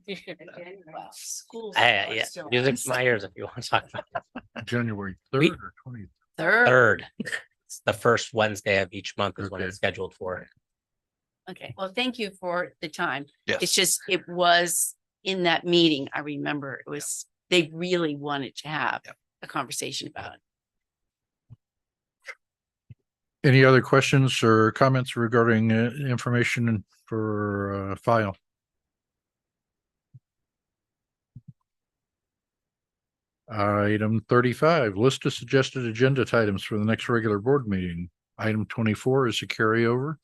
Schools. Yeah, music to my ears if you want to talk about it. January 3rd or 20th. Third. It's the first Wednesday of each month is when it's scheduled for. Okay, well, thank you for the time. Yes. It's just, it was in that meeting, I remember it was, they really wanted to have a conversation about it. Any other questions or comments regarding information for file? Item 35, list of suggested agenda items for the next regular board meeting. Item 24 is a carryover.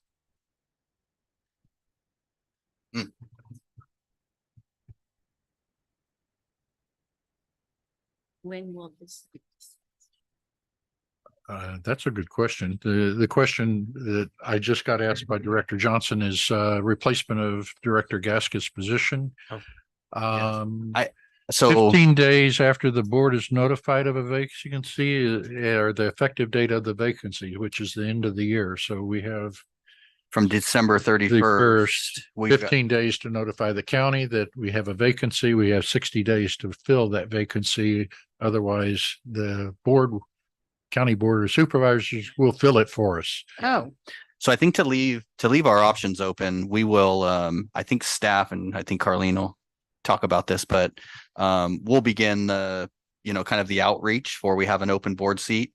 When will this? That's a good question. The question that I just got asked by Director Johnson is replacement of Director Gaskett's position. So 15 days after the board is notified of a vacancy or the effective date of the vacancy, which is the end of the year. So we have from December 31st, 15 days to notify the county that we have a vacancy. We have 60 days to fill that vacancy. Otherwise, the county board of supervisors will fill it for us. Oh. So I think to leave our options open, we will, I think staff and I think Carlene will talk about this, but we'll begin the, kind of the outreach for we have an open board seat.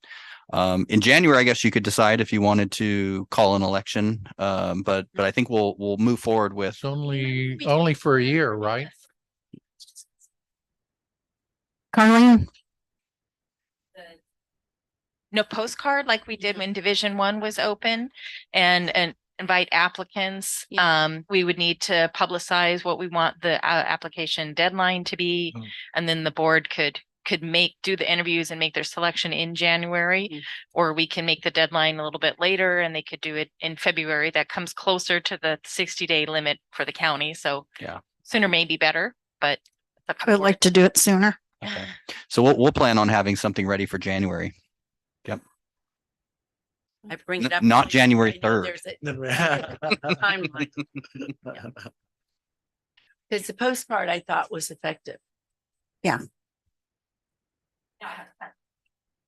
In January, I guess you could decide if you wanted to call an election. But I think we'll move forward with It's only for a year, right? Carlene? No postcard like we did when Division 1 was open and invite applicants. We would need to publicize what we want the application deadline to be. And then the board could do the interviews and make their selection in January, or we can make the deadline a little bit later and they could do it in February. That comes closer to the 60-day limit for the county. So sooner may be better, but I would like to do it sooner. Okay. So we'll plan on having something ready for January. Yep. I bring it up. Not January I know 3rd. there's a timeline. Because the postcard I thought was effective. Yeah.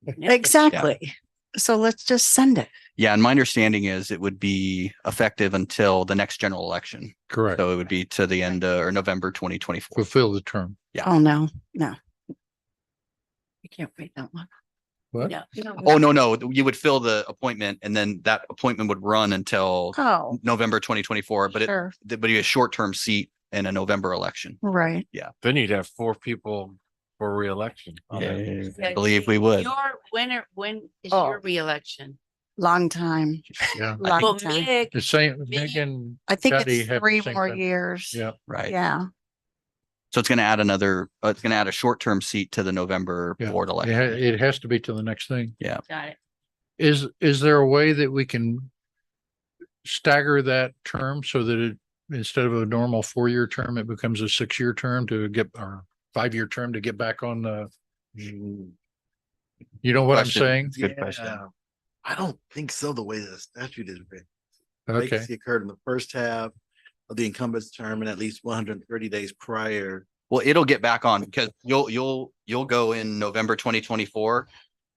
Exactly. So let's just send it. Yeah, and my understanding is it would be effective until the next general election. Correct. So it would be to the end or November 2024. Fulfill the term. Yeah. Oh, no. You can't wait that long. What? No. Oh, no. You would fill the appointment and then that appointment would run until November 2024, but Sure. it would be a short-term seat in a November election. Right. Yeah. Then you'd have 4 people for reelection. I believe we would. When is your reelection? Long time. Yeah. Well, Long time. Meg, The same, Megan. I think Patty it's have the 3 same more time. years. Yeah. Right. Yeah. So it's going to add a short-term seat to the November board election. It has to be to the next thing. Yeah. got it. Is there a way that we can stagger that term so that it, instead of a normal 4-year term, it becomes a 6-year term to get, or 5-year term to get back on the, you know what I'm Question. saying? It's a good question. I don't think so, the way the statute is written. Okay, Vacancy occurred in the first half of the incumbent's term and at least 130 days prior. Well, it'll get back on because you'll go in November 2024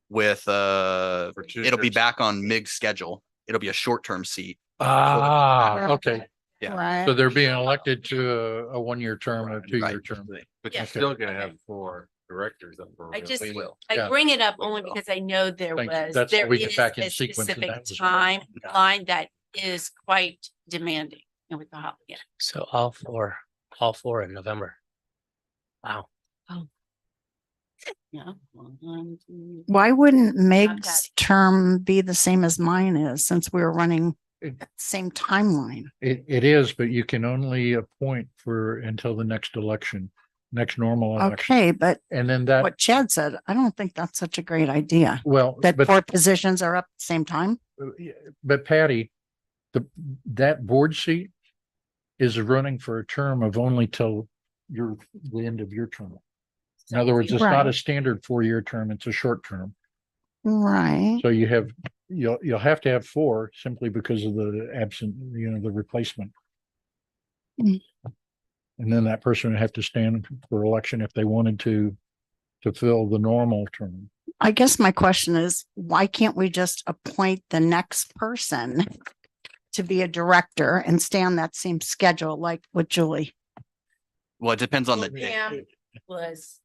with it'll be back on MIG's schedule. It'll be a short-term seat. okay. Yeah. Right. So they're being elected to a one-year term and a two-year term. But Yeah. you're still gonna have 4 directors up for. I just, reappointment. I Yeah. bring it up only because I know there Thank you. was, That's how there we get is back in a sequence, and specific that was- timeline that is quite demanding. And with the holiday. So all four in November. Wow. Yeah. Why wouldn't Not Meg's that- term be the same as mine is, since we were running It- at the same timeline? It is, but you can only appoint for until the next election, next normal election. Okay, but And then that, what Chad said, I don't think that's such a great idea. well, That but 4 positions are up at the same time? But Patty, that board seat is running for a term of only till the end of your term. In other words, it's not a Right. standard 4-year term, it's a short term. Right. So you'll have to have 4 simply because of the the replacement. Mm. And then that person would have to stand for election if they wanted to fill the normal term. I guess my question is, why can't we just appoint the next person to be a director and stay on that same schedule like with Julie? Well, it depends on the Well, day. Pam was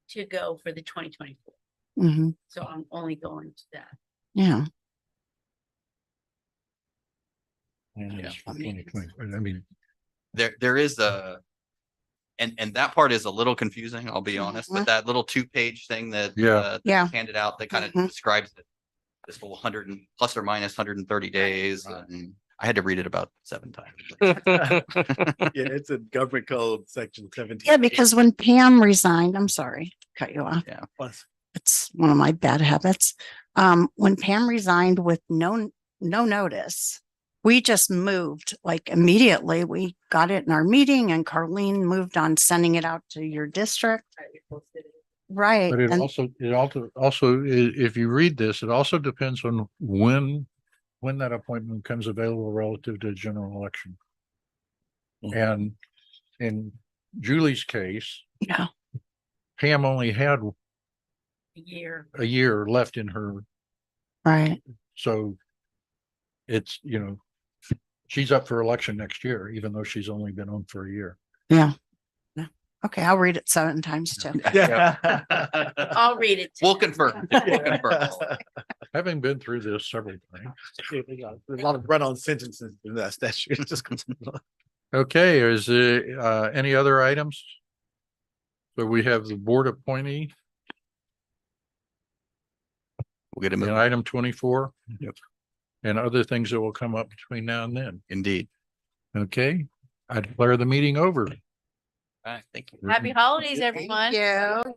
to go for the 2024, Hmm. so I'm only going to that. Yeah. And it's for 2020. I mean, There is and that part is a little confusing, I'll be honest, but that little 2-page thing that Yeah. that's Yeah. handed out that kind of Mhm. describes it. This whole 100 and plus or minus 130 days. And I had to read it about 7 times. Yeah, it's a government code, section 17. Yeah, because when Pam resigned, I'm sorry, cut you off. Yeah. It's one of my bad habits. When Pam resigned with no notice, we just moved like immediately. We got it in our meeting and Carlene moved on sending it out to your district. Right. but it and- also, if you read this, it also depends on when that appointment becomes available relative to a general election. And in Julie's case, Yeah. Pam only had A year. a year left in her, Right. so it's, she's up for election next year, even though she's only been on for a year. Yeah. Yeah. Okay, I'll read it 7 times too. I'll read it. We'll confirm. We'll confirm. Having been through this several times. There's a lot of run-on sentences in that statute. It just comes. Okay, is there any other items? So we have the board appointee We'll get him. in item 24. Yep. And other things that will come up between now and then. Indeed. Okay, I declare the meeting over. All right, thank you. Happy holidays, everyone. Thank you.